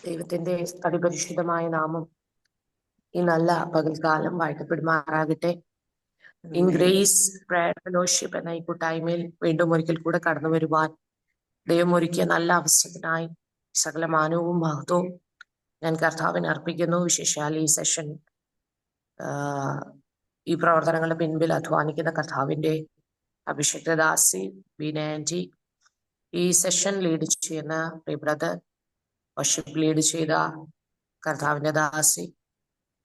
ദൈവത്തിന്റെ അതിപരിശുദ്ധമായ നാമം ഈ നല്ല പകൽക്കാലം വാഴ്ത്തപ്പെടുമാറാകട്ടെ. ഇൻ ഗ്രേസ് പ്രയർ ഫെലോഷിപ്പ് എന്ന ഈ കൂട്ടായ്മയിൽ വീണ്ടും ഒരിക്കൽ കൂടെ കടന്നു വരുവാൻ ദൈവം ഒരുക്കിയ നല്ല അവസരത്തിനായി സകല മാനവും മഹത്വവും ഞാൻ കർത്താവിന് അർപ്പിക്കുന്നു. വിശേഷാൽ ഈ സെഷൻ ഈ പ്രവർത്തനങ്ങളുടെ പിൻപിൽ അധ്വാനിക്കുന്ന കർത്താവിന്റെ അഭിഷേകദാസി ബീനാൻറ്റി, ഈ സെഷൻ ലീഡ് ചെയ്യുന്ന ബ്രദർ, വർഷിപ്പ് ലീഡ് ചെയ്ത കർത്താവിന്റെ ദാസി,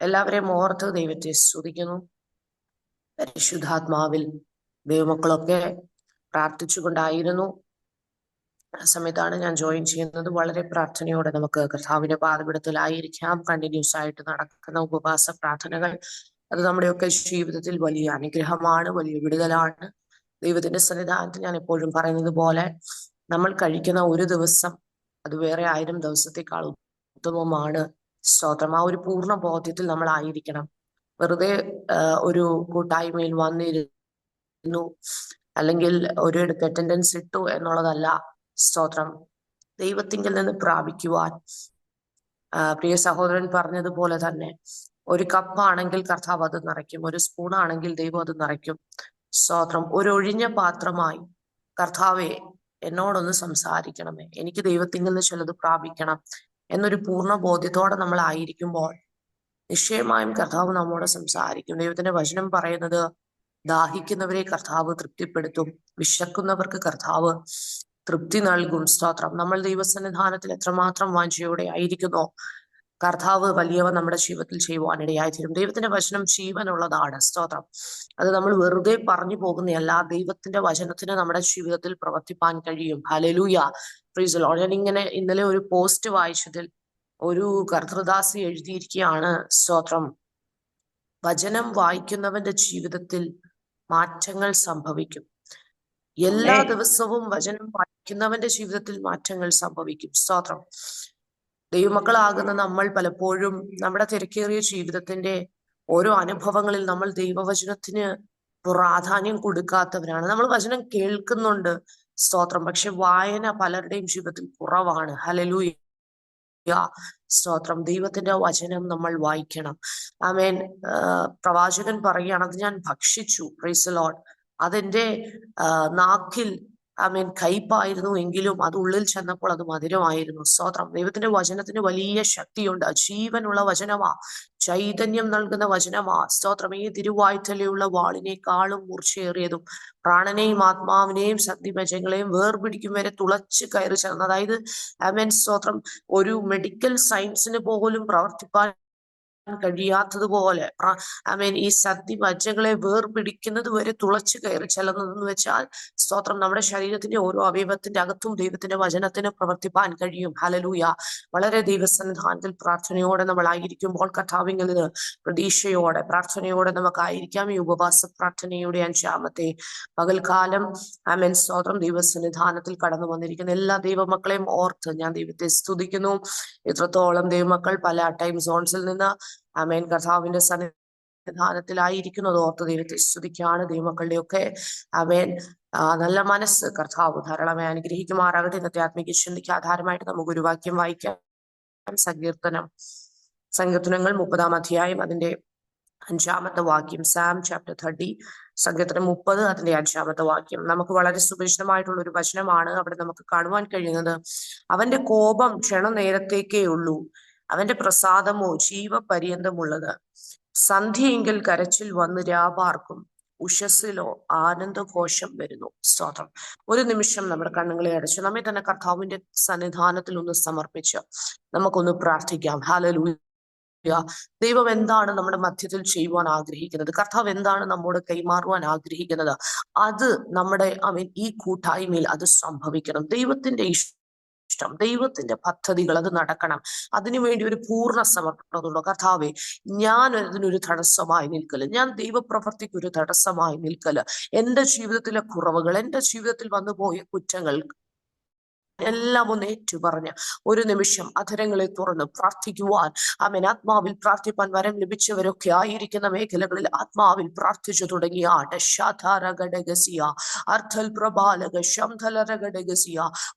എല്ലാവരെയും ഓർത്ത് ദൈവത്തെ സ്തുതിക്കുന്നു. പരിശുദ്ധാത്മാവിൽ ദൈവമക്കളൊക്കെ പ്രാർത്ഥിച്ചുകൊണ്ടായിരുന്നു. ആ സമയത്താണ് ഞാൻ ജോയിൻ ചെയ്യുന്നത്. വളരെ പ്രാർത്ഥനയോടെ നമുക്ക് കർത്താവിന്റെ പാദപീഠത്തിലായിരിക്കാം. കണ്ടിന്യൂസ് ആയിട്ട് നടക്കുന്ന ഉപവാസ പ്രാർത്ഥനകൾ അത് നമ്മുടെയൊക്കെ ജീവിതത്തിൽ വലിയ അനുഗ്രഹമാണ്, വലിയ വിടുതലാണ്. ദൈവത്തിന്റെ സന്നിധാനത്തിൽ ഞാൻ എപ്പോഴും പറയുന്നത് പോലെ നമ്മൾ കഴിക്കുന്ന ഒരു ദിവസം അത് വേറെ 1000 ദിവസത്തെക്കാൾ ഉത്തമമാണ്. സ്തോത്രം. ആ ഒരു പൂർണ്ണ ബോധ്യത്തിൽ നമ്മൾ ആയിരിക്കണം. വെറുതെ ഒരു കൂട്ടായ്മയിൽ വന്നിരുന്നു അല്ലെങ്കിൽ ഒരിടത്ത് അറ്റൻഡൻസ് ഇട്ടു എന്നുള്ളതല്ല. സ്തോത്രം. ദൈവത്തിങ്കിൽ നിന്ന് പ്രാപിക്കുവാൻ പ്രിയ സഹോദരൻ പറഞ്ഞതുപോലെ തന്നെ ഒരു കപ്പാണെങ്കിൽ കർത്താവ് അത് നിറയ്ക്കും, ഒരു സ്പൂണാണെങ്കിൽ ദൈവം അത് നിറയ്ക്കും. സ്തോത്രം. ഒരു ഒഴിഞ്ഞ പാത്രമായി കർത്താവെ എന്നോടൊന്ന് സംസാരിക്കണമേ, എനിക്ക് ദൈവത്തിൽ നിന്ന് ചിലത് പ്രാപിക്കണം എന്നൊരു പൂർണ്ണ ബോധ്യത്തോടെ നമ്മൾ ആയിരിക്കുമ്പോൾ നിശ്ചയമായും കർത്താവ് നമ്മോട് സംസാരിക്കും. ദൈവത്തിന്റെ വചനം പറയുന്നത് ദാഹിക്കുന്നവരെ കർത്താവ് തൃപ്തിപ്പെടുത്തും, വിശക്കുന്നവർക്ക് കർത്താവ് തൃപ്തി നൽകും. സ്തോത്രം. നമ്മൾ ദൈവസന്നിധാനത്തിൽ എത്രമാത്രം വാഞ്ചയോടെ ആയിരിക്കുന്നോ കർത്താവ് വലിയവ നമ്മുടെ ജീവിതത്തിൽ ചെയ്യുവാനിടയായി തീരും. ദൈവത്തിന്റെ വചനം ജീവനുള്ളതാണ്. സ്തോത്രം. അത് നമ്മൾ വെറുതെ പറഞ്ഞു പോകുന്നതല്ല. ദൈവത്തിന്റെ വചനത്തിന് നമ്മുടെ ജീവിതത്തിൽ പ്രവർത്തിപ്പാൻ കഴിയും. Hallelujah, price the Lord. ഞാൻ ഇന്നലെ ഒരു പോസ്റ്റ് വായിച്ചതിൽ ഒരു കർത്തൃദാസി എഴുതിയിരിക്കുകയാണ്, സ്തോത്രം, വചനം വായിക്കുന്നവന്റെ ജീവിതത്തിൽ മാറ്റങ്ങൾ സംഭവിക്കും. എല്ലാ ദിവസവും വചനം വായിക്കുന്നവന്റെ ജീവിതത്തിൽ മാറ്റങ്ങൾ സംഭവിക്കും. സ്തോത്രം. ദൈവമക്കളാകുന്ന നമ്മൾ പലപ്പോഴും നമ്മുടെ തിരക്കേറിയ ജീവിതത്തിന്റെ ഓരോ അനുഭവങ്ങളിൽ നമ്മൾ ദൈവവചനത്തിന് പ്രാധാന്യം കൊടുക്കാത്തവരാണ്. നമ്മൾ വചനം കേൾക്കുന്നുണ്ട്, സ്തോത്രം, പക്ഷെ വായന പലരുടെയും ജീവിതത്തിൽ കുറവാണ്. ഹല്ലേലൂയ, സ്തോത്രം. ദൈവത്തിന്റെ വചനം നമ്മൾ വായിക്കണം. ആമേൻ. പ്രവാചകൻ പറയുകയാണ്, അത് ഞാൻ ഭക്ഷിച്ചു, പ്രൈസ് ദി ലോർഡ്, അതെന്റെ നാക്കിൽ ആമേൻ കയ്പായിരുന്നു എങ്കിലും അത് ഉള്ളിൽ ചെന്നപ്പോൾ അത് മധുരമായിരുന്നു. സ്തോത്രം. ദൈവത്തിന്റെ വചനത്തിന് വലിയ ശക്തിയുണ്ട്. ജീവനുള്ള വചനമാ, ചൈതന്യം നൽകുന്ന വചനമാ. സ്തോത്രം. ഈ തിരുവായ്ത്തലയുള്ള വാളിനേക്കാളും മൂർച്ചയേറിയതും പ്രാണനെയും ആത്മാവിനെയും സന്ധിമജ്ജകളെയും വേർപിടിക്കും വരെ തുളച്ച് കയറി ചെന്ന്, അതായത് ആമേൻ, സ്തോത്രം, ഒരു മെഡിക്കൽ സയൻസിന് പോലും പ്രവർത്തിപ്പാൻ കഴിയാത്തതുപോലെ ആമേൻ ഈ സന്ധിമജ്ജകളെ വേർപിടിക്കുന്നത് വരെ തുളച്ചു കയറി ചെല്ലുന്നതെന്ന് വെച്ചാൽ, സ്തോത്രം, നമ്മുടെ ശരീരത്തിന്റെ ഓരോ അവയവത്തിന്റെ അകത്തും ദൈവത്തിന്റെ വചനത്തിന് പ്രവർത്തിപ്പാൻ കഴിയും. ഹല്ലേലൂയ. വളരെ ദൈവസന്നിധാനത്തിൽ പ്രാർത്ഥനയോടെ നമ്മൾ ആയിരിക്കുമ്പോൾ കർത്താവിങ്കിൽ നിന്ന് പ്രതീക്ഷയോടെ പ്രാർത്ഥനയോടെ നമുക്കായിരിക്കാം. ഈ ഉപവാസ പ്രാർത്ഥനയുടെ 5ാമത്തെ പകൽക്കാലം ആമേൻ, സ്തോത്രം, ദൈവസന്നിധാനത്തിൽ കടന്നു വന്നിരിക്കുന്ന എല്ലാ ദൈവമക്കളെയും ഓർത്ത് ഞാൻ ദൈവത്തെ സ്തുതിക്കുന്നു. ഇത്രത്തോളം ദൈവമക്കൾ പല ടൈം സോൺസിൽ നിന്ന് ആമേൻ കർത്താവിന്റെ സന്നിധാനത്തിലായിരിക്കുന്നത് ഓർത്ത് ദൈവത്തെ സ്തുതിക്കുകയാണ്. ദൈവമക്കളുടെയൊക്കെ ആമേൻ നല്ല മനസ്സ് കർത്താവ് ധാരാളമായി അനുഗ്രഹിക്കുമാറാകട്ടെ. ഇന്നത്തെ ആത്മീയ ചിന്തയ്ക്ക് ആധാരമായിട്ട് നമുക്ക് ഒരു വാക്യം വായിക്കാം. സങ്കീർത്തനങ്ങൾ 30-ാം അധ്യായം അതിന്റെ 5ാമത്തെ വാക്യം. സാം ചാപ്റ്റർ 30, സങ്കീർത്തനം 30 അതിന്റെ 5ാമത്തെ വാക്യം. നമുക്ക് വളരെ സുപരിചിതമായിട്ടുള്ള ഒരു വചനമാണ്. അവിടെ നമുക്ക് കാണുവാൻ കഴിയുന്നത്, അവന്റെ കോപം ക്ഷണനേരത്തേക്കേ ഉള്ളൂ, അവന്റെ പ്രസാദമോ ജീവപര്യന്തമുള്ളത്. സന്ധ്യയെങ്കിൽ കരച്ചിൽ വന്ന് രാപാർക്കും, ഉഷസ്സിലോ ആനന്ദഘോഷം വരുന്നു. സ്തോത്രം. ഒരു നിമിഷം നമ്മുടെ കണ്ണുകളെ അടച്ച് നമ്മെ തന്നെ കർത്താവിന്റെ സന്നിധാനത്തിൽ ഒന്ന് സമർപ്പിച്ച് നമുക്കൊന്ന് പ്രാർത്ഥിക്കാം. ഹല്ലേലൂയ. ദൈവം എന്താണ് നമ്മുടെ മധ്യത്തിൽ ചെയ്യുവാൻ ആഗ്രഹിക്കുന്നത്? കർത്താവ് എന്താണ് നമ്മോട് കൈമാറുവാൻ ആഗ്രഹിക്കുന്നത്? അത് നമ്മുടെ ഈ കൂട്ടായ്മയിൽ അത് സംഭവിക്കണം. ദൈവത്തിന്റെ ഇഷ്ടം, ദൈവത്തിന്റെ പദ്ധതികൾ അത് നടക്കണം. അതിനുവേണ്ടി ഒരു പൂർണ്ണ സമർപ്പണമുള്ള കർത്താവെ, ഞാൻ അതിനൊരു തടസ്സമായി നിൽക്കല്, ഞാൻ ദൈവപ്രവൃത്തിക്ക് ഒരു തടസ്സമായി നിൽക്കല്, എന്റെ ജീവിതത്തിലെ കുറവുകൾ, എന്റെ ജീവിതത്തിൽ വന്നുപോയ കുറ്റങ്ങൾ, എല്ലാം ഒന്ന് ഏറ്റുപറഞ്ഞ് ഒരു നിമിഷം അധരങ്ങളെ തുറന്ന് പ്രാർത്ഥിക്കുവാൻ ആമേൻ ആത്മാവിൽ പ്രാർത്ഥിപ്പാൻ വരം ലഭിച്ചവരൊക്കെ ആയിരിക്കുന്ന മേഖലകളിൽ ആത്മാവിൽ പ്രാർത്ഥിച്ചു തുടങ്ങിയ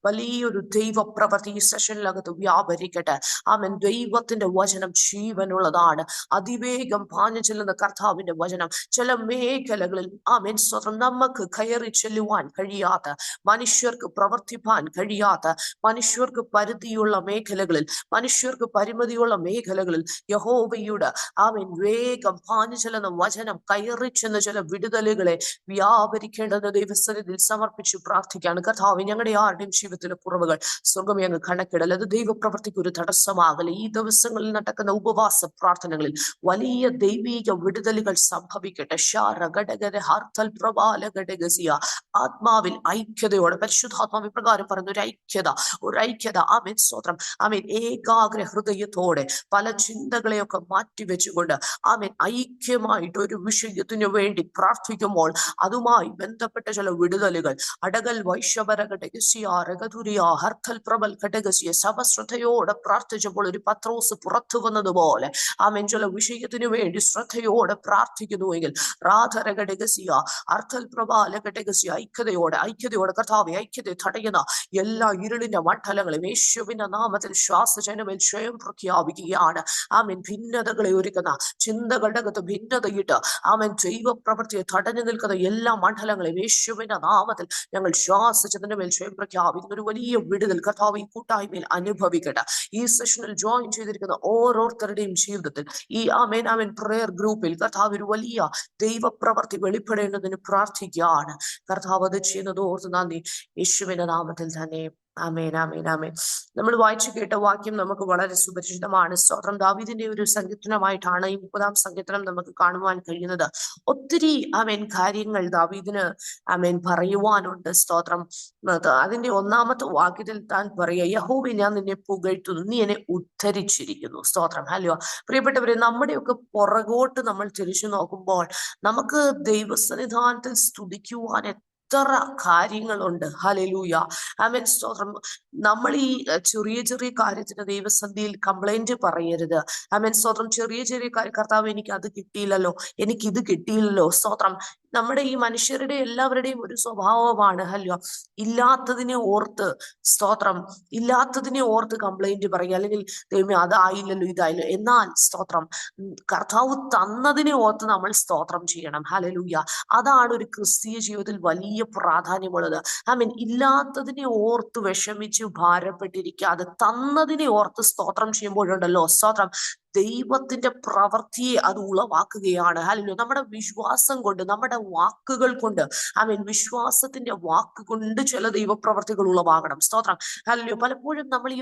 വലിയൊരു ദൈവ പ്രവൃത്തി ഈ സെഷനിലകത്ത് വ്യാപരിക്കട്ടെ. ആമേൻ. ദൈവത്തിന്റെ വചനം ജീവനുള്ളതാണ്. അതിവേഗം പാഞ്ഞു ചെല്ലുന്ന കർത്താവിന്റെ വചനം ചില മേഖലകളിൽ ആമേൻ സ്വതം നമുക്ക് കയറി ചെല്ലുവാൻ കഴിയാത്ത, മനുഷ്യർക്ക് പ്രവർത്തിപ്പാൻ കഴിയാത്ത, മനുഷ്യർക്ക് പരിധിയുള്ള മേഖലകളിൽ, മനുഷ്യർക്ക് പരിമിതിയുള്ള മേഖലകളിൽ യഹോവയുടെ ആമേൻ വേഗം പാഞ്ഞു ചെല്ലുന്ന വചനം കയറി ചെന്ന് ചില വിടുതലുകളെ വ്യാപരിക്കേണ്ടത് ദൈവസന്നിധിയിൽ സമർപ്പിച്ചു പ്രാർത്ഥിക്കുകയാണ്. കർത്താവ്, ഞങ്ങളുടെ ആരുടെയും ജീവിതത്തിലെ കുറവുകൾ സ്വർഗ്ഗമേ അങ്ങ് കണക്കിടൽ, അത് ദൈവപ്രവൃത്തിക്ക് ഒരു തടസ്സമാകല. ഈ ദിവസങ്ങളിൽ നടക്കുന്ന ഉപവാസ പ്രാർത്ഥനകളിൽ വലിയ ദൈവീക വിടുതലുകൾ സംഭവിക്കട്ടെ. ആത്മാവിൽ ഐക്യതയോടെ പരിശുദ്ധാത്മാവ് പ്രകാരം പറയുന്ന ഒരു ഐക്യത ആമേൻ സ്തോത്രം. ആമേൻ. ഏകാഗ്ര ഹൃദയത്തോടെ പല ചിന്തകളെയൊക്കെ മാറ്റിവെച്ചുകൊണ്ട് ആമേൻ ഐക്യമായിട്ട് ഒരു വിഷയത്തിനു വേണ്ടി പ്രാർത്ഥിക്കുമ്പോൾ അതുമായി ബന്ധപ്പെട്ട ചില വിടുതലുകൾ അടകൽ ഹർത്തൽ പ്രബൽ ഘടകസിയ സഭശ്രദ്ധയോടെ പ്രാർത്ഥിച്ചപ്പോൾ ഒരു പത്രോസ് പുറത്തു വന്നതുപോലെ ആമേൻ ചില വിഷയത്തിനു വേണ്ടി ശ്രദ്ധയോടെ പ്രാർത്ഥിക്കുന്നുവെങ്കിൽ ഘടകസിയ അർത്ഥൽ പ്രബാല ഘടകസിയ ഐക്യതയോടെ കർത്താവെ ഐക്യത തടയുന്ന എല്ലാ ഇരുളിന്റെ മണ്ഡലങ്ങളും യേശുവിന്റെ നാമത്തിൽ ശ്വാസജനമേൽ സ്വയം പ്രഖ്യാപിക്കുകയാണ്. ആമേൻ. ഭിന്നതകളെ ഒരുക്കുന്ന ചിന്തകളുടെ അകത്ത് ഭിന്നതയിട്ട് ആമേൻ ദൈവപ്രവൃത്തിയെ തടഞ്ഞു നിൽക്കുന്ന എല്ലാ മണ്ഡലങ്ങളെയും യേശുവിന്റെ നാമത്തിൽ ഞങ്ങൾ ശ്വാസജനമേൽ സ്വയം പ്രഖ്യാപിക്കുന്ന ഒരു വലിയ വിടുതൽ കർത്താവ് ഈ കൂട്ടായ്മയിൽ അനുഭവിക്കട്ടെ. ഈ സെഷനിൽ ജോയിൻ ചെയ്തിരിക്കുന്ന ഓരോരുത്തരുടെയും ജീവിതത്തിൽ ഈ ആമേൻ പ്രേയർ ഗ്രൂപ്പിൽ കർത്താവ് ഒരു വലിയ ദൈവപ്രവൃത്തി വെളിപ്പെടേണ്ടതിന് പ്രാർത്ഥിക്കുകയാണ്. കർത്താവ് അത് ചെയ്യുന്നത് ഓർത്ത് നന്ദി. യേശുവിന്റെ നാമത്തിൽ തന്നെ ആമേൻ, ആമേൻ, ആമേൻ. നമ്മൾ വായിച്ചു കേട്ട വാക്യം നമുക്ക് വളരെ സുപരിചിതമാണ്. സ്തോത്രം. ദാവീദിന്റെ ഒരു സങ്കീർത്തനമായിട്ടാണ് ഈ 30-ാം സങ്കീർത്തനം നമുക്ക് കാണുവാൻ കഴിയുന്നത്. ഒത്തിരി ആമേൻ കാര്യങ്ങൾ ദാവീദിന് ആമേൻ പറയുവാനുണ്ട്. സ്തോത്രം. അതിന്റെ 1-ാമത്തെ വാക്യത്തിൽ താൻ പറയുക, യഹോവേ ഞാൻ നിന്നെ പുകഴ്ത്തുന്നു, നീ എന്നെ ഉദ്ധരിച്ചിരിക്കുന്നു. സ്തോത്രം. ഹല്ലേലൂയ. പ്രിയപ്പെട്ടവരെ, നമ്മുടെയൊക്കെ പുറകോട്ട് നമ്മൾ തിരിച്ചു നോക്കുമ്പോൾ നമുക്ക് ദൈവസന്നിധാനത്തിൽ സ്തുതിക്കുവാൻ എത്ര കാര്യങ്ങളുണ്ട്. ഹല്ലേലൂയ. ആമേൻ. സ്തോത്രം. നമ്മൾ ഈ ചെറിയ ചെറിയ കാര്യത്തിന് ദൈവസന്നിധിയിൽ കംപ്ലൈന്റ് പറയരുത്. ആമേൻ. സ്തോത്രം. ചെറിയ ചെറിയ കർത്താവ് എനിക്ക് അത് കിട്ടിയില്ലല്ലോ, എനിക്ക് ഇത് കിട്ടിയില്ലല്ലോ. സ്തോത്രം. നമ്മുടെ ഈ മനുഷ്യരുടെ എല്ലാവരുടെയും ഒരു സ്വഭാവമാണ് ഹല്ലേലൂയ, ഇല്ലാത്തതിനെ ഓർത്ത് സ്തോത്രം, ഇല്ലാത്തതിനെ ഓർത്ത് കംപ്ലൈന്റ് പറയുക, അല്ലെങ്കിൽ ദൈവമേ അതായില്ലല്ലോ ഇതായില്ലോ. എന്നാൽ സ്തോത്രം, കർത്താവ് തന്നതിനെ ഓർത്ത് നമ്മൾ സ്തോത്രം ചെയ്യണം. ഹല്ലേലൂയ. അതാണ് ഒരു ക്രിസ്തീയ ജീവിതത്തിൽ വലിയ പ്രാധാന്യമുള്ളത്. ആമേൻ. ഇല്ലാത്തതിനെ ഓർത്ത് വിഷമിച്ച് ഭാരപ്പെട്ടിരിക്കാതെ തന്നതിനെ ഓർത്ത് സ്തോത്രം ചെയ്യുമ്പോഴുണ്ടല്ലോ സ്തോത്രം, ദൈവത്തിന്റെ പ്രവൃത്തിയെ അത് ഉളവാക്കുകയാണ്. ഹല്ലേലൂയ. നമ്മുടെ വിശ്വാസം കൊണ്ട്, നമ്മുടെ വാക്കുകൾ കൊണ്ട്, ആമേൻ, വിശ്വാസത്തിന്റെ വാക്കുകൊണ്ട് ചില ദൈവപ്രവർത്തികൾ ഉളവാകണം. സ്തോത്രം. ഹല്ലേലൂയ. പലപ്പോഴും നമ്മൾ ഈ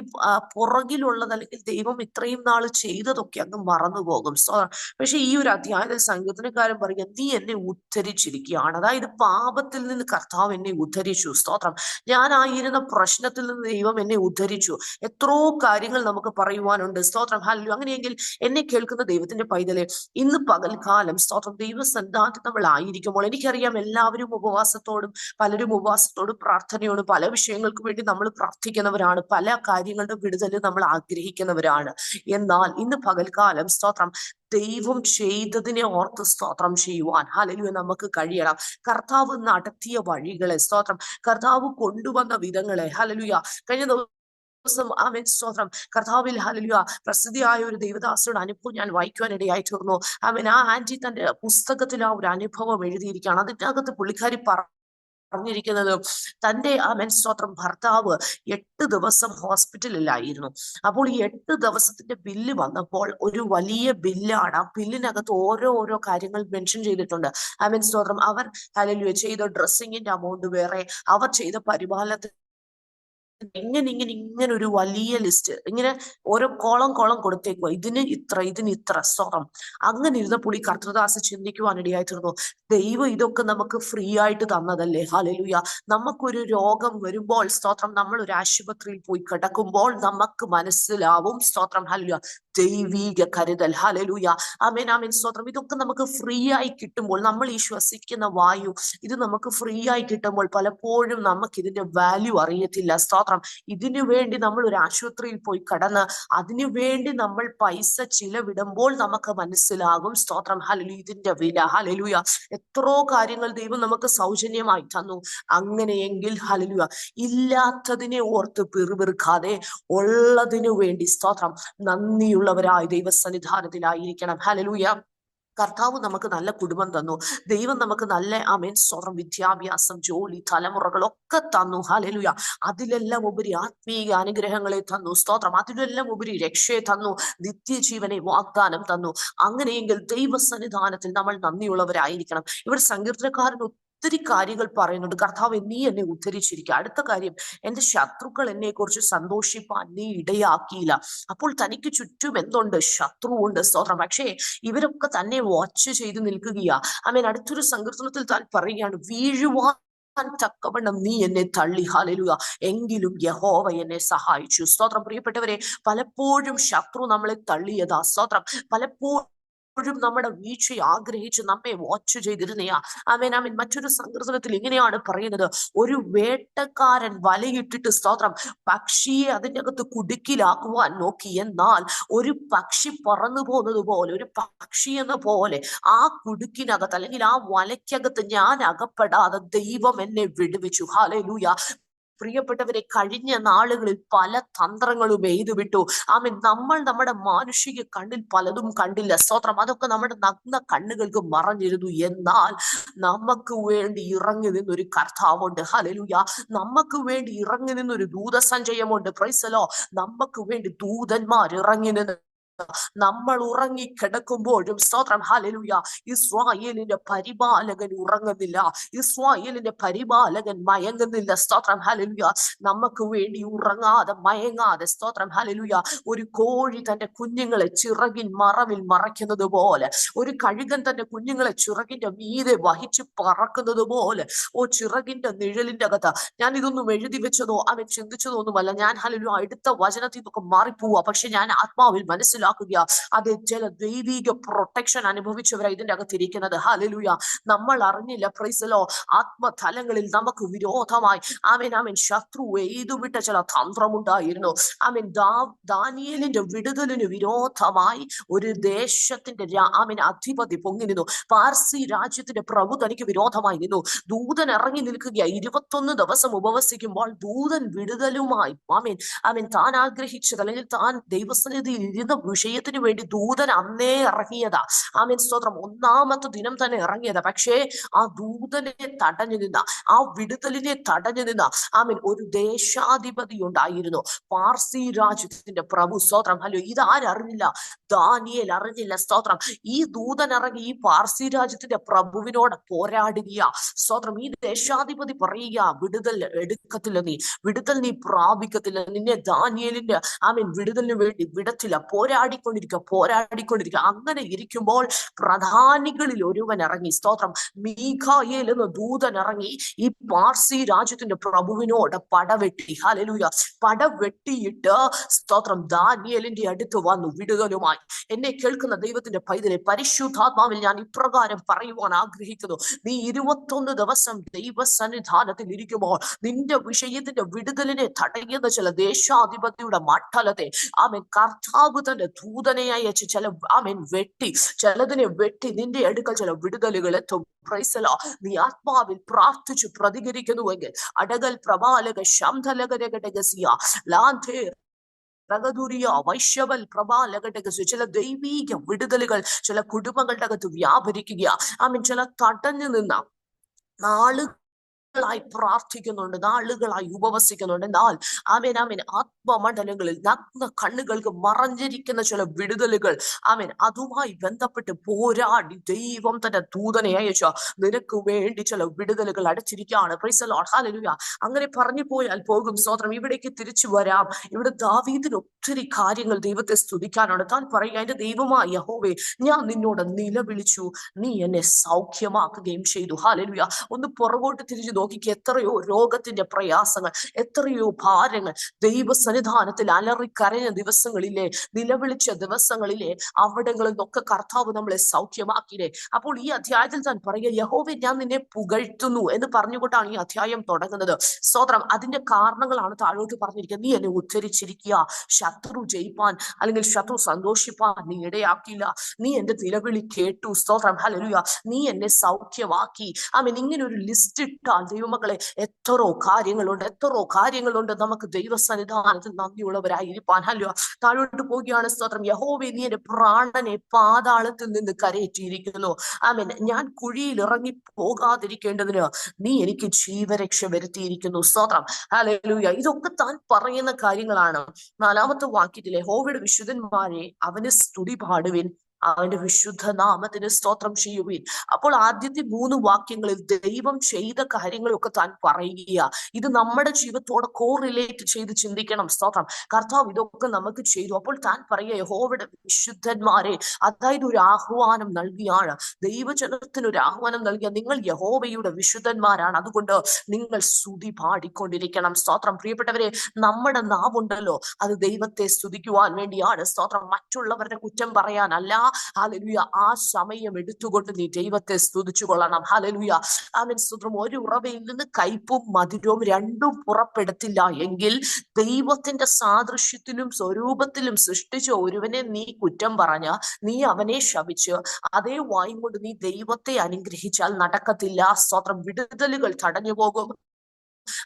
പുറകിലുള്ളത് അല്ലെങ്കിൽ ദൈവം ഇത്രയും നാൾ ചെയ്തതൊക്കെ അങ്ങ് മറന്നുപോകും. പക്ഷെ ഈ ഒരു അധ്യായത്തിൽ സങ്കീർത്തനക്കാരൻ പറയുക, നീ എന്നെ ഉദ്ധരിച്ചിരിക്കുകയാണ്. അതായത് പാപത്തിൽ നിന്ന് കർത്താവ് എന്നെ ഉദ്ധരിച്ചു. സ്തോത്രം. ഞാനായിരുന്ന പ്രശ്നത്തിൽ നിന്ന് ദൈവം എന്നെ ഉദ്ധരിച്ചു. എത്രയോ കാര്യങ്ങൾ നമുക്ക് പറയുവാനുണ്ട്. സ്തോത്രം. ഹല്ലേലൂയ. അങ്ങനെയെങ്കിൽ എന്നെ കേൾക്കുന്ന ദൈവത്തിന്റെ പൈതലെ, ഇന്ന് പകൽക്കാലം സ്തോത്രം ദൈവസന്നിധാനത്തിൽ നമ്മൾ ആയിരിക്കുമ്പോൾ, എനിക്കറിയാം എല്ലാവരും പലരും ഉപവാസത്തോടും പ്രാർത്ഥനയോടും പല വിഷയങ്ങൾക്ക് വേണ്ടി നമ്മൾ പ്രാർത്ഥിക്കുന്നവരാണ്, പല കാര്യങ്ങളുടെ വിടുതൽ നമ്മൾ ആഗ്രഹിക്കുന്നവരാണ്. എന്നാൽ ഇന്ന് പകൽക്കാലം സ്തോത്രം ദൈവം ചെയ്തതിനെ ഓർത്ത് സ്തോത്രം ചെയ്യുവാൻ ഹല്ലേലൂയ നമുക്ക് കഴിയണം. കർത്താവ് നടത്തിയ വഴികളെ സ്തോത്രം, കർത്താവ് കൊണ്ടുവന്ന വിധങ്ങളെ ഹല്ലേലൂയ. കഴിഞ്ഞ ദിവസം ആമേൻ സ്തോത്രം കർത്താവിൽ ഹല്ലേലൂയ പ്രസിദ്ധിയായ ഒരു ദൈവദാസയുടെ അനുഭവം ഞാൻ വായിക്കുവാനിടയായി തീർന്നു. ആമേൻ. ആ ആന്റി തന്റെ പുസ്തകത്തിൽ ആ ഒരു അനുഭവം എഴുതിയിരിക്കുകയാണ്. അതിനകത്ത് പുള്ളിക്കാരി പറഞ്ഞിരിക്കുന്നത്, തന്റെ ആമേൻ സ്തോത്രം ഭർത്താവ് 8 ദിവസം ഹോസ്പിറ്റലിലായിരുന്നു. അപ്പോൾ ഈ 8 ദിവസത്തിന്റെ ബില്ല് വന്നപ്പോൾ ഒരു വലിയ ബില്ലാണ്. ആ ബില്ലിനകത്ത് ഓരോ കാര്യങ്ങൾ മെൻഷൻ ചെയ്തിട്ടുണ്ട്. ആമേൻ സ്തോത്രം. അവർ ഹല്ലേലൂയ ചെയ്ത ഡ്രസ്സിങ്ങിന്റെ അമൗണ്ട് വേറെ, അവർ ചെയ്ത പരിപാലനത്തിന് ഇങ്ങനെ ഒരു വലിയ ലിസ്റ്റ്, ഇങ്ങനെ ഓരോ കോളം കൊടുത്തേക്കുക, ഇതിന് ഇത്ര സ്തോത്രം. അങ്ങനെ ഇരുന്നപ്പോൾ ഈ കർത്തൃദാസ് ചിന്തിക്കുവാനിടയായി തീർന്നു, ദൈവം ഇതൊക്കെ നമുക്ക് ഫ്രീ ആയിട്ട് തന്നതല്ലേ. ഹല്ലേലൂയ. നമുക്കൊരു രോഗം വരുമ്പോൾ സ്തോത്രം, നമ്മൾ ഒരു ആശുപത്രിയിൽ പോയി കിടക്കുമ്പോൾ നമുക്ക് മനസ്സിലാവും സ്തോത്രം ഹല്ലേലൂയ ദൈവീക കരുതൽ. ഹല്ലേലൂയ. ആമേൻ, ആമേൻ സ്തോത്രം. ഇതൊക്കെ നമുക്ക് ഫ്രീ ആയി കിട്ടുമ്പോൾ, നമ്മൾ ഈ ശ്വസിക്കുന്ന വായു ഇത് നമുക്ക് ഫ്രീ ആയി കിട്ടുമ്പോൾ പലപ്പോഴും നമുക്ക് ഇതിന്റെ വാല്യൂ അറിയത്തില്ല. സ്തോത്രം. സ്തോത്രം. ഇതിനു വേണ്ടി നമ്മൾ ഒരു ആശുപത്രിയിൽ പോയി കടന്ന് അതിനു വേണ്ടി നമ്മൾ പൈസ ചിലവിടുമ്പോൾ നമുക്ക് മനസ്സിലാകും സ്തോത്രം ഹല്ലേലൂയ ഇതിന്റെ വില. ഹല്ലേലൂയ എത്രയോ കാര്യങ്ങൾ ദൈവം നമുക്ക് സൗജന്യമായി തന്നു. അങ്ങനെയെങ്കിൽ ഹല്ലേലൂയ ഇല്ലാത്തതിനെ ഓർത്ത് പിറുപിറുക്കാതെ ഉള്ളതിനു വേണ്ടി സ്തോത്രം നന്ദിയുള്ളവരായി ദൈവസന്നിധാനത്തിലായിരിക്കണം. ഹല്ലേലൂയ കർത്താവ് നമുക്ക് നല്ല കുടുംബം തന്നു. ദൈവം നമുക്ക് നല്ല സ്തോത്രം വിദ്യാഭ്യാസം, ജോലി, തലമുറകളൊക്കെ തന്നു. ഹല്ലേലൂയ അതിലെല്ലാം ഉപരി ആത്മീയ അനുഗ്രഹങ്ങളെ തന്നു. സ്തോത്രം അതിലെല്ലാം ഉപരി രക്ഷയെ തന്നു, നിത്യജീവനെ വാഗ്ദാനം തന്നു. അങ്ങനെയെങ്കിൽ ദൈവസന്നിധാനത്തിൽ നമ്മൾ നന്ദിയുള്ളവരായിരിക്കണം. ഇവിടെ സങ്കീർത്തനക്കാരൻ ഒത്തിരി കാര്യങ്ങൾ പറയുന്നുണ്ട്. കർത്താവ് നീ എന്നെ ഉദ്ധരിച്ചിരിക്കുക. അടുത്ത കാര്യം, എന്റെ ശത്രുക്കൾ എന്നെ കുറിച്ച് സന്തോഷിപ്പാൻ നീ ഇടയാക്കിയില്ല. അപ്പോൾ തനിക്ക് ചുറ്റും എന്തുണ്ട്? ശത്രുവുണ്ട്. സ്തോത്രം. പക്ഷേ ഇവരൊക്കെ തന്നെ വാച്ച് ചെയ്ത് നിൽക്കുകയാ. അടുത്തൊരു സങ്കീർത്തനത്തിൽ താൻ പറയുകയാണ്, വീഴുവാൻ തക്കവണ്ണം നീ എന്നെ തള്ളി. ഹല്ലേലൂയ എങ്കിലും യഹോവ എന്നെ സഹായിച്ചു. സ്തോത്രം. പ്രിയപ്പെട്ടവരെ, പലപ്പോഴും ശത്രു നമ്മളെ തള്ളിയതാ. സ്തോത്രം. പലപ്പോഴും നമ്മുടെ വീഴ്ചയെ ആഗ്രഹിച്ച് നമ്മെ വാച്ച് ചെയ്തിരുന്നയാ. മറ്റൊരു സങ്കീർത്തനത്തിൽ ഇങ്ങനെയാണ് പറയുന്നത്, ഒരു വേട്ടക്കാരൻ വലയിട്ടിട്ട് സ്തോത്രം പക്ഷിയെ അതിൻ്റെ അകത്ത് കുടുക്കിലാക്കുവാൻ നോക്കി. എന്നാൽ ഒരു പക്ഷി പറന്നു പോകുന്നത് പോലെ, ഒരു പക്ഷി എന്ന പോലെ ആ കുടുക്കിനകത്ത് അല്ലെങ്കിൽ ആ വലയ്ക്കകത്ത് ഞാൻ അകപ്പെടാതെ ദൈവം എന്നെ വിടുവിച്ചു. ഹല്ലേലൂയ. പ്രിയപ്പെട്ടവരെ, കഴിഞ്ഞ നാളുകളിൽ പല തന്ത്രങ്ങളും എയ്തു വിട്ടു. നമ്മൾ നമ്മുടെ മാനുഷിക കണ്ണിൽ പലതും കണ്ടില്ല. സ്തോത്രം. അതൊക്കെ നമ്മുടെ നഗ്ന കണ്ണുകൾക്ക് മറഞ്ഞിരുന്നു. എന്നാൽ നമുക്ക് വേണ്ടി ഇറങ്ങി നിന്നൊരു കർത്താവുണ്ട്. ഹല്ലേലൂയ. നമുക്ക് വേണ്ടി ഇറങ്ങി നിന്നൊരു ദൂതസഞ്ചയമുണ്ട്. Price the Lord. നമുക്ക് വേണ്ടി ദൂതന്മാർ ഇറങ്ങി നിന്ന് നമ്മൾ ഉറങ്ങിക്കിടക്കുമ്പോഴും സ്തോത്രം ഹല്ലേലൂയ ഇസ്രായേലിന്റെ പരിപാലകൻ ഉറങ്ങുന്നില്ല. ഇസ്രായേലിന്റെ പരിപാലകൻ മയങ്ങുന്നില്ല. സ്തോത്രം ഹല്ലേലൂയ. നമുക്ക് വേണ്ടി ഉറങ്ങാതെ മയങ്ങാതെ സ്തോത്രം ഹല്ലേലൂയ ഒരു കോഴി തന്റെ കുഞ്ഞുങ്ങളെ ചിറകിൻ മറവിൽ മറയ്ക്കുന്നത് പോലെ, ഒരു കഴുകൻ തന്റെ കുഞ്ഞുങ്ങളെ ചിറകിന്റെ മീതെ വഹിച്ച് പറക്കുന്നത് പോലെ, ചിറകിന്റെ നിഴലിന്റെ അകത്ത്. ഞാൻ ഇതൊന്നും എഴുതി വെച്ചതോ ചിന്തിച്ചതോ ഒന്നുമല്ല. ഞാൻ ഹല്ലേലൂയ അടുത്ത വചനത്തിൽ നിന്നൊക്കെ മാറിപ്പോവാ. പക്ഷെ ഞാൻ ആത്മാവിൽ മനസ്സിലാക്കുക, അത് ചില ദൈവിക പ്രൊട്ടക്ഷൻ അനുഭവിച്ചവരാ ഇതിന്റെ അകത്തിരിക്കുന്നത്. ഹല്ലേലൂയ. നമ്മൾ അറിഞ്ഞില്ല. Price the Lord. ആത്മതലങ്ങളിൽ നമുക്ക് വിരോധമായി ശത്രു എയ്തുവിട്ട ചില തന്ത്രമുണ്ടായിരുന്നു. ദാനിയേലിന്റെ വിടുതലിന് വിരോധമായി ഒരു ദേശത്തിന്റെ അധിപതി പൊങ്ങി നിന്നു. പാർസി രാജ്യത്തിന്റെ പ്രഭു തനിക്ക് വിരോധമായി നിന്നു. ദൂതൻ ഇറങ്ങി നിൽക്കുക. 21 ദിവസം ഉപവസിക്കുമ്പോൾ ദൂതൻ വിടുതലുമായി താൻ ആഗ്രഹിച്ചത് അല്ലെങ്കിൽ താൻ ദൈവസന്നിധിയിൽ ഇരുന്ന വിഷയത്തിന് വേണ്ടി ദൂതൻ അന്നേ ഇറങ്ങിയതാ. സ്തോത്രം. ഒന്നാമത്തെ ദിനം തന്നെ ഇറങ്ങിയതാ. പക്ഷേ ആ ദൂതനെ തടഞ്ഞു നിന്ന, ആ വിടുതലിനെ തടഞ്ഞു നിന്ന ഒരു ദേശാധിപതി ഉണ്ടായിരുന്നു, പാർസി രാജ്യത്തിന്റെ പ്രഭു. സ്തോത്രം. ഇതാരറിഞ്ഞില്ല? ദാനിയേൽ അറിഞ്ഞില്ല. സ്തോത്രം. ഈ ദൂതൻ ഇറങ്ങി ഈ പാർസി രാജ്യത്തിന്റെ പ്രഭുവിനോട് പോരാടുകയാ. സ്തോത്രം. ഈ ദേശാധിപതി പറയുക, വിടുതൽ എടുക്കത്തില്ല, നീ വിടുതൽ നീ പ്രാപിക്കത്തില്ല, നിന്നെ ദാനിയേലിന്റെ വിടുതലിന് വേണ്ടി വിടത്തില്ല. പോരാടിക്കൊണ്ടിരിക്കുക. അങ്ങനെ ഇരിക്കുമ്പോൾ പ്രധാനികളിൽ ഒരുവൻ ഇറങ്ങി. സ്തോത്രം. മീഖായേൽ എന്ന ദൂതൻ ഇറങ്ങി ഈ പാർസി രാജ്യത്തിന്റെ പ്രഭുവിനോട് പടവെട്ടി. ഹല്ലേലൂയ. പടവെട്ടിയിട്ട് സ്തോത്രം ദാനിയേലിന്റെ അടുത്ത് വന്നു വിടുതലുമായി. എന്നെ കേൾക്കുന്ന ദൈവത്തിന്റെ പൈതലെ, പരിശുദ്ധാത്മാവിൽ ഞാൻ ഇപ്രകാരം പറയുവാൻ ആഗ്രഹിക്കുന്നു. നീ 21 ദിവസം ദൈവസന്നിധാനത്തിൽ ഇരിക്കുമ്പോൾ നിന്റെ വിഷയത്തിന്റെ വിടുതലിനെ തടയുന്ന ചില ദേശാധിപതിയുടെ മണ്ഡലത്തെ കർത്താവ് തന്റെ ദൂതനെ അയച്ച് ചിലതിനെ വെട്ടി നിന്റെ അടുക്കൽ ചില വിടുതലുകൾ എത്തും. Price the Lord. നീ ആത്മാവിൽ പ്രാർത്ഥിച്ചു പ്രതികരിക്കുന്നുവെങ്കിൽ അടകൽ പ്രബാലക ശംധലകരകടകസിയ ലാന്ധേ വൈശ്യവൽ പ്രബാലകടകസി ചില ദൈവീക വിടുതലുകൾ ചില കുടുംബങ്ങളുടെ അകത്ത് വ്യാപരിക്കുക. ചില തടഞ്ഞു നിന്ന നാളുകളായി പ്രാർത്ഥിക്കുന്നുണ്ട്, നാളുകളായി ഉപവസിക്കുന്നുണ്ട്. എന്നാൽ ആത്മമണ്ഡലങ്ങളിൽ നഗ്ന കണ്ണുകൾക്ക് മറഞ്ഞിരിക്കുന്ന ചില വിടുതലുകൾ അതുമായി ബന്ധപ്പെട്ട് പോരാടി ദൈവം തന്റെ ദൂതനെ അയച്ച നിനക്ക് വേണ്ടി ചില വിടുതലുകൾ അടച്ചിരിക്കുകയാണ്. Praise the lord. ഹല്ലേലൂയ. അങ്ങനെ പറഞ്ഞു പോയാൽ പോകും. സ്തോത്രം. ഇവിടേക്ക് തിരിച്ചു വരാം. ഇവിടെ ദാവീദിന് ഒത്തിരി കാര്യങ്ങൾ ദൈവത്തെ സ്തുതിക്കാനാണ്. താൻ പറയുക, എന്റെ ദൈവമായ യഹോവേ, ഞാൻ നിന്നോട് നിലവിളിച്ചു, നീ എന്നെ സൗഖ്യമാക്കുകയും ചെയ്തു. ഹല്ലേലൂയ. ഒന്ന് പുറകോട്ട് തിരിച്ചു നോക്കിക്ക്, എത്രയോ രോഗത്തിന്റെ പ്രയാസങ്ങൾ, എത്രയോ ഭാരങ്ങൾ ദൈവസന്നിധാനത്തിൽ അലറിക്കരഞ്ഞ ദിവസങ്ങളിലെ, നിലവിളിച്ച ദിവസങ്ങളിലെ അവിടങ്ങളിൽ നിന്നൊക്കെ കർത്താവ് നമ്മളെ സൗഖ്യമാക്കിയില്ലേ. അപ്പോൾ ഈ അധ്യായത്തിൽ താൻ പറയുക, യഹോവേ ഞാൻ നിന്നെ പുകഴ്ത്തുന്നു എന്ന് പറഞ്ഞുകൊണ്ടാണ് ഈ അധ്യായം തുടങ്ങുന്നത്. സ്തോത്രം. അതിന്റെ കാരണങ്ങളാണ് താഴോട്ട് പറഞ്ഞിരിക്കുന്നത്. നീ എന്നെ ഉദ്ധരിച്ചിരിക്കുക, ശത്രു ജയിപ്പാൻ അല്ലെങ്കിൽ ശത്രു സന്തോഷിപ്പാൻ നീ ഇടയാക്കിയില്ല, നീ എന്റെ നിലവിളി കേട്ടു. സ്തോത്രം. ഹല്ലേലൂയ. നീ എന്നെ സൗഖ്യമാക്കി. ആമേൻ. ഇങ്ങനെ ഒരു ലിസ്റ്റ് ഇട്ടാൽ ദൈവമക്കളെ എത്രയോ കാര്യങ്ങളുണ്ട് നമുക്ക് ദൈവസന്നിധാനത്തിൽ നന്ദിയുള്ളവരായിരിക്കാൻ. ഹല്ലേലൂയ. താഴോട്ട് പോവുകയാണ്. സ്തോത്രം. യഹോവേ നീ എന്റെ പ്രാണനെ പാതാളത്തിൽ നിന്ന് കരയേറ്റിയിരിക്കുന്നു. ആമേൻ. ഞാൻ കുഴിയിൽ ഇറങ്ങി പോകാതിരിക്കേണ്ടതിന് നീ എനിക്ക് ജീവരക്ഷ വരുത്തിയിരിക്കുന്നു. സ്തോത്രം. ഹല്ലേലൂയ. ഇതൊക്കെ താൻ പറയുന്ന കാര്യങ്ങളാണ്. 4-ാമത്തെ വാക്യത്തിലെ യഹോവയുടെ വിശുദ്ധന്മാരെ അവന് സ്തുതി പാടുവിൻ, അവന്റെ വിശുദ്ധ നാമത്തിന് സ്തോത്രം ചെയ്യുവിൻ. അപ്പോൾ ആദ്യത്തെ 3 വാക്യങ്ങളിൽ ദൈവം ചെയ്ത കാര്യങ്ങളൊക്കെ താൻ പറയുക. ഇത് നമ്മുടെ ജീവിതത്തോടെ കോറിലേറ്റ് ചെയ്ത് ചിന്തിക്കണം. സ്തോത്രം. കർത്താവ് ഇതൊക്കെ നമുക്ക് ചെയ്തു. അപ്പോൾ താൻ പറയുക, യഹോവയുടെ വിശുദ്ധന്മാരെ, അതായത് ഒരു ആഹ്വാനം നൽകിയാണ്, ദൈവജനത്തിന് ഒരു ആഹ്വാനം നൽകിയ, നിങ്ങൾ യഹോവയുടെ വിശുദ്ധന്മാരാണ്, അതുകൊണ്ട് നിങ്ങൾ സ്തുതി പാടിക്കൊണ്ടിരിക്കണം. സ്തോത്രം. പ്രിയപ്പെട്ടവരെ, നമ്മുടെ നാവുണ്ടല്ലോ, അത് ദൈവത്തെ സ്തുതിക്കുവാൻ വേണ്ടിയാണ്. സ്തോത്രം. മറ്റുള്ളവരുടെ കുറ്റം പറയാനല്ല. ഹല്ലേലൂയ. ആ സമയം എടുത്തുകൊണ്ട് നീ ദൈവത്തെ സ്തുതിച്ചു കൊള്ളണം. ഹല്ലേലൂയ. ആമേൻ. സ്തോത്രം. ഒരു ഉറവയിൽ നിന്ന് കയ്പും മധുരവും രണ്ടും പുറപ്പെടുത്തില്ല എങ്കിൽ ദൈവത്തിന്റെ സാദൃശ്യത്തിലും സ്വരൂപത്തിലും സൃഷ്ടിച്ച ഒരുവനെ നീ കുറ്റം പറഞ്ഞ, നീ അവനെ ശപിച്ച് അതേ വായും കൊണ്ട് നീ ദൈവത്തെ അനുഗ്രഹിച്ചാൽ നടക്കത്തില്ല. സ്തോത്രം. വിടുതലുകൾ തടഞ്ഞു പോകും.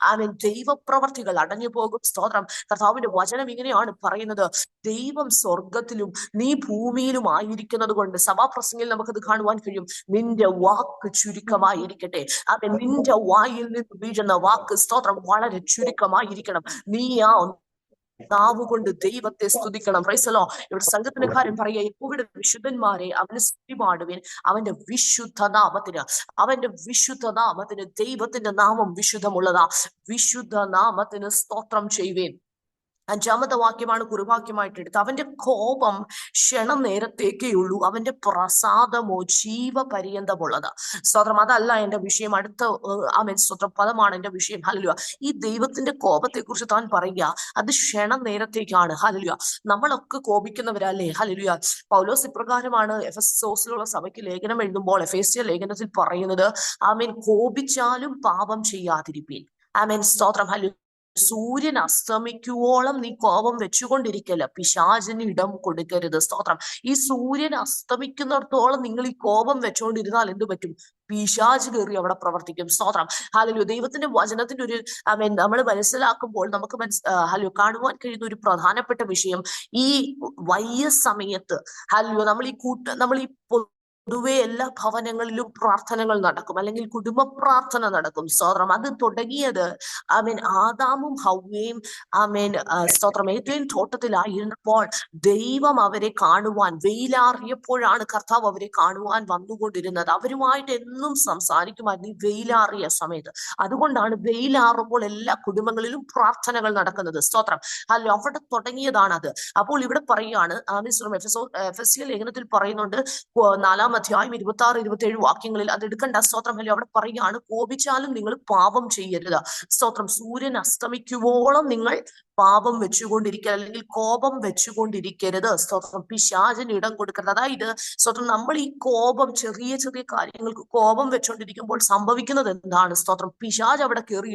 ആമേൻ. ദൈവപ്രവർത്തികൾ അടഞ്ഞു പോകും. സ്തോത്രം. കർത്താവിന്റെ വചനം ഇങ്ങനെയാണ് പറയുന്നത്, ദൈവം സ്വർഗത്തിലും നീ ഭൂമിയിലും ആയിരിക്കുന്നത് കൊണ്ട്. സഭാപ്രസംഗിൽ നമുക്കത് കാണുവാൻ കഴിയും. നിന്റെ വാക്ക് ചുരുക്കമായിരിക്കട്ടെ. ആമേൻ. നിന്റെ വായിൽ നിന്ന് വീഴുന്ന വാക്ക്, സ്തോത്രം, വളരെ ചുരുക്കമായിരിക്കണം. നീ ആ നാവ് കൊണ്ട് ദൈവത്തെ സ്തുതിക്കണം. Price the Lord. ഇവിടെ സംഘത്തിനക്കാരൻ പറയുക, യഹോവയുടെ വിശുദ്ധന്മാരെ അവന് സ്തുതി പാടുവിൻ, അവന്റെ വിശുദ്ധ നാമത്തിന് ദൈവത്തിന്റെ നാമം വിശുദ്ധമുള്ളതാ. വിശുദ്ധ നാമത്തിന് സ്തോത്രം ചെയ്യുവേൻ. 5-ാമത്തെ വാക്യമാണ് കുറുവാക്യമായിട്ട് എടുത്ത്. അവന്റെ കോപം ക്ഷണം നേരത്തേക്കേ ഉള്ളൂ, അവന്റെ പ്രസാദമോ ജീവപര്യന്തമുള്ളത്. സ്തോത്രം. അതല്ല എന്റെ വിഷയം. അടുത്ത ആമേൻ സ്തോത്രം പദമാണ് എന്റെ വിഷയം. ഹല്ലേലൂയ. ഈ ദൈവത്തിന്റെ കോപത്തെ കുറിച്ച് താൻ പറയുക, അത് ക്ഷണം നേരത്തേക്കാണ്. ഹല്ലേലൂയ. നമ്മളൊക്കെ കോപിക്കുന്നവരല്ലേ. ഹല്ലേലൂയ. പൗലോസ് ഇപ്രകാരമാണ് എഫെസോസിലുള്ള സഭയ്ക്ക് ലേഖനം എഴുതുമ്പോൾ എഫേസ്യ ലേഖനത്തിൽ പറയുന്നത്, ആമേൻ, കോപിച്ചാലും പാപം ചെയ്യാതിരിപ്പീൻ. ആമേൻ. സ്തോത്രം. ഹല്ലേലൂയ. സൂര്യൻ അസ്തമിക്കുവോളം നീ കോപം വെച്ചുകൊണ്ടിരിക്കല്ല, പിശാചിന് ഇടം കൊടുക്കരുത്. സ്തോത്രം. ഈ സൂര്യൻ അസ്തമിക്കുന്നിടത്തോളം നിങ്ങൾ ഈ കോപം വെച്ചുകൊണ്ടിരുന്നാൽ എന്ത് പറ്റും? പിശാച് കയറി അവിടെ പ്രവർത്തിക്കും. സ്തോത്രം. ഹല്ലേലൂയ. ദൈവത്തിന്റെ വചനത്തിന്റെ ഒരു നമ്മൾ മനസ്സിലാക്കുമ്പോൾ നമുക്ക് ഹല്ലേലൂയ കാണുവാൻ കഴിയുന്ന ഒരു പ്രധാനപ്പെട്ട വിഷയം, ഈ വയ്യ സമയത്ത് ഹല്ലേലൂയ നമ്മൾ ഈ പൊതുവെ എല്ലാ ഭവനങ്ങളിലും പ്രാർത്ഥനകൾ നടക്കും, അല്ലെങ്കിൽ കുടുംബ പ്രാർത്ഥന നടക്കും. സ്തോത്രം. അത് തുടങ്ങിയത് ആമേൻ ആദാമും ഹവ്വയും ആമേൻ സ്തോത്രം ഏദൻ തോട്ടത്തിലായിരുന്നപ്പോൾ ദൈവം അവരെ കാണുവാൻ, വെയിലാറിയപ്പോഴാണ് കർത്താവ് അവരെ കാണുവാൻ വന്നുകൊണ്ടിരുന്നത്. അവരുമായിട്ട് എന്നും സംസാരിക്കുമായിരുന്നു ഈ വെയിലാറിയ സമയത്ത്. അതുകൊണ്ടാണ് വെയിലാറുമ്പോൾ എല്ലാ കുടുംബങ്ങളിലും പ്രാർത്ഥനകൾ നടക്കുന്നത്. സ്തോത്രം. അല്ല, അവിടെ തുടങ്ങിയതാണ് അത്. അപ്പോൾ ഇവിടെ പറയുകയാണ്, എഫെസ്യ ലേഖനത്തിൽ പറയുന്നുണ്ട്, 4-ാം അധ്യായം 26-27 വാക്യങ്ങളിൽ, അത് എടുക്കണ്ട. സ്തോത്രം. അല്ലേ, അവിടെ പറയുകയാണ്, കോപിച്ചാലും നിങ്ങൾ പാപം ചെയ്യരുത്. സ്തോത്രം. സൂര്യൻ അസ്തമിക്കുവോളം നിങ്ങൾ പാപം വെച്ചുകൊണ്ടിരിക്കുക, അല്ലെങ്കിൽ കോപം വെച്ചുകൊണ്ടിരിക്കരുത്. സ്തോത്രം. പിശാചിന് ഇടം കൊടുക്കരുത്. അതായത് സ്തോത്രം, നമ്മൾ ഈ കോപം, ചെറിയ ചെറിയ കാര്യങ്ങൾക്ക് കോപം വെച്ചുകൊണ്ടിരിക്കുമ്പോൾ സംഭവിക്കുന്നത് എന്താണ്? സ്തോത്രം. പിശാച് അവിടെ കയറി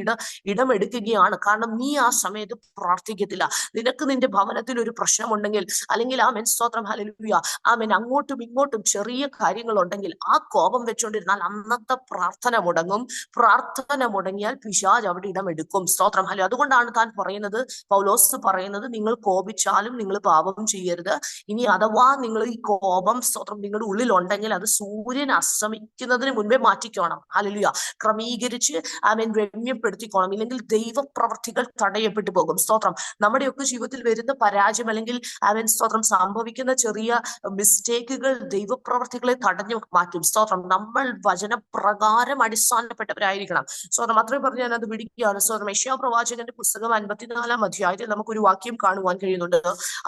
ഇടമെടുക്കുകയാണ്. കാരണം നീ ആ സമയത്ത് പ്രാർത്ഥിക്കത്തില്ല. നിനക്ക് നിന്റെ ഭവനത്തിൽ ഒരു പ്രശ്നമുണ്ടെങ്കിൽ, അല്ലെങ്കിൽ ആമേൻ സ്തോത്രം ഹല്ലേലൂയ, ആമേൻ അങ്ങോട്ടും ഇങ്ങോട്ടും ചെറിയ കാര്യങ്ങൾ ഉണ്ടെങ്കിൽ ആ കോപം വെച്ചുകൊണ്ടിരുന്നാൽ അന്നത്തെ പ്രാർത്ഥന മുടങ്ങും. പ്രാർത്ഥന മുടങ്ങിയാൽ പിശാച് അവിടെ ഇടമെടുക്കും. സ്തോത്രം. ഹല്ലേലൂയ. അതുകൊണ്ടാണ് താൻ പറയുന്നത്, പൗലോസ് പറയുന്നത്, നിങ്ങൾ കോപിച്ചാലും നിങ്ങൾ പാപം ചെയ്യരുത്. ഇനി അഥവാ നിങ്ങൾ ഈ കോപം സ്തോത്രം നിങ്ങളുടെ ഉള്ളിൽ ഉണ്ടെങ്കിൽ അത് സൂര്യൻ അസ്തമിക്കുന്നതിന് മുൻപേ മാറ്റിക്കോണം. ഹല്ലേലൂയ. ക്രമീകരിച്ച് ആമേൻ രമ്യപ്പെടുത്തിക്കോണം, ഇല്ലെങ്കിൽ ദൈവപ്രവർത്തികൾ തടയപ്പെട്ടു പോകും. സ്തോത്രം. നമ്മുടെയൊക്കെ ജീവിതത്തിൽ വരുന്ന പരാജയം, അല്ലെങ്കിൽ ആമേൻ സ്തോത്രം സംഭവിക്കുന്ന ചെറിയ മിസ്റ്റേക്കുകൾ ദൈവപ്രവർത്തികളെ തടഞ്ഞു മാറ്റും. സ്തോത്രം. നമ്മൾ വചനപ്രകാരം അടിസ്ഥാനപ്പെട്ടവരായിരിക്കണം. സ്തോത്രം. അത്രയും പറഞ്ഞ് ഞാൻ അത് വിടുകയാണ്. സ്തോത്രം. യെശയ്യാ പ്രവാചകന്റെ പുസ്തകം 54-ാം അധ്യായത്തിൽ നമുക്കൊരു വാക്യം കാണുവാൻ കഴിയുന്നുണ്ട്.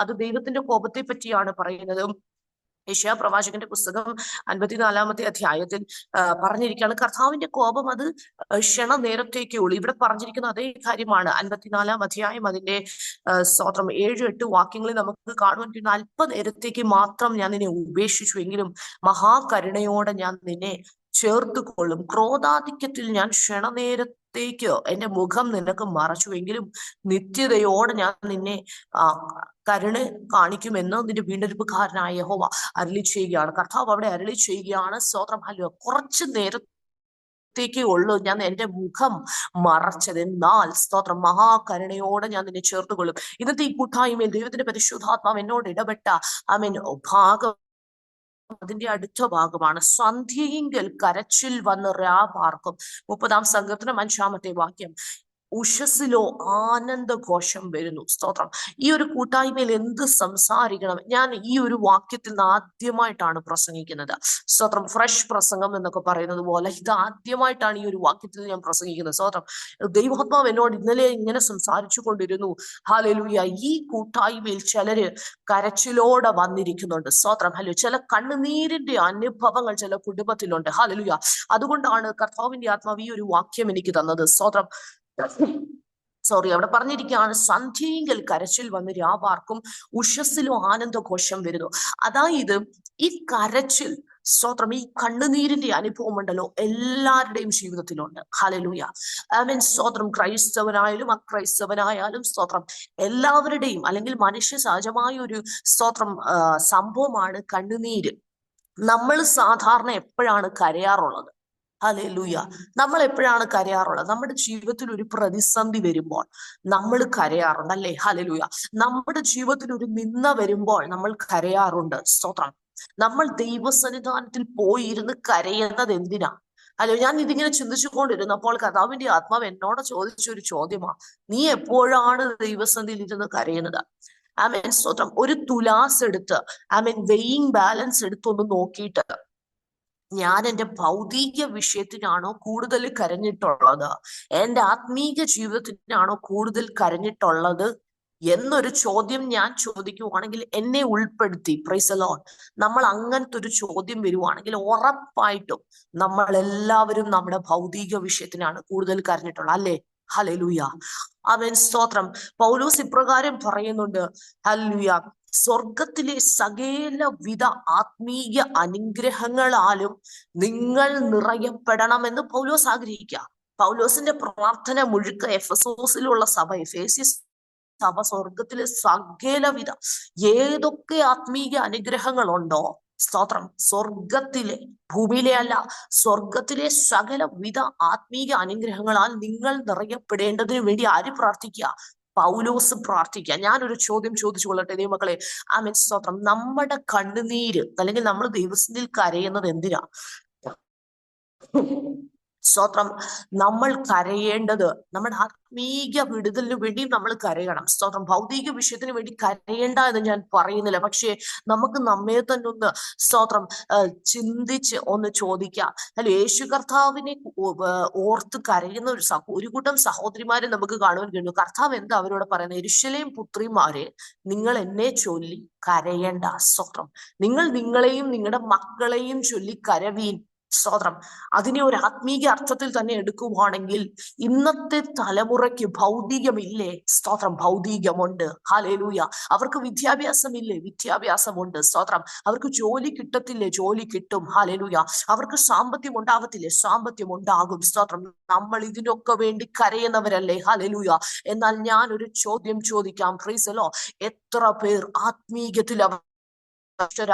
അത് ദൈവത്തിന്റെ കോപത്തെ പറ്റിയാണ് പറയുന്നത്. യെശയ്യാ പ്രവാചകന്റെ പുസ്തകം 54-ാമത്തെ അധ്യായത്തിൽ പറഞ്ഞിരിക്കുകയാണ്, കർത്താവിന്റെ കോപം അത് ക്ഷണനേരത്തേക്കേ ഉള്ളൂ. ഇവിടെ പറഞ്ഞിരിക്കുന്ന അതേ കാര്യമാണ്. 54-ാം അധ്യായം അതിന്റെ സ്തോത്രം 7-8 വാക്യങ്ങളിൽ നമുക്ക് കാണുവാൻ കഴിയുന്ന, അല്പനേരത്തേക്ക് മാത്രം ഞാൻ നിന്നെ ഉപേക്ഷിച്ചു എങ്കിലും മഹാകരുണയോടെ ഞാൻ നിന്നെ ചേർത്തുകൊള്ളും. ക്രോധാധിക്യത്തിൽ ഞാൻ ക്ഷണനേരത്തേക്ക് എന്റെ മുഖം നിനക്ക് മറച്ചുവെങ്കിലും നിത്യതയോടെ ഞാൻ നിന്നെ കരുണ കാണിക്കുമെന്ന് നിന്റെ വീണ്ടെടുപ്പുകാരനായ യഹോവ അരുളി ചെയ്യുകയാണ്. കർത്താവ് അവിടെ അരുളി ചെയ്യുകയാണ്. സ്തോത്രം. ഹല്ലേലൂയ. കുറച്ചു നേരത്തേക്കേ ഉള്ളൂ ഞാൻ എന്റെ മുഖം മറച്ചത്, എന്നാൽ സ്തോത്രം മഹാകരുണയോടെ ഞാൻ നിന്നെ ചേർത്തുകൊള്ളും. ഇന്നത്തെ ഈ കൂട്ടായ്മയിൽ ദൈവത്തിന്റെ പരിശുദ്ധാത്മാവ് എന്നോട് ഇടപെട്ട ഭാഗം അതിന്റെ അടുത്ത ഭാഗമാണ്. സന്ധ്യയിങ്കൽ കരച്ചിൽ വന്ന് രാപാർക്കും. 30-ാം സങ്കീർത്തനം 5-ാമത്തെ വാക്യം. ഉഷസ്സിലോ ആനന്ദഘോഷം വരുന്നു. സ്തോത്രം. ഈ ഒരു കൂട്ടായ്മയിൽ എന്ത് സംസാരിക്കണം? ഞാൻ ഈ ഒരു വാക്യത്തിൽ നിന്ന് ആദ്യമായിട്ടാണ് പ്രസംഗിക്കുന്നത്. സ്തോത്രം. ഫ്രഷ് പ്രസംഗം എന്നൊക്കെ പറയുന്നത് പോലെ ഇത് ആദ്യമായിട്ടാണ് ഈ ഒരു വാക്യത്തിൽ ഞാൻ പ്രസംഗിക്കുന്നത്. സ്തോത്രം. ദൈവാത്മാവ് എന്നോട് ഇന്നലെ ഇങ്ങനെ സംസാരിച്ചു കൊണ്ടിരുന്നു. ഹല്ലേലൂയ. ഈ കൂട്ടായ്മയിൽ ചിലര് കരച്ചിലോടെ വന്നിരിക്കുന്നുണ്ട്. സ്തോത്രം. ഹല്ലേലൂയ. ചില കണ്ണുനീരിന്റെ അനുഭവങ്ങൾ ചില കുടുംബത്തിലുണ്ട്. ഹല്ലേലൂയ. അതുകൊണ്ടാണ് കർത്താവിന്റെ ആത്മാവ് ഈ ഒരു വാക്യം എനിക്ക് തന്നത്. സ്തോത്രം. അവിടെ പറഞ്ഞിരിക്കുകയാണ്, സന്ധ്യയെങ്കിൽ കരച്ചിൽ വന്ന് രാപാർക്കും, ഉഷസ്സിലും ആനന്ദഘോഷം വരുന്നു. അതായത് ഈ കരച്ചിൽ, സ്തോത്രം, ഈ കണ്ണുനീരിന്റെ അനുഭവം ഉണ്ടല്ലോ, എല്ലാവരുടെയും ജീവിതത്തിലുണ്ട്. ഹല്ലേലൂയ. ആമേൻ. സ്തോത്രം. ക്രൈസ്തവനായാലും അക്രൈസ്തവനായാലും സ്തോത്രം, എല്ലാവരുടെയും അല്ലെങ്കിൽ മനുഷ്യ സഹജമായ ഒരു സ്തോത്രം സംഭവമാണ് കണ്ണുനീര്. നമ്മൾ സാധാരണ എപ്പോഴാണ് കരയാറുള്ളത്? ഹല്ലേലൂയ. നമ്മൾ എപ്പോഴാണ് കരയാറുള്ളത്? നമ്മുടെ ജീവിതത്തിൽ ഒരു പ്രതിസന്ധി വരുമ്പോൾ നമ്മൾ കരയാറുണ്ട്, അല്ലേ? ഹല്ലേലൂയ. നമ്മുടെ ജീവിതത്തിൽ ഒരു നിന്ദ വരുമ്പോൾ നമ്മൾ കരയാറുണ്ട്. സ്തോത്രം. നമ്മൾ ദൈവസന്നിധാനത്തിൽ പോയിരുന്ന് കരയുന്നത് എന്തിനാ? അല്ലോ, ഞാൻ ഇതിങ്ങനെ ചിന്തിച്ചുകൊണ്ടിരുന്നപ്പോൾ കർത്താവിന്റെ ആത്മാവ് എന്നോട് ചോദിച്ചൊരു ചോദ്യമാണ്, നീ എപ്പോഴാണ് ദൈവസന്നിധിയിൽ ഇരുന്ന് കരയുന്നത്? ആമേൻ. സ്തോത്രം. ഒരു തുലാസ് എടുത്ത്, ആമേൻ, വെയിങ് ബാലൻസ് എടുത്തൊന്ന് നോക്കിയിട്ട്, ഞാൻ എന്റെ ഭൗതിക വിഷയത്തിനാണോ കൂടുതൽ കരഞ്ഞിട്ടുള്ളത്, എന്റെ ആത്മീക ജീവിതത്തിനാണോ കൂടുതൽ കരഞ്ഞിട്ടുള്ളത് എന്നൊരു ചോദ്യം ഞാൻ ചോദിക്കുവാണെങ്കിൽ, എന്നെ ഉൾപ്പെടുത്തി, പ്രൈസ് ദി ലോർഡ്, നമ്മൾ അങ്ങനത്തെ ഒരു ചോദ്യം വരുവാണെങ്കിൽ ഉറപ്പായിട്ടും നമ്മൾ എല്ലാവരും നമ്മുടെ ഭൗതിക വിഷയത്തിനാണ് കൂടുതൽ കരഞ്ഞിട്ടുള്ളത്, അല്ലേ? ഹല്ലേലൂയ. ആമേൻ. സ്തോത്രം. പൗലോസ് ഇപ്രകാരം പറയുന്നുണ്ട്. ഹല്ലേലൂയ. സ്വർഗത്തിലെ സകലവിധ ആത്മീയ അനുഗ്രഹങ്ങളാലും നിങ്ങൾ നിറയപ്പെടണമെന്ന് പൗലോസ് ആഗ്രഹിക്കുക. പൗലോസിന്റെ പ്രാർത്ഥന മുഴുക്ക എഫെസോസിലുള്ള സഭ, എഫേസ്യസ് സഭ, സ്വർഗത്തിലെ സകലവിധ ഏതൊക്കെ ആത്മീയ അനുഗ്രഹങ്ങളുണ്ടോ, സ്തോത്രം, സ്വർഗത്തിലെ, ഭൂമിയിലെ അല്ല, സ്വർഗത്തിലെ സകലവിധ ആത്മീയ അനുഗ്രഹങ്ങളാൽ നിങ്ങൾ നിറയപ്പെടേണ്ടതിന് വേണ്ടി ആര് പ്രാർത്ഥിക്കുക? പൗലോസ് പ്രാർത്ഥിക്കുക. ഞാനൊരു ചോദ്യം ചോദിച്ചു കൊള്ളട്ടെ ദൈവമക്കളെ. ആമേൻ. സ്തോത്രം. നമ്മുടെ കണ്ണുനീര് അല്ലെങ്കിൽ നമ്മൾ ദൈവത്തിൽ കരയുന്നത് എന്തിനാ? സ്തോത്രം. നമ്മൾ കരയേണ്ടത് നമ്മുടെ ആത്മീക വിടുതലിന് വേണ്ടി നമ്മൾ കരയണം. സ്തോത്രം. ഭൗതിക വിഷയത്തിന് വേണ്ടി കരയേണ്ട എന്ന് ഞാൻ പറയുന്നില്ല. പക്ഷേ നമുക്ക് നമ്മെ തന്നെ ഒന്ന് സ്തോത്രം ചിന്തിച്ച് ഒന്ന് ചോദിക്കാം. അല്ല, യേശു കർത്താവിനെ ഓർത്ത് കരയുന്ന ഒരു കൂട്ടം സഹോദരിമാരെ നമുക്ക് കാണുവാൻ കഴിയുന്നു. കർത്താവ് എന്താ അവരോട് പറയുന്നത്? യെരൂശലേം പുത്രിമാരെ, നിങ്ങൾ എന്നെ ചൊല്ലി കരയേണ്ട. സ്തോത്രം. നിങ്ങൾ നിങ്ങളെയും നിങ്ങളുടെ മക്കളെയും ചൊല്ലി കരവീൻ. സ്തോത്രം. അതിനെ ഒരു ആത്മീക അർത്ഥത്തിൽ തന്നെ എടുക്കുവാണെങ്കിൽ, ഇന്നത്തെ തലമുറയ്ക്ക് ഭൗതികമില്ലേ? സ്തോത്രം. ഭൗതികമുണ്ട്. ഹല്ലേലൂയ. അവർക്ക് വിദ്യാഭ്യാസമില്ലേ? വിദ്യാഭ്യാസമുണ്ട്. സ്തോത്രം. അവർക്ക് ജോലി കിട്ടത്തില്ലേ? ജോലി കിട്ടും. ഹല്ലേലൂയ. അവർക്ക് സാമ്പത്തികം ഉണ്ടാകത്തില്ലേ? സാമ്പത്തികം ഉണ്ടാകും. സ്തോത്രം. നമ്മൾ ഇതിനൊക്കെ വേണ്ടി കരയുന്നവരല്ലേ? ഹല്ലേലൂയ. എന്നാൽ ഞാൻ ഒരു ചോദ്യം ചോദിക്കാം. Price the Lord. എത്ര പേർ ആത്മീകത്തിൽ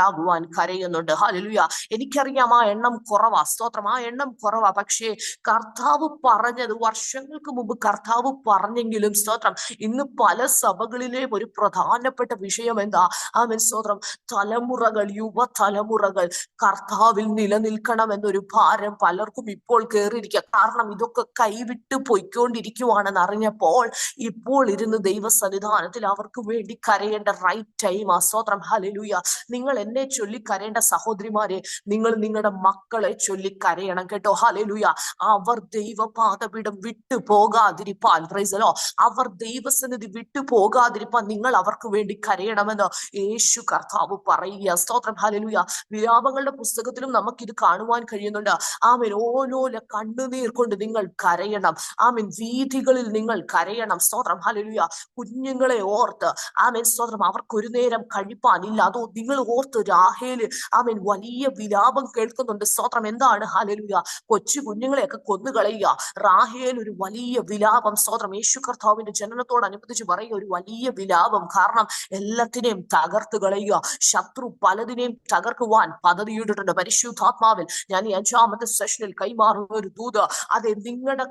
ാകുവാൻ കരയുന്നുണ്ട്? ഹല്ലേലൂയ. എനിക്കറിയാം ആ എണ്ണം കുറവാ. സ്തോത്രം. ആ എണ്ണം കുറവാ. പക്ഷേ കർത്താവ് പറഞ്ഞത് വർഷങ്ങൾക്ക് മുമ്പ് കർത്താവ് പറഞ്ഞെങ്കിലും, സ്തോത്രം, ഇന്ന് പല സഭകളിലെയും ഒരു പ്രധാനപ്പെട്ട വിഷയം എന്താ? ആമേൻ. സ്തോത്രം. തലമുറകൾ, യുവതലമുറകൾ കർത്താവിൽ നിലനിൽക്കണം എന്നൊരു ഭാരം പലർക്കും ഇപ്പോൾ കയറിയിരിക്കുക. കാരണം ഇതൊക്കെ കൈവിട്ട് പൊയ്ക്കൊണ്ടിരിക്കുവാണെന്ന് അറിഞ്ഞപ്പോൾ ഇപ്പോൾ ഇരുന്ന് ദൈവസന്നിധാനത്തിൽ അവർക്ക് വേണ്ടി കരയേണ്ട റൈറ്റ് ടൈം ആ. സ്തോത്രം. ഹല്ലേലൂയ. നിങ്ങൾ എന്നെ ചൊല്ലി കരയേണ്ട സഹോദരിമാരെ, നിങ്ങൾ നിങ്ങളുടെ മക്കളെ ചൊല്ലി കരയണം കേട്ടോ. ഹല്ലേലൂയ. അവർ ദൈവപാദപീഠം വിട്ടു പോകാതിരിപ്പാൻ, പ്രൈസ് ദി ലോർഡ്, അവർ ദൈവസന്നിധി വിട്ടു പോകാതിരിപ്പാൻ നിങ്ങൾ അവർക്ക് വേണ്ടി കരയണമെന്ന് യേശു കർത്താവ് പറയുക. സ്തോത്രം. ഹല്ലേലൂയ. വിലാപങ്ങളുടെ പുസ്തകത്തിലും നമുക്കിത് കാണുവാൻ കഴിയുന്നുണ്ട്. ആമേൻ. ഓരോല കണ്ണുനീർ കൊണ്ട് നിങ്ങൾ കരയണം. ആമേൻ. വീഥികളിൽ നിങ്ങൾ കരയണം. സ്തോത്രം. ഹല്ലേലൂയ. കുഞ്ഞുങ്ങളെ ഓർത്ത്, ആമേൻ, സ്തോത്രം, അവർക്ക് ഒരു നേരം കഴിപ്പാനില്ല. അതോ നിങ്ങൾ ഓർത്ത് രാഹേല്, ആമേൻ, വലിയ വിലാപം കേൾക്കുന്നുണ്ട്. സ്തോത്രം. എന്താണ്? ഹല്ലേലൂയ. കൊച്ചു കുഞ്ഞുങ്ങളെയൊക്കെ കൊന്നുകളയുക. റാഹേൽ ഒരു വലിയ വിലാപം. സ്തോത്രം. യേശു കർത്താവിന്റെ ജനനത്തോടനുബന്ധിച്ച് പറയുക, ഒരു വലിയ വിലാപം. കാരണം എല്ലാത്തിനെയും തകർത്ത് കളയുക. ശത്രു പലതിനെയും തകർക്കുവാൻ പദ്ധതിയിട്ടിട്ടുണ്ട്. പരിശുദ്ധാത്മാവിൽ ഞാൻ ഈ 5ാമത്തെ സെഷനിൽ കൈമാറുന്ന ഒരു ദൂത്, അതെ, നിങ്ങളുടെ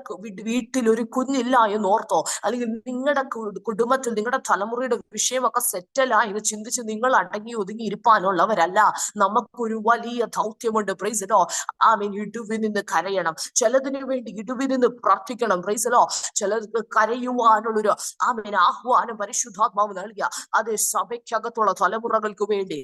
വീട്ടിൽ ഒരു കുഞ്ഞില്ല എന്ന് ഓർത്തോ, അല്ലെങ്കിൽ നിങ്ങളുടെ കുടുംബത്തിൽ നിങ്ങളുടെ തലമുറയുടെ വിഷയമൊക്കെ സെറ്റലായി എന്ന് ചിന്തിച്ച് നിങ്ങൾ അടങ്ങി ഒതുങ്ങി ഇരിപ്പാനുള്ളവരല്ല. നമുക്കൊരു വലിയ ദൗത്യമുണ്ട്. Praise the lord. ആമേൻ. ഇടുവിനിന്ന് കരയണം. ചിലതിനു വേണ്ടി ഇടുവിനിന്ന് പ്രാർത്ഥിക്കണം. Praise the lord. ചിലർക്ക് കരയുവാനുള്ളൊരു, ആമേൻ, ആഹ്വാനം പരിശുദ്ധാത്മാവ് നൽകിയ, അത് സഭയ്ക്കകത്തുള്ള തലമുറകൾക്ക് വേണ്ടി.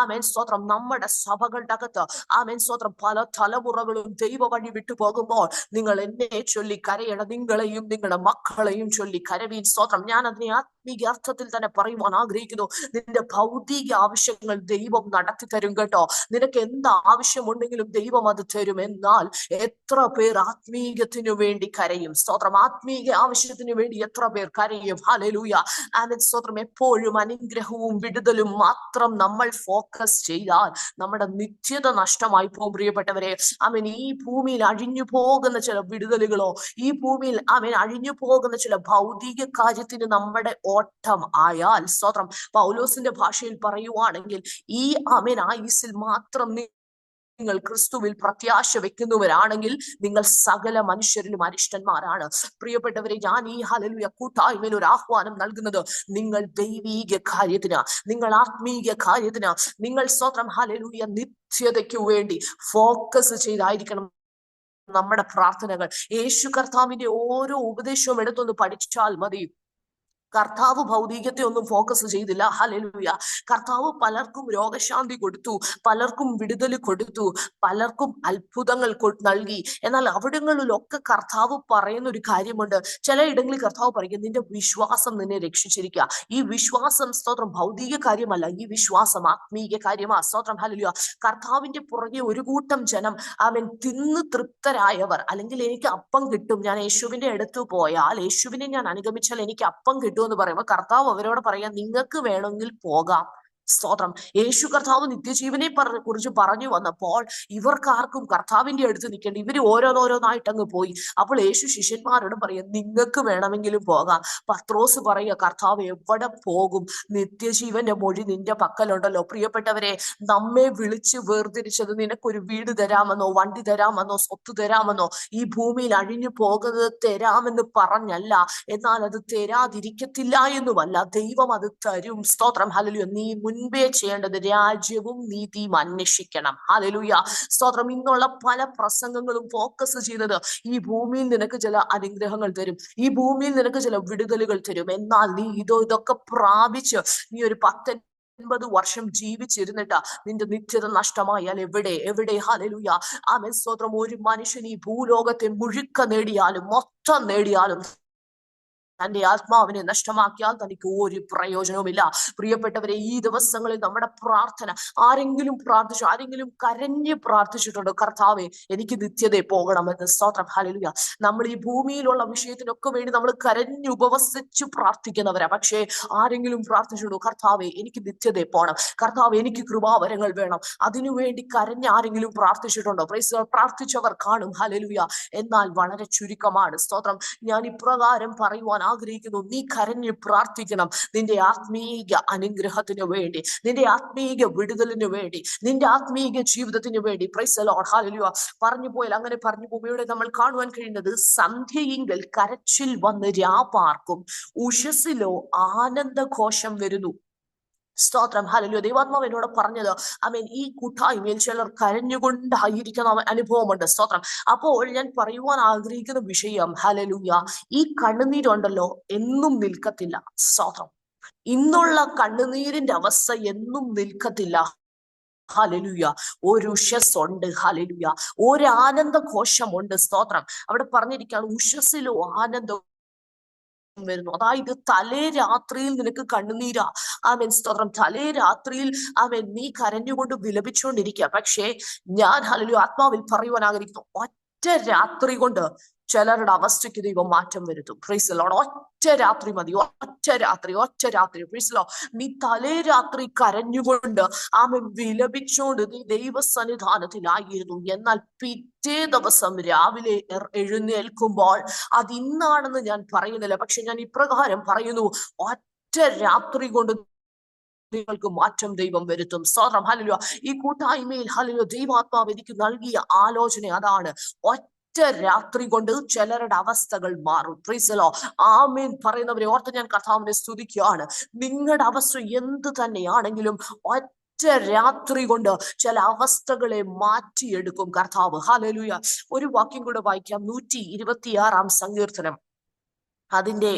ആമേൻ, സ്തോത്രം. നമ്മുടെ സഭകളുടെ അകത്ത്, ആമേൻ, സ്തോത്രം, പല തലമുറകളും ദൈവ വഴി വിട്ടു പോകുമ്പോൾ നിങ്ങൾ എന്നെ ചൊല്ലി കരയണം. നിങ്ങളെയും നിങ്ങളുടെ മക്കളെയും ചൊല്ലി കരവീൻ. സ്തോത്രം. ഞാൻ അതിനെ ആത്മീക അർത്ഥത്തിൽ തന്നെ പറയുവാൻ ആഗ്രഹിക്കുന്നു. നിന്റെ ഭൗതിക ആവശ്യങ്ങൾ ദൈവം നടത്തി തരും കേട്ടോ. നിനക്ക് എന്ത് ആവശ്യമുണ്ടെങ്കിലും ദൈവം അത് തരും. എന്നാൽ എത്ര പേർ ആത്മീയത്തിനു വേണ്ടി കരയും? സ്തോത്രം. ആത്മീയ ആവശ്യത്തിന് വേണ്ടി എത്ര പേർ കരയും? ഹല്ലേലൂയ. ആമേൻ, സ്തോത്രം. എപ്പോഴും അനുഗ്രഹവും വിടുതലും മാത്രം നമ്മൾ ഫോക്കസ് ചെയ്താൽ നമ്മുടെ നിത്യത നഷ്ടമായി പോകും പ്രിയപ്പെട്ടവരെ. ആമേൻ. ഈ ഭൂമിയിൽ അഴിഞ്ഞു പോകുന്ന ചില വിടുതലുകളോ, ഈ ഭൂമിയിൽ, ആമേൻ, അഴിഞ്ഞു പോകുന്ന ചില ഭൗതിക കാര്യത്തിന് നമ്മുടെ ഓട്ടം ആയാൽ, സ്തോത്രം, പൗലോസിന്റെ ഭാഷയിൽ പറയുവാണെങ്കിൽ, ഈ, ആമേൻ, ആയുസ്സിൽ മാത്രം നിങ്ങൾ ക്രിസ്തുവിൽ പ്രത്യാശ വെക്കുന്നവരാണെങ്കിൽ നിങ്ങൾ സകല മനുഷ്യരിലും അരിഷ്ടന്മാരാണ്. പ്രിയപ്പെട്ടവരെ, ഞാൻ ഈ ഹല്ലേലൂയ കൂട്ടായ്മയിൽ ഒരു ആഹ്വാനം നൽകുന്നത്, നിങ്ങൾ ദൈവീക കാര്യത്തിന്, നിങ്ങൾ ആത്മീയ കാര്യത്തിന്, നിങ്ങൾ, സ്തോത്രം, ഹല്ലേലൂയ, നിത്യതയ്ക്ക് വേണ്ടി ഫോക്കസ് ചെയ്തായിരിക്കണം നമ്മുടെ പ്രാർത്ഥനകൾ. യേശു കർത്താവിന്റെ ഓരോ ഉപദേശവും എടുത്തൊന്ന് പഠിച്ചാൽ മതി. കർത്താവ് ഭൗതികത്തെ ഒന്നും ഫോക്കസ് ചെയ്തില്ല. ഹല്ലേലൂയ. കർത്താവ് പലർക്കും രോഗശാന്തി കൊടുത്തു, പലർക്കും വിടുതൽ കൊടുത്തു, പലർക്കും അത്ഭുതങ്ങൾ നൽകി. എന്നാൽ അവിടങ്ങളിലൊക്കെ കർത്താവ് പറയുന്ന ഒരു കാര്യമുണ്ട്. ചിലയിടങ്ങളിൽ കർത്താവ് പറയുക, നിന്റെ വിശ്വാസം നിന്നെ രക്ഷിച്ചിരിക്കുക. ഈ വിശ്വാസം, സ്തോത്രം, ഭൗതിക കാര്യമല്ല, ഈ വിശ്വാസം ആത്മീയ കാര്യമാ. സ്തോത്രം. ഹല്ലേലൂയ. കർത്താവിന്റെ പുറകെ ഒരു കൂട്ടം ജനം, അവൻ തിന്ന് തൃപ്തരായവർ, അല്ലെങ്കിൽ എനിക്ക് അപ്പം കിട്ടും, ഞാൻ യേശുവിന്റെ അടുത്ത് പോയാൽ, യേശുവിനെ ഞാൻ അനുഗമിച്ചാൽ എനിക്ക് അപ്പം കിട്ടും എന്ന് പറയുമ്പോൾ കർത്താവ് അവരോട് പറയാം, നിങ്ങൾക്ക് വേണമെങ്കിൽ പോകാം. സ്തോത്രം. യേശു കർത്താവ് നിത്യജീവനെ കുറിച്ച് പറഞ്ഞു വന്നപ്പോൾ ഇവർക്കാർക്കും കർത്താവിന്റെ അടുത്ത് നിൽക്കേണ്ടി, ഇവര് ഓരോന്നോരോന്നായിട്ട് അങ്ങ് പോയി. അപ്പോൾ യേശു ശിഷ്യന്മാരോട് പറയാം, നിങ്ങൾക്ക് വേണമെങ്കിലും പോകാം. പത്രോസ് പറയുക, കർത്താവ് എവിടെ പോകും? നിത്യജീവന്റെ മൊഴി നിന്റെ പക്കലുണ്ടല്ലോ. പ്രിയപ്പെട്ടവരെ, നമ്മെ വിളിച്ച് വേർതിരിച്ചത് നിനക്കൊരു വീട് തരാമെന്നോ, വണ്ടി തരാമെന്നോ, സ്വത്ത് തരാമെന്നോ, ഈ ഭൂമിയിൽ അഴിഞ്ഞു പോകുന്നത് തരാമെന്ന് പറഞ്ഞല്ല. എന്നാൽ അത് തരാതിരിക്കത്തില്ല എന്നുമല്ല, ദൈവം അത് തരും. സ്തോത്രം. ഹല്ലേലൂയ. നീ മുൻപേ ചെയ്യേണ്ടത് രാജ്യവും നീതിയും അന്വേഷിക്കണം. ഹല്ലേലൂയ. സ്തോത്രം. ഇന്നുള്ള പല പ്രസംഗങ്ങളും ഫോക്കസ് ചെയ്തത്, ഈ ഭൂമിയിൽ നിനക്ക് ചില അനുഗ്രഹങ്ങൾ തരും, ഈ ഭൂമിയിൽ നിനക്ക് ചില വിടുതലുകൾ തരും. എന്നാൽ നീ ഇതൊക്കെ പ്രാപിച്ച് നീ ഒരു 10-50 വർഷം ജീവിച്ചിരുന്നിട്ട് നിന്റെ നിത്യത നഷ്ടമായാൽ എവിടെ? ഹല്ലേലൂയ. ആമേൻ, സ്തോത്രം. ഒരു മനുഷ്യൻ ഈ ഭൂലോകത്തെ മുഴുക്ക നേടിയാലും, മൊത്തം നേടിയാലും, തന്റെ ആത്മാവിനെ നഷ്ടമാക്കിയാൽ തനിക്ക് ഒരു പ്രയോജനവുമില്ല. പ്രിയപ്പെട്ടവരെ, ഈ ദിവസങ്ങളിൽ നമ്മുടെ പ്രാർത്ഥന, ആരെങ്കിലും പ്രാർത്ഥിച്ചു, ആരെങ്കിലും കരഞ്ഞ് പ്രാർത്ഥിച്ചിട്ടുണ്ടോ? കർത്താവേ, എനിക്ക് നിത്യതയെ പോകണമെന്ന്. സ്തോത്രം. ഹല്ലേലൂയ. നമ്മൾ ഈ ഭൂമിയിലുള്ള വിഷയത്തിനൊക്കെ വേണ്ടി നമ്മൾ കരഞ്ഞ് ഉപവസിച്ച് പ്രാർത്ഥിക്കുന്നവരാ. പക്ഷേ ആരെങ്കിലും പ്രാർത്ഥിച്ചിട്ടുണ്ടോ? കർത്താവേ, എനിക്ക് നിത്യതയെ പോകണം, കർത്താവ് എനിക്ക് കൃപാവരങ്ങൾ വേണം. അതിനുവേണ്ടി കരഞ്ഞ് ആരെങ്കിലും പ്രാർത്ഥിച്ചിട്ടുണ്ടോ? പ്രൈസ്. പ്രാർത്ഥിച്ചവർ കാണും. ഹല്ലേലൂയ. എന്നാൽ വളരെ ചുരുക്കമാണ്. സ്തോത്രം. ഞാൻ ഇപ്രകാരം പറയുവാൻ ആഗ്രഹിക്കുന്നു, നീ കരഞ്ഞ് പ്രാർത്ഥിക്കണം. നിന്റെ ആത്മീയ അനുഗ്രഹത്തിന് വേണ്ടി, നിന്റെ ആത്മീയ വിടുതലിന് വേണ്ടി, നിന്റെ ആത്മീയ ജീവിതത്തിന് വേണ്ടി. Price the lord. ഹല്ലേലൂയ. പറഞ്ഞു പോയാൽ അങ്ങനെ പറഞ്ഞു പോകുമ്പോൾ നമ്മൾ കാണുവാൻ കഴിയുന്നത്, സന്ധ്യയിങ്കൽ കരച്ചിൽ വന്ന് രാപാർക്കും, ഉഷസ്സിലോ ആനന്ദഘോഷം വരുന്നു. സ്തോത്രം. ഹല്ലേലൂയ. ദൈവാത്മാവ് എന്നോട് പറഞ്ഞത്, ആമേൻ, ഈ കൂട്ടായ്മയിൽ ചിലർ കരഞ്ഞുകൊണ്ടായിരിക്കുന്ന അനുഭവമുണ്ട്. സ്തോത്രം. അപ്പോൾ ഞാൻ പറയുവാൻ ആഗ്രഹിക്കുന്ന വിഷയം, ഹല്ലേലൂയ, ഈ കണ്ണുനീരുണ്ടല്ലോ എന്നും നിൽക്കത്തില്ല. സ്തോത്രം. ഇന്നുള്ള കണ്ണുനീരിന്റെ അവസ്ഥ എന്നും നിൽക്കത്തില്ല. ഹല്ലേലൂയ. ഒരു ഉഷസ്സുണ്ട്. ഹല്ലേലൂയ. ഒരു ആനന്ദഘോഷമുണ്ട്. സ്തോത്രം. അവിടെ പറഞ്ഞിരിക്കുകയാണ് ഉഷസ്സിലോ ആനന്ദം വരുന്നു. അതായത് തലേ രാത്രിയിൽ നിനക്ക് കണ്ണുനീരാ. ആമേൻ. സ്തോത്രം. തലേ രാത്രിയിൽ ആമേൻ നീ കരഞ്ഞുകൊണ്ട് വിലപിച്ചുകൊണ്ടിരിക്കുക. പക്ഷേ ഞാൻ ഹല്ലേലൂയ ആത്മാവിൽ പറയുവാൻ ആഗ്രഹിക്കുന്നു, ഒറ്റ രാത്രി കൊണ്ട് ചിലരുടെ അവസ്ഥയ്ക്ക് ദൈവം മാറ്റം വരുത്തും. Price the Lord. ഒറ്റ രാത്രി മതി. ഒറ്റ രാത്രി. Price the Lord. നീ തലേ രാത്രി കരഞ്ഞുകൊണ്ട് ആമേൻ വിലപിച്ചുകൊണ്ട് നീ ദൈവസന്നിധാനത്തിലായിരുന്നു. എന്നാൽ പിറ്റേ ദിവസം രാവിലെ എഴുന്നേൽക്കുമ്പോൾ അത് ഇന്നാണെന്ന് ഞാൻ പറയുന്നില്ല, പക്ഷെ ഞാൻ ഇപ്രകാരം പറയുന്നു, ഒറ്റ രാത്രി കൊണ്ട് നിങ്ങൾക്ക് മാറ്റം ദൈവം വരുത്തും. സ്തോത്രം. ഹല്ലേലൂയ. ഈ കൂട്ടായ്മയിൽ ഹല്ലേലൂയ ദൈവാത്മാവ് എനിക്ക് നൽകിയ ആലോചന അതാണ്. ഒറ്റ രാത്രി കൊണ്ട് ചിലരുടെ അവസ്ഥകൾ മാറും. Price the lord. ആമേൻ പറയുന്നവരെ ഓർത്ത് ഞാൻ കർത്താവിനെ സ്തുതിക്കുകയാണ്. നിങ്ങളുടെ അവസ്ഥ എന്ത് തന്നെയാണെങ്കിലും ഒറ്റ രാത്രി കൊണ്ട് ചില അവസ്ഥകളെ മാറ്റിയെടുക്കും കർത്താവ്. ഹല്ലേലൂയ. ഒരു വാക്യം കൂടെ വായിക്കാം. 126 സങ്കീർത്തനം, അതിന്റെ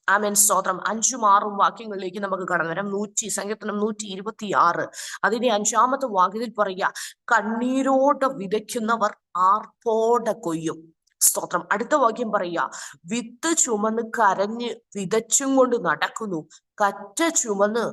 ആമേൻ സ്തോത്രം 5ഉം 6ഉം വാക്യങ്ങളിലേക്ക് നമുക്ക് കടന്നു വരാം. സങ്കീർത്തനം 126 അതിന്റെ 5ാമത്തെ വാക്യത്തിൽ പറയുക, കണ്ണീരോടെ വിതയ്ക്കുന്നവർ ആർപ്പോടെ കൊയ്യും. സ്തോത്രം. അടുത്ത വാക്യം പറയുക, വിത്ത് ചുമന്ന് കരഞ്ഞ് വിതച്ചും കൊണ്ട് നടക്കുന്നു, കറ്റ ചുമന്ന്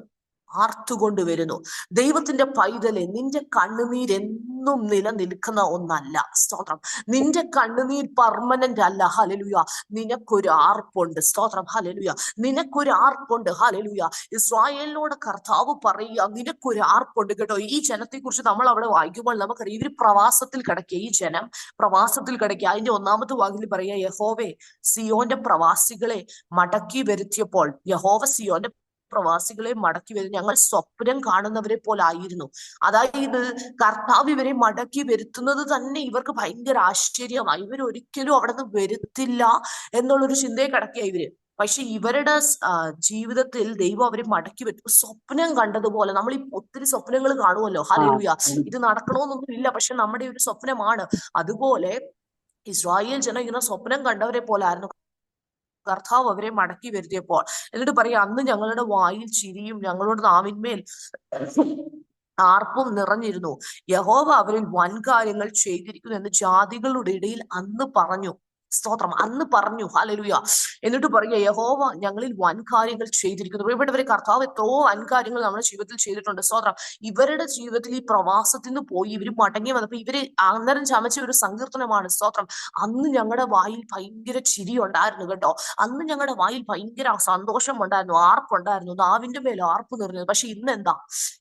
ആർത്തുകൊണ്ട് വരുന്നു. ദൈവത്തിന്റെ പൈതലെ, നിന്റെ കണ്ണുനീർ എന്നും നിലനിൽക്കുന്ന ഒന്നല്ല. സ്തോത്രം. നിന്റെ കണ്ണുനീർ പെർമനന്റ് അല്ല. ഹല്ലേലൂയ. നിനക്കൊരു ആർപ്പുണ്ട്. സ്തോത്രം. ഹല്ലേലൂയ. നിനക്കൊരു ആർപ്പുണ്ട്. ഹല്ലേലൂയ. ഇസ്രായേലിനോട് കർത്താവ് പറയുക, നിനക്കൊരു ആർപ്പുണ്ട് കേട്ടോ. ഈ ജനത്തെ കുറിച്ച് നമ്മൾ അവിടെ വായിക്കുമ്പോൾ നമുക്കറിയാം, ഇവര് പ്രവാസത്തിൽ കിടക്കുക. ഈ ജനം പ്രവാസത്തിൽ കിടക്കുക. അതിന്റെ 1ാമത്തെ വാക്കിൽ പറയുക, യഹോവേ സിയോന്റെ പ്രവാസികളെ മടക്കി വരുത്തിയപ്പോൾ, യഹോവ സിയോന്റെ പ്രവാസികളെ മടക്കി വരും. ഞങ്ങൾ സ്വപ്നം കാണുന്നവരെ പോലായിരുന്നു. അതായത് കർത്താവ് ഇവരെ മടക്കി വരുത്തുന്നത് തന്നെ ഇവർക്ക് ഭയങ്കര ആശ്ചര്യമായി. ഇവർ ഒരിക്കലും അവിടെ നിന്ന് വരുത്തില്ല എന്നുള്ളൊരു ചിന്തയെ കിടക്കുക ഇവര്. പക്ഷെ ഇവരുടെ ജീവിതത്തിൽ ദൈവം അവരെ മടക്കി വരും. സ്വപ്നം കണ്ടതുപോലെ നമ്മൾ ഈ ഒത്തിരി സ്വപ്നങ്ങൾ കാണുമല്ലോ. ഹല്ലേലൂയ. ഇത് നടക്കണമെന്നൊന്നും ഇല്ല, പക്ഷെ നമ്മുടെ ഒരു സ്വപ്നമാണ്. അതുപോലെ ഇസ്രായേൽ ജനം ഇങ്ങനെ സ്വപ്നം കണ്ടവരെ പോലായിരുന്നു കർത്താവ് അവരെ മടക്കി വരുത്തിയപ്പോൾ. എന്നിട്ട് പറയാ, അന്ന് ഞങ്ങളുടെ വായിൽ ചിരിയും ഞങ്ങളുടെ നാവിന്മേൽ ആർപ്പും നിറഞ്ഞിരുന്നു. യഹോവ അവരിൽ വൻകാര്യങ്ങൾ ചെയ്തിരിക്കുന്നു എന്ന് ജാതികളുടെ ഇടയിൽ അന്ന് പറഞ്ഞു. സ്തോത്രം. അന്ന് പറഞ്ഞു. ഹല്ലേലൂയ. എന്നിട്ട് പറയുക, യഹോവ ഞങ്ങളിൽ വൻകാര്യങ്ങൾ ചെയ്തിരിക്കുന്നു. ഇവിടെ കർത്താവ് എത്രയോ വൻകാര്യങ്ങൾ നമ്മുടെ ജീവിതത്തിൽ ചെയ്തിട്ടുണ്ട്. സ്തോത്രം. ഇവരുടെ ജീവിതത്തിൽ ഈ പ്രവാസത്തിൽ നിന്ന് പോയി ഇവര് മടങ്ങി വന്നപ്പോ ഇവര് അന്നേരം ചമച്ച ഒരു സങ്കീർത്തനമാണ്. സ്തോത്രം. അന്ന് ഞങ്ങളുടെ വായിൽ ഭയങ്കര ചിരി ഉണ്ടായിരുന്നു കേട്ടോ. അന്ന് ഞങ്ങളുടെ വായിൽ ഭയങ്കര സന്തോഷം ഉണ്ടായിരുന്നു, ആർപ്പുണ്ടായിരുന്നു, നാവിന്റെ മേൽ ആർപ്പ് നിറഞ്ഞത്. പക്ഷെ ഇന്ന് എന്താ?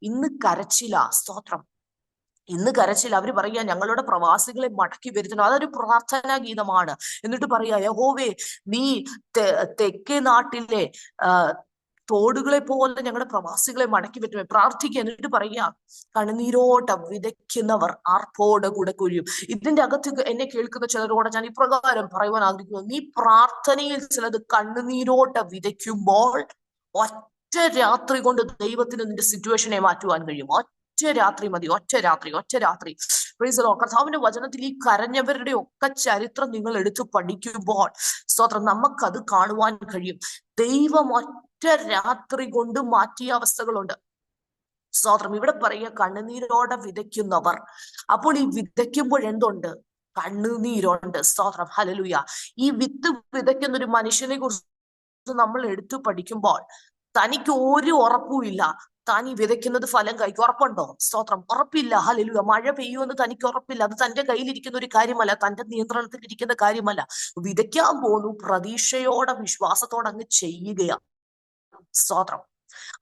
ഇന്ന് കരച്ചില. സ്തോത്രം. ഇന്ന് കരച്ചിൽ. അവര് പറയാ, ഞങ്ങളുടെ പ്രവാസികളെ മടക്കി വരുത്തണം. അതൊരു പ്രാർത്ഥനാ ഗീതമാണ്. എന്നിട്ട് പറയാ, യഹോവേ നീ തെക്കേ നാട്ടിലെ തോടുകളെ പോലെ ഞങ്ങളുടെ പ്രവാസികളെ മടക്കി പറ്റുമേ. പ്രാർത്ഥിക്കുക. എന്നിട്ട് പറയാ, കണ്ണുനീരോടെ വിതയ്ക്കുന്നവർ ആർപ്പോടെ കൂടെ കൊഴിയും. ഇതിന്റെ അകത്ത് എന്നെ കേൾക്കുന്ന ചിലരോടെ ഞാൻ ഇപ്രകാരം പറയുവാൻ ആഗ്രഹിക്കുന്നു, നീ പ്രാർത്ഥനയിൽ ചിലത് കണ്ണുനീരോടെ വിതയ്ക്കുമ്പോൾ ഒറ്റ രാത്രി കൊണ്ട് ദൈവത്തിന് നിന്റെ സിറ്റുവേഷനെ മാറ്റുവാൻ കഴിയും. ഒറ്റ രാത്രി മതി. ഒറ്റ രാത്രി. Price the Lord. കർത്താവിന്റെ വചനത്തിൽ ഈ കരഞ്ഞവരുടെ ഒക്കെ ചരിത്രം നിങ്ങൾ എടുത്തു പഠിക്കുമ്പോൾ സ്തോത്രം നമുക്കത് കാണുവാൻ കഴിയും. ദൈവം ഒറ്റ രാത്രി കൊണ്ട് മാറ്റിയ അവസ്ഥകളുണ്ട്. സ്തോത്രം. ഇവിടെ പറയുക, കണ്ണുനീരോടെ വിതയ്ക്കുന്നവർ. അപ്പോൾ ഈ വിതയ്ക്കുമ്പോൾ എന്തുണ്ട്? കണ്ണുനീരുണ്ട്. സ്തോത്രം. ഹല്ലേലൂയ. ഈ വിത്ത് വിതയ്ക്കുന്ന ഒരു മനുഷ്യനെ കുറിച്ച് നമ്മൾ എടുത്തു പഠിക്കുമ്പോൾ തനിക്ക് ഒരു ഉറപ്പുമില്ല. താൻ ഈ വിതയ്ക്കുന്നത് ഫലം കഴിക്കും. ഉറപ്പുണ്ടോ? സ്തോത്രം. ഉറപ്പില്ല. ഹല്ലേലൂയ. മഴ പെയ്യുമെന്ന് തനിക്ക് ഉറപ്പില്ല. അത് തന്റെ കയ്യിലിരിക്കുന്ന ഒരു കാര്യമല്ല, തന്റെ നിയന്ത്രണത്തിൽ ഇരിക്കുന്ന കാര്യമല്ല. വിതയ്ക്കാൻ പോന്നു, പ്രതീക്ഷയോടെ വിശ്വാസത്തോടെ അങ്ങ് ചെയ്യുകയാണ്. സ്തോത്രം.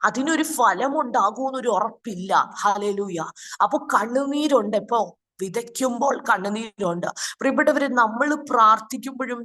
അതിനൊരു ഫലം ഉണ്ടാകുമെന്നൊരു ഉറപ്പില്ല. ഹല്ലേലൂയ. അപ്പൊ കണ്ണുനീരുണ്ട്. ഇപ്പൊ വിതയ്ക്കുമ്പോൾ കണ്ണുനീരുണ്ട്. പ്രിയപ്പെട്ടവരെ, നമ്മൾ പ്രാർത്ഥിക്കുമ്പോഴും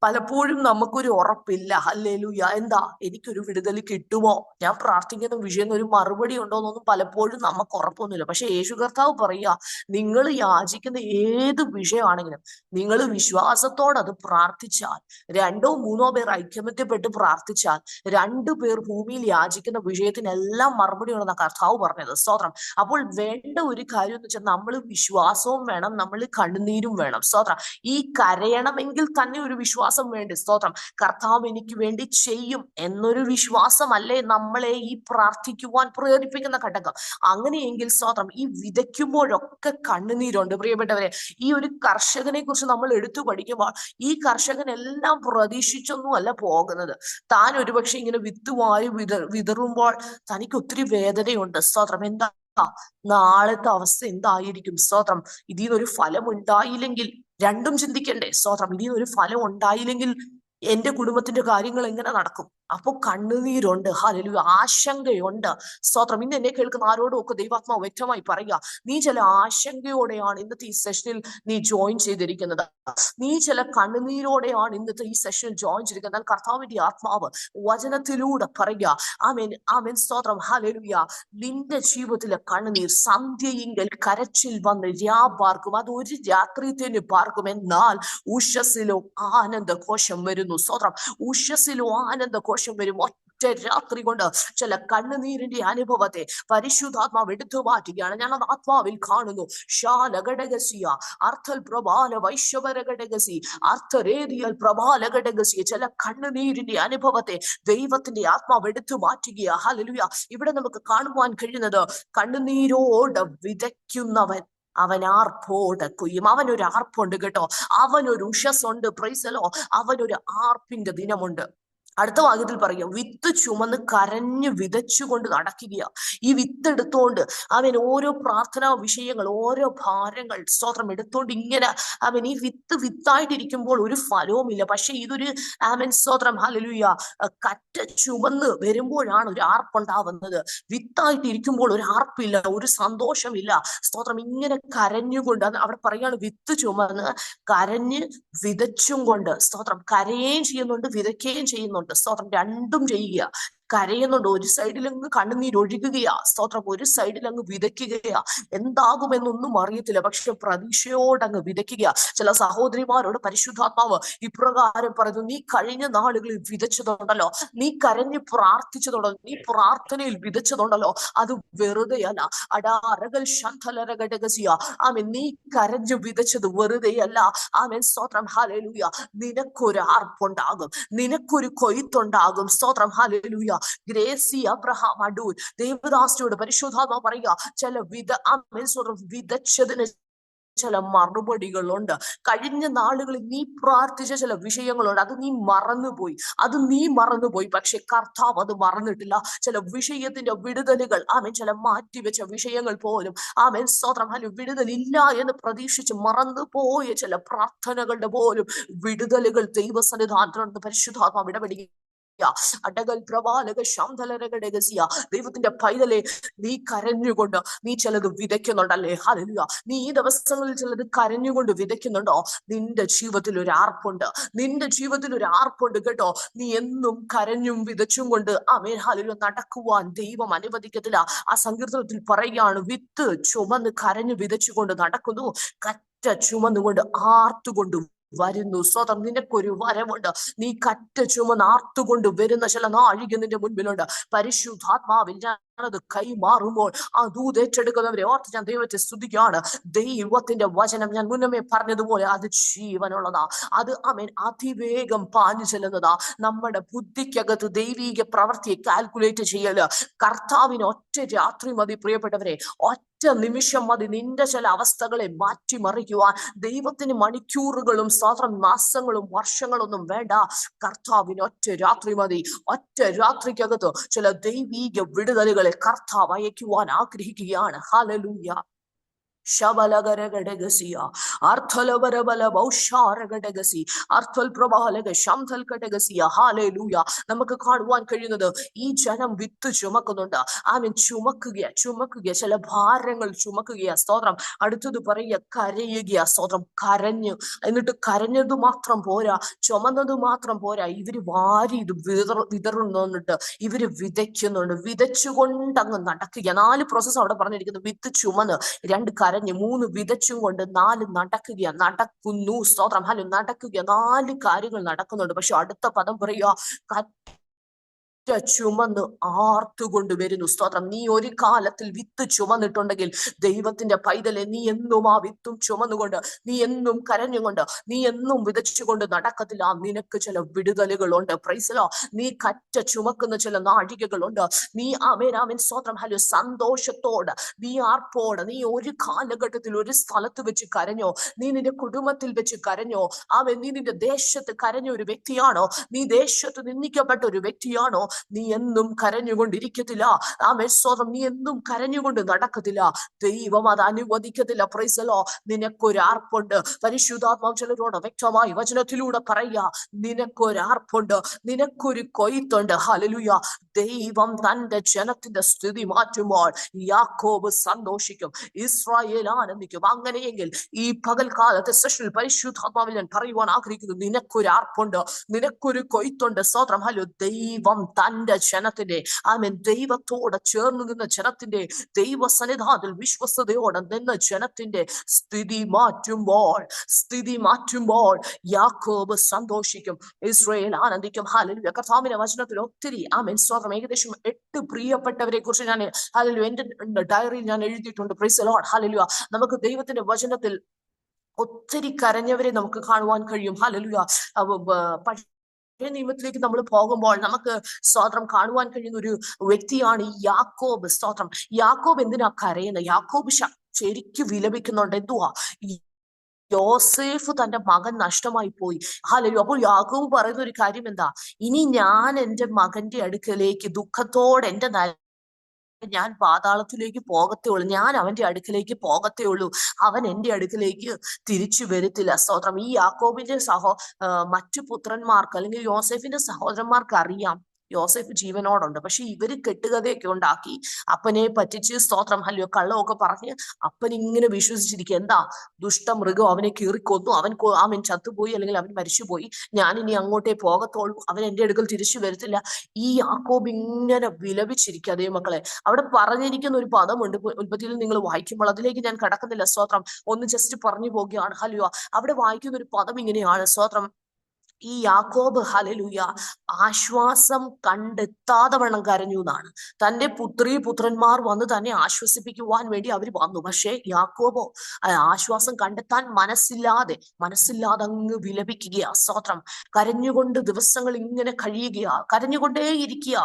പലപ്പോഴും നമുക്കൊരു ഉറപ്പില്ല. ഹല്ലേലൂയ. എന്താ? എനിക്കൊരു വിടുതൽ കിട്ടുമോ? ഞാൻ പ്രാർത്ഥിക്കുന്ന വിഷയം ഒരു മറുപടി ഉണ്ടോ എന്നൊന്നും പലപ്പോഴും നമുക്ക് ഉറപ്പൊന്നുമില്ല. പക്ഷെ യേശു കർത്താവ് പറയുക, നിങ്ങൾ യാചിക്കുന്ന ഏത് വിഷയമാണെങ്കിലും നിങ്ങൾ വിശ്വാസത്തോടെ അത് പ്രാർത്ഥിച്ചാൽ, 2 or 3 പേർ ഐക്യമത്യപ്പെട്ട് പ്രാർത്ഥിച്ചാൽ 2 പേർ ഭൂമിയിൽ യാചിക്കുന്ന വിഷയത്തിനെല്ലാം മറുപടി ഉണ്ടെന്ന കർത്താവ് പറഞ്ഞത്. സ്തോത്രം. അപ്പോൾ വേണ്ട ഒരു കാര്യം എന്ന് വെച്ചാൽ നമ്മൾ വിശ്വാസവും വേണം, നമ്മൾ കണ്ണുനീരും വേണം. സ്തോത്രം. ഈ കരയണമെങ്കിൽ തന്നെ ഒരു വിശ്വാസം വേണ്ടി. സ്തോത്രം. കർത്താവ് എനിക്ക് വേണ്ടി ചെയ്യും എന്നൊരു വിശ്വാസമല്ലേ നമ്മളെ ഈ പ്രാർത്ഥിക്കുവാൻ പ്രേരിപ്പിക്കുന്ന ഘടകം. അങ്ങനെയെങ്കിൽ സ്തോത്രം, ഈ വിതയ്ക്കുമ്പോഴൊക്കെ കണ്ണുനീരുണ്ട് പ്രിയപ്പെട്ടവരെ. ഈ ഒരു കർഷകനെ കുറിച്ച് നമ്മൾ എടുത്തു പഠിക്കുമ്പോൾ ഈ കർഷകൻ എല്ലാം പ്രതീക്ഷിച്ചൊന്നും അല്ല പോകുന്നത്. താൻ ഒരുപക്ഷെ ഇങ്ങനെ വിത്തുവായി വിതറുമ്പോൾ തനിക്ക് ഒത്തിരി വേദനയുണ്ട്. സ്തോത്രം. എന്താ നാളത്തെ അവസ്ഥ എന്തായിരിക്കും? സ്തോത്രം. ഇതിൽ നിന്നൊരു ഫലം ഉണ്ടായില്ലെങ്കിൽ, രണ്ടും ചിന്തിക്കണ്ടേ? സ്തോത്രം. ഇതിൽ നിന്നൊരു ഫലം ഉണ്ടായില്ലെങ്കിൽ എന്റെ കുടുംബത്തിന്റെ കാര്യങ്ങൾ എങ്ങനെ നടക്കും? അപ്പൊ കണ്ണുനീരുണ്ട്. ഹല്ലേലൂയ. ആശങ്കയുണ്ട്. സ്തോത്രം. ഇന്ന് എന്നെ കേൾക്കുന്ന ആരോടും ഒക്കെ ദൈവാത്മാവ് വ്യക്തമായി പറയുക, നീ ചില ആശങ്കയോടെയാണ് ഇന്നത്തെ ഈ സെഷനിൽ നീ ജോയിൻ ചെയ്തിരിക്കുന്നത്. നീ ചില കണ്ണുനീരോടെയാണ് ഇന്നത്തെ ഈ സെഷനിൽ ജോയിൻ ചെയ്തിരിക്കുന്നത്. കർത്താവിന്റെ ആത്മാവ് വചനത്തിലൂടെ പറയുക, ആമേൻ ആമേൻ. സ്തോത്രം. ഹല്ലേലൂയ. നിന്റെ ജീവിതത്തിലെ കണ്ണുനീർ സന്ധ്യയെങ്കിൽ കരച്ചിൽ വന്ന് പാർക്കും, അത് ഒരു രാത്രി തന്നെ പാർക്കും. എന്നാൽ ഉഷസ്സിലോ ആനന്ദഘോഷം വരുന്നു. സ്തോത്രം. ഉഷസ്സിലോ ആനന്ദഘോഷം വരും. ഒറ്റ രാത്രി കൊണ്ട് ചില കണ്ണുനീരിന്റെ അനുഭവത്തെ പരിശുദ്ധാത്മാവ് എടുത്തു മാറ്റുകയാണ്. ഞാൻ അത് ആത്മാവിൽ കാണുന്നു. ശാലഘടകസിയ അർത്ഥൽ പ്രബാല വൈശ്വരഘടകസി അർത്ഥരേദിയൽ പ്രബാലഘടകസിയ ചില കണ്ണുനീരിന്റെ അനുഭവത്തെ ദൈവത്തിന്റെ ആത്മാവ് എടുത്തു മാറ്റുകയാ. ഹല്ലേലൂയ. ഇവിടെ നമുക്ക് കാണുവാൻ കഴിയുന്നത്, കണ്ണുനീരോട് വിതയ്ക്കുന്നവൻ അവൻ ആർപ്പോടെ കൊയ്യും. അവനൊരു ആർപ്പുണ്ട് കേട്ടോ. അവനൊരു ഉഷസ്സുണ്ട്. പ്രൈസലോ. അവനൊരു ആർപ്പിന്റെ ദിനമുണ്ട്. അടുത്ത വാക്യത്തിൽ പറയും, വിത്ത് ചുമന്ന് കരഞ്ഞു വിതച്ചുകൊണ്ട് നടക്കുക. ഈ വിത്ത് എടുത്തോണ്ട് അവൻ ഓരോ പ്രാർത്ഥനാ വിഷയങ്ങൾ, ഓരോ ഭാരങ്ങൾ സ്തോത്രം എടുത്തോണ്ട് ഇങ്ങനെ അവൻ ഈ വിത്തായിട്ടിരിക്കുമ്പോൾ ഒരു ഫലവുമില്ല. പക്ഷെ ഇതൊരു ആമൻ സ്തോത്രം ഹല്ലേലൂയ കറ്റ ചുമന്ന് വരുമ്പോഴാണ് ഒരു ആർപ്പുണ്ടാവുന്നത്. വിത്തായിട്ടിരിക്കുമ്പോൾ ഒരു ആർപ്പില്ല, ഒരു സന്തോഷമില്ല. സ്തോത്രം. ഇങ്ങനെ കരഞ്ഞുകൊണ്ട് അവിടെ പറയാണ്, വിത്ത് ചുമന്ന് കരഞ്ഞ് വിതച്ചും കൊണ്ട്. സ്തോത്രം. കരയുകയും ചെയ്യുന്നുണ്ട്, വിതയ്ക്കുകയും ചെയ്യുന്നുണ്ട്. സ്തോത്രം. രണ്ടും ചെയ്യുക. കരയുന്നുണ്ട്, ഒരു സൈഡിൽ അങ്ങ് കണ്ണുനീരൊഴുകുകയാ. സ്തോത്രം. ഒരു സൈഡിൽ അങ്ങ് വിതയ്ക്കുകയാ. എന്താകുമെന്നൊന്നും അറിയത്തില്ല, പക്ഷെ പ്രതീക്ഷയോടങ്ങ് വിതയ്ക്കുക. ചില സഹോദരിമാരോട് പരിശുദ്ധാത്മാവ് ഇപ്രകാരം പറയുന്നു, നീ കഴിഞ്ഞ നാളുകളിൽ വിതച്ചതുണ്ടല്ലോ, നീ കരഞ്ഞ് പ്രാർത്ഥിച്ചതുണ്ടല്ലോ, നീ പ്രാർത്ഥനയിൽ വിതച്ചതുണ്ടല്ലോ, അത് വെറുതെയല്ല. അടാരകൾ ശന്ധലരഘടകസിയ ആമേൻ. നീ കരഞ്ഞു വിതച്ചത് വെറുതെയല്ല. ആമേൻ. സ്തോത്രം. ഹല്ലേലൂയ. നിനക്കൊരു ആർപ്പുണ്ടാകും, നിനക്കൊരു കൊയ്ത്തുണ്ടാകും. സ്തോത്രം. ഹല്ലേലൂയ. ഗ്രേസി അബ്രഹാം അടൂർ ദേവദാസിയോട് പരിശുദ്ധാത്മാവ് പറയുക, ചില വിതച്ചതിന് ചില മറുപടികളുണ്ട്. കഴിഞ്ഞ നാളുകളിൽ നീ പ്രാർത്ഥിച്ച ചില വിഷയങ്ങളുണ്ട്, അത് നീ മറന്നുപോയി. പക്ഷെ കർത്താവ് അത് മറന്നിട്ടില്ല. ചില വിഷയത്തിന്റെ വിടുതലുകൾ, ആമേൻ, ചില മാറ്റിവെച്ച വിഷയങ്ങൾ പോലും, ആമേൻ സ്തോത്രം, വിടുതലില്ല എന്ന് പ്രതീക്ഷിച്ച് മറന്നുപോയ ചില പ്രാർത്ഥനകളുടെ പോലും വിടുതലുകൾ ദൈവസന്നിധാനത്തിലുണ്ട്. പരിശുദ്ധാത്മാവ് ഇടപെടുക. അടകൽ പ്രവാലക ശാന്തലരകടകസിയ ദൈവത്തിന്റെ പൈതലെ, നീ കരഞ്ഞുകൊണ്ട് നീ ചിലത് വിതയ്ക്കുന്നുണ്ടല്ലേ? ഹല്ലേലൂയ. നീ ഈ ദിവസങ്ങളിൽ ചിലത് കരഞ്ഞുകൊണ്ട് വിതയ്ക്കുന്നുണ്ടോ? നിന്റെ ജീവിതത്തിൽ ഒരു ആർപ്പുണ്ട്, നിന്റെ ജീവിതത്തിൽ ഒരു ആർപ്പുണ്ട് കേട്ടോ. നീ എന്നും കരഞ്ഞും വിതച്ചും കൊണ്ട് ആമേൻ ഹല്ലേലൂയ നടക്കുവാൻ ദൈവം അനുവദിക്കത്തില്ല. ആ സങ്കീർത്തനത്തിൽ പറയുകയാണ്, വിത്ത് ചുമന്ന് കരഞ്ഞു വിതച്ചുകൊണ്ട് നടക്കുന്നു, കറ്റ ചുമന്നുകൊണ്ട് ആർത്തുകൊണ്ട് വരുന്നു. സ്വതം. നിനക്കൊരു വരവുണ്ട്. നീ കറ്റ ചുമന്ന് ആർത്തുകൊണ്ട് വരുന്ന ചില നാഴിക നിന്റെ മുൻപിലുണ്ട്. പരിശുദ്ധാത്മാവിൽ ഞാനത് കൈമാറുമ്പോൾ ആ ദൂത് ഏറ്റെടുക്കുന്നവരെ ഓർത്ത് ഞാൻ ദൈവത്തെ സ്തുതിക്കുകയാണ്. ദൈവത്തിന്റെ വചനം ഞാൻ മുന്നമേ പറഞ്ഞതുപോലെ അത് ജീവനുള്ളതാ. അത് ആമേൻ അതിവേഗം പാഞ്ഞു ചെല്ലുന്നതാ. നമ്മുടെ ബുദ്ധിക്കകത്ത് ദൈവീക പ്രവൃത്തിയെ കാൽക്കുലേറ്റ് ചെയ്യല് കർത്താവിന് ഒറ്റ രാത്രി മതി പ്രിയപ്പെട്ടവരെ. ഒറ്റ നിമിഷം മതി നിന്റെ ചില അവസ്ഥകളെ മാറ്റിമറിക്കുവാൻ. ദൈവത്തിന് മണിക്കൂറുകളും സ്തോത്രം മാസങ്ങളും വർഷങ്ങളൊന്നും വേണ്ട. കർത്താവിന് ഒറ്റ രാത്രി മതി. ഒറ്റ രാത്രിക്കകത്ത് ചില ദൈവീക വിടുതലുകളെ കർത്താവ് അയക്കുവാൻ ആഗ്രഹിക്കുകയാണ്. ഹല്ലേലൂയ. ശബലകരഘടകസിയ അർത്ഥലവരബല ബൗഷാരഘടകസി അർത്ഥൽ പ്രബാലക ശംധൽ ഘടകസിയ. ഹല്ലേലൂയ. നമുക്ക് കാണുവാൻ കഴിയുന്നത് ഈ ജനം വിത്ത് ചുമക്കുന്നുണ്ട്. ആമേൻ. ചുമക്കുക ചില ഭാരങ്ങൾ ചുമക്കുകയാ. സ്തോത്രം. അടുത്തത് പറയുക, കരയുകയാ. സ്തോത്രം. എന്നിട്ട് കരഞ്ഞത് മാത്രം പോരാ, ചുമന്നത് മാത്രം പോരാ, ഇവര് വാരി ഇത് വിതറുന്നുണ്ട്, ഇവര് വിതയ്ക്കുന്നുണ്ട്. വിതച്ചുകൊണ്ട് അങ്ങ് നടക്കുക. 4 പ്രോസസ് അവിടെ പറഞ്ഞിരിക്കുന്നു. വിത്ത് ചുമന്ന്, 2 കരഞ്ഞ്, 3 വിതച്ചും കൊണ്ട്, 4 നടക്കുന്നു. സ്തോത്രം. നടക്കുക. 4 കാര്യങ്ങൾ നടക്കുന്നുണ്ട്. പക്ഷെ അടുത്ത പദം പറയുക, ചുമന്ന് ആർത്തുകൊണ്ട് വരുന്നു. സ്തോത്രം. നീ ഒരു കാലത്തിൽ വിത്ത് ചുമന്നിട്ടുണ്ടെങ്കിൽ ദൈവത്തിന്റെ പൈതലെ, നീ എന്നും ആ വിത്തും ചുമന്നുകൊണ്ട്, നീ എന്നും കരഞ്ഞുകൊണ്ട്, നീ എന്നും വിതച്ചുകൊണ്ട് നടക്കത്തില്ല. നിനക്ക് ചില വിടുതലുകളുണ്ട്. പ്രൈസലോ. നീ കറ്റ ചുമക്കുന്ന ചില നാഴികകളുണ്ട്. നീ ആമേൻ സ്തോത്രം ഹല്ലേലൂയ സന്തോഷത്തോട്, നീ ആർപ്പോട്, നീ ഒരു കാലഘട്ടത്തിൽ ഒരു സ്ഥലത്ത് വെച്ച് കരഞ്ഞോ, നീ നിന്റെ കുടുംബത്തിൽ വെച്ച് കരഞ്ഞോ, നീ നിന്റെ ദേശത്ത് കരഞ്ഞ ഒരു വ്യക്തിയാണോ, നീ ദേശത്ത് നിന്ദിക്കപ്പെട്ട ഒരു വ്യക്തിയാണോ, നീ എന്നും കരഞ്ഞുകൊണ്ടിരിക്കത്തില്ല. സ്തോത്രം. നീ എന്നും കരഞ്ഞുകൊണ്ട് നടക്കത്തില്ല. ദൈവം അത് അനുവദിക്കത്തില്ല. Price the Lord. നിനക്കൊരു ആർപ്പുണ്ട്. പരിശുദ്ധാത്മാവ് ചിലരോട് വ്യക്തമായി വചനത്തിലൂടെ പറയാ, നിനക്കൊരു ആർപ്പുണ്ട്, നിനക്കൊരു കൊയ്ത്തുണ്ട്. ഹല്ലേലൂയ. ദൈവം തന്റെ ജനത്തിന്റെ സ്ഥിതി മാറ്റുമ്പോൾ യാക്കോബ് സന്തോഷിക്കും, ഇസ്രായേൽ ആനന്ദിക്കും. അങ്ങനെയെങ്കിൽ ഈ പകൽക്കാലത്തെ സെഷനിൽ പരിശുദ്ധാത്മാവിൽ ഞാൻ പറയുവാൻ ആഗ്രഹിക്കുന്നു, നിനക്കൊരു ആർപ്പുണ്ട്, നിനക്കൊരു കൊയ്ത്തുണ്ട്. സ്തോത്രം. ഹല്ലേലൂയ. ദൈവം തന്റെ ജനത്തിന്റെ ദൈവത്തോട് ചേർന്ന് നിന്ന ജനത്തിന്റെ, ദൈവ സന്നിധാനത്തിൽ വിശ്വസ്തയോടെ നിന്ന ജനത്തിന്റെ സ്ഥിതി മാറ്റുമ്പോൾ യാക്കോബ് സന്തോഷിക്കും, ഇസ്രായേൽ ആനന്ദിക്കും. ഹല്ലേലൂയ. കർത്താവിന്റെ വചനത്തിൽ ഒത്തിരി സ്തോത്രം ഏകദേശം 8 പ്രിയപ്പെട്ടവരെ കുറിച്ച് ഞാൻ ഹല്ലേലൂയ എന്റെ ഡയറിയിൽ ഞാൻ എഴുതിയിട്ടുണ്ട്. Price the lord. ഹല്ലേലൂയ. നമുക്ക് ദൈവത്തിന്റെ വചനത്തിൽ ഒത്തിരി കരഞ്ഞവരെ നമുക്ക് കാണുവാൻ കഴിയും. ഹല്ലേലൂയ. നിയമത്തിലേക്ക് നമ്മൾ പോകുമ്പോൾ നമുക്ക് സ്തോത്രം കാണുവാൻ കഴിയുന്ന ഒരു വ്യക്തിയാണ് യാക്കോബ്. സ്തോത്രം. യാക്കോബ് എന്തിനാ കരയുന്നത്? യാക്കോബ് ശരിക്കും വിലപിക്കുന്നുണ്ട്. എന്തുവാ? യോസേഫ് തന്റെ മകൻ നഷ്ടമായി പോയി. ഹല്ലേലൂയ. അപ്പോൾ യാക്കോബ് പറയുന്ന ഒരു കാര്യം എന്താ? ഇനി ഞാൻ എന്റെ മകന്റെ അടുക്കലേക്ക് ദുഃഖത്തോടെ ഞാൻ പാതാളത്തിലേക്ക് പോകത്തേ ഉള്ളൂ, ഞാൻ അവന്റെ അടുക്കലേക്ക് പോകത്തേ ഉള്ളൂ, അവൻ എന്റെ അടുക്കലേക്ക് തിരിച്ചു വരത്തില്ല. സ്തോത്രം. ഈ യാക്കോബിന്റെ മറ്റു പുത്രന്മാർക്ക് അല്ലെങ്കിൽ യോസേഫിന്റെ സഹോദരന്മാർക്ക് അറിയാം യോസേഫ് ജീവനോടുണ്ട്. പക്ഷെ ഇവര് കെട്ടുകഥയൊക്കെ ഉണ്ടാക്കി അപ്പനെ പറ്റിച്ച്, സ്തോത്രം ഹല്ലേലൂയ, കള്ളമൊക്കെ പറഞ്ഞ് അപ്പൻ ഇങ്ങനെ വിശ്വസിച്ചിരിക്കുക, എന്താ ദുഷ്ടമൃഗം അവനെ കീറിക്കൊന്നു, അവൻ ചത്തുപോയി അല്ലെങ്കിൽ അവൻ മരിച്ചുപോയി, ഞാൻ ഇനി അങ്ങോട്ടേ പോകത്തോളൂ, അവൻ എന്റെ അടുക്കൽ തിരിച്ചു വരത്തില്ല. ഈ യാക്കോബ് ഇങ്ങനെ വിലപിച്ചിരിക്കുക. അതേ മക്കളെ, അവിടെ പറഞ്ഞിരിക്കുന്ന ഒരു പദമുണ്ട് ഉൽപ്പത്തിയിൽ, നിങ്ങൾ വായിക്കുമ്പോൾ അതിലേക്ക് ഞാൻ കടക്കുന്നില്ല. സ്തോത്രം. ഒന്ന് ജസ്റ്റ് പറഞ്ഞു പോകുകയാണ്. ഹല്ലേലൂയ. അവിടെ വായിക്കുന്ന ഒരു പദം ഇങ്ങനെയാണ്. സ്തോത്രം. ഈ യാക്കോബ് ഹല്ലേലൂയ ആശ്വാസം കണ്ടെത്താതെ വണ്ണം കരഞ്ഞു എന്നാണ്. തന്റെ പുത്രന്മാർ വന്ന് തന്നെ ആശ്വസിപ്പിക്കുവാൻ വേണ്ടി അവർ വന്നു. പക്ഷെ യാക്കോബോ ആശ്വാസം കണ്ടെത്താൻ മനസ്സില്ലാതെ അങ്ങ് വിലപിക്കുക. സ്തോത്രം. കരഞ്ഞുകൊണ്ട് ദിവസങ്ങൾ ഇങ്ങനെ കഴിയുക, കരഞ്ഞുകൊണ്ടേയിരിക്കുക.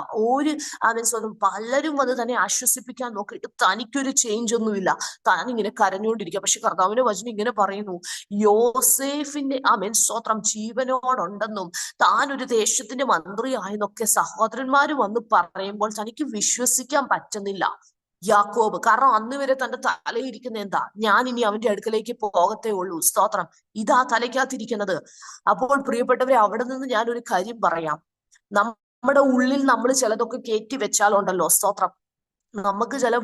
സ്വന്തം പലരും വന്ന് തന്നെ ആശ്വസിപ്പിക്കാൻ നോക്കിയിട്ട് തനിക്കൊരു ചേഞ്ച് ഒന്നുമില്ല, താൻ ഇങ്ങനെ കരഞ്ഞുകൊണ്ടിരിക്കുക. പക്ഷെ കർത്താവിന്റെ വചനം ഇങ്ങനെ പറയുന്നു, യോസേഫിന്റെ സ്തോത്രം ജീവനോടുണ്ടെന്നും താൻ ഒരു ദേശത്തിന്റെ മന്ത്രിയായെന്നൊക്കെ സഹോദരന്മാര് വന്ന് പറയുമ്പോൾ തനിക്ക് വിശ്വസിക്കാൻ പറ്റുന്നില്ല യാക്കോബ്. കാരണം അന്ന് വരെ തന്റെ തലയിരിക്കുന്ന എന്താ? ഞാൻ ഇനി അവന്റെ അടുക്കലേക്ക് പോകത്തേ ഉള്ളൂ. സ്തോത്രം. ഇതാ തലയ്ക്കകത്തിരിക്കുന്നത്. അപ്പോൾ പ്രിയപ്പെട്ടവരെ, അവിടെ നിന്ന് ഞാൻ ഒരു കാര്യം പറയാം. നമ്മുടെ ഉള്ളിൽ നമ്മൾ ചിലതൊക്കെ കയറ്റി വെച്ചാലുണ്ടല്ലോ, സ്തോത്രം, നമുക്ക് ചില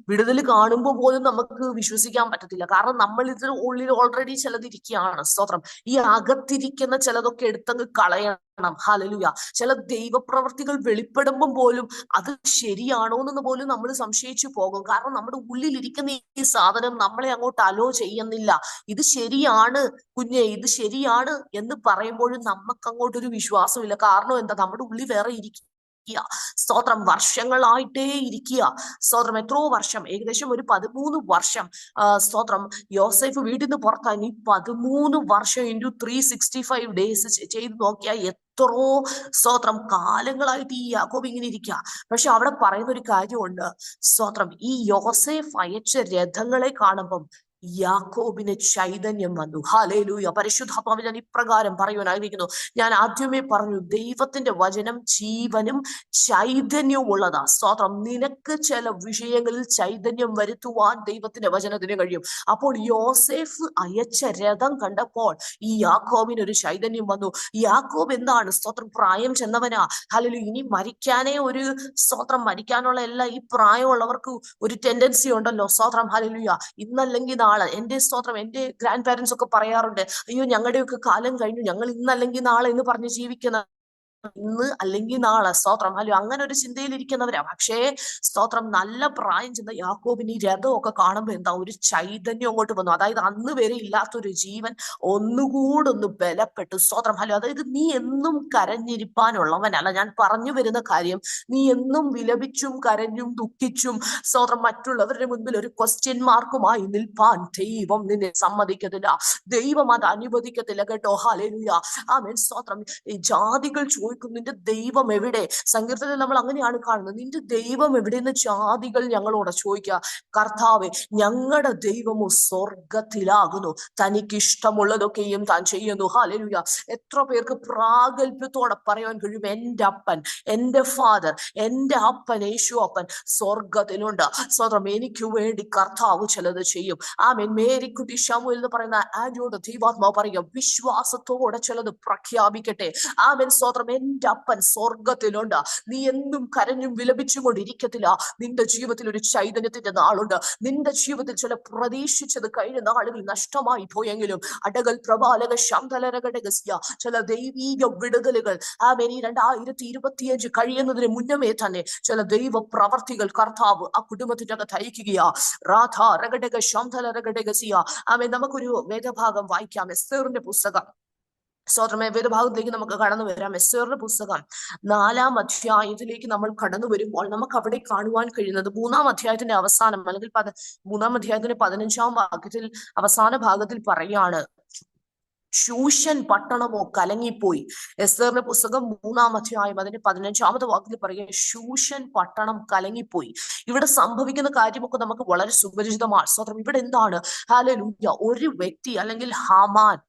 വിടുതൽ കാണുമ്പോൾ പോലും നമുക്ക് വിശ്വസിക്കാൻ പറ്റത്തില്ല. കാരണം നമ്മൾ ഇത് ഉള്ളിൽ ഓൾറെഡി ചിലതിരിക്കുകയാണ്. സ്തോത്രം. ഈ അകത്തിരിക്കുന്ന ചിലതൊക്കെ എടുത്തങ്ങ് കളയണം. ഹല്ലേലൂയ. ചില ദൈവപ്രവർത്തികൾ വെളിപ്പെടുമ്പം പോലും അത് ശരിയാണോ എന്ന് പോലും നമ്മൾ സംശയിച്ചു പോകും. കാരണം നമ്മുടെ ഉള്ളിലിരിക്കുന്ന ഈ സാധനം നമ്മളെ അങ്ങോട്ട് അലോ ചെയ്യുന്നില്ല. ഇത് ശരിയാണ് കുഞ്ഞെ, ഇത് ശരിയാണ് എന്ന് പറയുമ്പോഴും നമുക്ക് അങ്ങോട്ടൊരു വിശ്വാസമില്ല. കാരണം എന്താ? നമ്മുടെ ഉള്ളിൽ വേറെ ഇരിക്കുക. സ്തോത്രം. വർഷങ്ങളായിട്ടേ ഇരിക്കുക. സ്തോത്രം. എത്രയോ വർഷം, ഏകദേശം ഒരു 13 വർഷം സ്തോത്രം യോസേഫ് വീട്ടിൽ നിന്ന് പുറത്തായി. 13 വർഷം ഇൻറ്റു 365 ഡേയ്സ് ചെയ്ത് നോക്കിയാൽ എത്രയോ സ്തോത്രം കാലങ്ങളായിട്ട് ഈ യാക്കോബ് ഇങ്ങനെ ഇരിക്കുക. പക്ഷെ അവിടെ പറയുന്ന ഒരു കാര്യമുണ്ട്. സ്തോത്രം. ഈ യോസേഫ് അയച്ച രഥങ്ങളെ കാണുമ്പം യാക്കോബിന് ചൈതന്യം വന്നു. ഹല്ലേലൂയ. പരിശുദ്ധാത്മാവിൽ ഞാൻ ഇപ്രകാരം പറയുവാൻ ആഗ്രഹിക്കുന്നു. ഞാൻ ആദ്യമേ പറഞ്ഞു, ദൈവത്തിന്റെ വചനം ജീവനും ചൈതന്യവും ഉള്ളതാ. സ്തോത്രം. നിനക്ക് ചില വിഷയങ്ങളിൽ ചൈതന്യം വരുത്തുവാൻ ദൈവത്തിന്റെ വചനത്തിന് കഴിയും. അപ്പോൾ യോസേഫ് അയച്ച രഥം കണ്ടപ്പോൾ ഈ യാക്കോബിന് ഒരു ചൈതന്യം വന്നു. യാക്കോബ് എന്താണ്? സ്തോത്രം. പ്രായം ചെന്നവനാ. ഹല്ലേലൂയ. ഇനി മരിക്കാനേ ഒരു സ്തോത്രം, മരിക്കാനുള്ള എല്ലാ ഈ പ്രായമുള്ളവർക്ക് ഒരു ടെൻഡൻസി ഉണ്ടല്ലോ. സ്തോത്രം. ഹല്ലേലൂയ. ഇന്നല്ലെങ്കിൽ നാളെ. എന്റെ സ്തോത്രം, എന്റെ ഗ്രാൻഡ് പാരന്റ്സ് ഒക്കെ പറയാറുണ്ട്, അയ്യോ ഞങ്ങളുടെയൊക്കെ കാലം കഴിഞ്ഞു, ഞങ്ങൾ ഇന്നല്ലെങ്കിൽ നാളെ എന്ന് പറഞ്ഞ് ജീവിക്കുന്ന ഇന്ന് അല്ലെങ്കിൽ നാളെ, സ്തോത്രം അല്ലയോ, അങ്ങനെ ഒരു ചിന്തയിൽ ഇരിക്കുന്നവരാ. പക്ഷേ സ്തോത്രം, നല്ല പ്രായം ചെന്ന യാക്കോബിന് ഈ രഥമൊക്കെ കാണുമ്പോ എന്താ ഒരു ചൈതന്യം അങ്ങോട്ട് വന്നു. അതായത് അന്ന് വരെ ഇല്ലാത്തൊരു ജീവൻ ഒന്നുകൂടൊന്ന് ബലപ്പെട്ടു. സ്തോത്രം അല്ലയോ. അതായത് നീ എന്നും കരഞ്ഞിരിപ്പാനുള്ളവനല്ല. ഞാൻ പറഞ്ഞു വരുന്ന കാര്യം, നീ എന്നും വിലപിച്ചും കരഞ്ഞും ദുഃഖിച്ചും സ്തോത്രം മറ്റുള്ളവരുടെ മുൻപിൽ ഒരു ക്വസ്റ്റ്യൻ മാർക്കുമായി നിൽപ്പാൻ ദൈവം നിന്നെ സമ്മതിക്കത്തില്ല. ദൈവം അത് അനുവദിക്കത്തില്ല കേട്ടോ. ഹല്ലേലൂയ, ആമേൻ, സ്തോത്രം. ഈ ജാതികൾ ചോദിക്കും, നിന്റെ ദൈവം എവിടെ? സങ്കീർത്തനത്തിൽ നമ്മൾ അങ്ങനെയാണ് കാണുന്നത്, നിന്റെ ദൈവം എവിടെയെന്ന് ജാതികൾ ഞങ്ങളോട് ചോദിക്കുക. കർത്താവെ, ഞങ്ങളുടെ ദൈവമോ സ്വർഗത്തിലാകുന്നു, തനിക്ക് ഇഷ്ടമുള്ളതൊക്കെയും താൻ ചെയ്യുന്നു. ഹല്ലേലൂയ. എത്ര പേർക്ക് പ്രാഗൽഭ്യത്തോടെ പറയാൻ കഴിയും, എന്റെ അപ്പൻ, എന്റെ ഫാദർ, എന്റെ അപ്പൻ യേശു അപ്പൻ സ്വർഗത്തിലുണ്ട്. സ്തോത്രം, എനിക്ക് വേണ്ടി കർത്താവ് ചിലത് ചെയ്യും. ആമേൻ. മേരിക്കുട്ടി ശമൂവേൽ എന്ന് പറയുന്ന ആന്റിയോട് ദൈവാത്മാവ് പറയുക, വിശ്വാസത്തോടെ ചിലത് പ്രഖ്യാപിക്കട്ടെ. ആമേൻ, സ്തോത്രം. എന്റെ അപ്പൻ സ്വർഗത്തിലുണ്ട്. നീ എന്നും കരഞ്ഞും വിലപിച്ചും കൊണ്ടിരിക്കത്തില്ല. നിന്റെ ജീവിതത്തിൽ ഒരു ചൈതന്യത്തിന്റെ നാളുണ്ട്. നിന്റെ ജീവിതത്തിൽ ചില പ്രതീക്ഷിച്ചത് കഴിഞ്ഞ നാളുകൾ നഷ്ടമായി പോയെങ്കിലും അടകൽ പ്രബാലക ശാന്തലരകടകസ്യ ചില ദൈവീക വിടുതലുകൾ ആമേൻ ഈ 2025 കഴിയുന്നതിന് മുന്നമേ തന്നെ ചില ദൈവ പ്രവർത്തികൾ കർത്താവ് ആ കുടുംബത്തിന്റെ അകത്ത് അയക്കുകയാ. രാധ രകടക ശാന്തലരകടകസ്യ. ആമേൻ. നമുക്കൊരു വേദഭാഗം വായിക്കാം, എസ്തേറിന്റെ പുസ്തകം. സ്തോത്രമേ, വേദഭാഗത്തിലേക്ക് നമുക്ക് കടന്നു വരാം. എസ്തേറിന്റെ പുസ്തകം 4-ാം അധ്യായത്തിലേക്ക് നമ്മൾ കടന്നു വരുമ്പോൾ നമുക്ക് അവിടെ കാണുവാൻ കഴിയുന്നത് 3-ാം അധ്യായത്തിന്റെ അവസാനം, അല്ലെങ്കിൽ 3-ാം അധ്യായത്തിന്റെ 15-ാം വാക്യത്തിൽ അവസാന ഭാഗത്തിൽ പറയാണ്, ശൂഷൻ പട്ടണമോ കലങ്ങിപ്പോയി. എസ്തേറിന്റെ പുസ്തകം 3-ാം അധ്യായം അതിന്റെ 15-ാമത്തെ വാക്കിൽ പറയുക, ശൂഷൻ പട്ടണം കലങ്ങിപ്പോയി. ഇവിടെ സംഭവിക്കുന്ന കാര്യമൊക്കെ നമുക്ക് വളരെ സുപരിചിതമാണ്. സ്തോത്രം. ഇവിടെ എന്താണ്? ഹല്ലേലൂയ, ഒരു വ്യക്തി അല്ലെങ്കിൽ ഹാമാൻ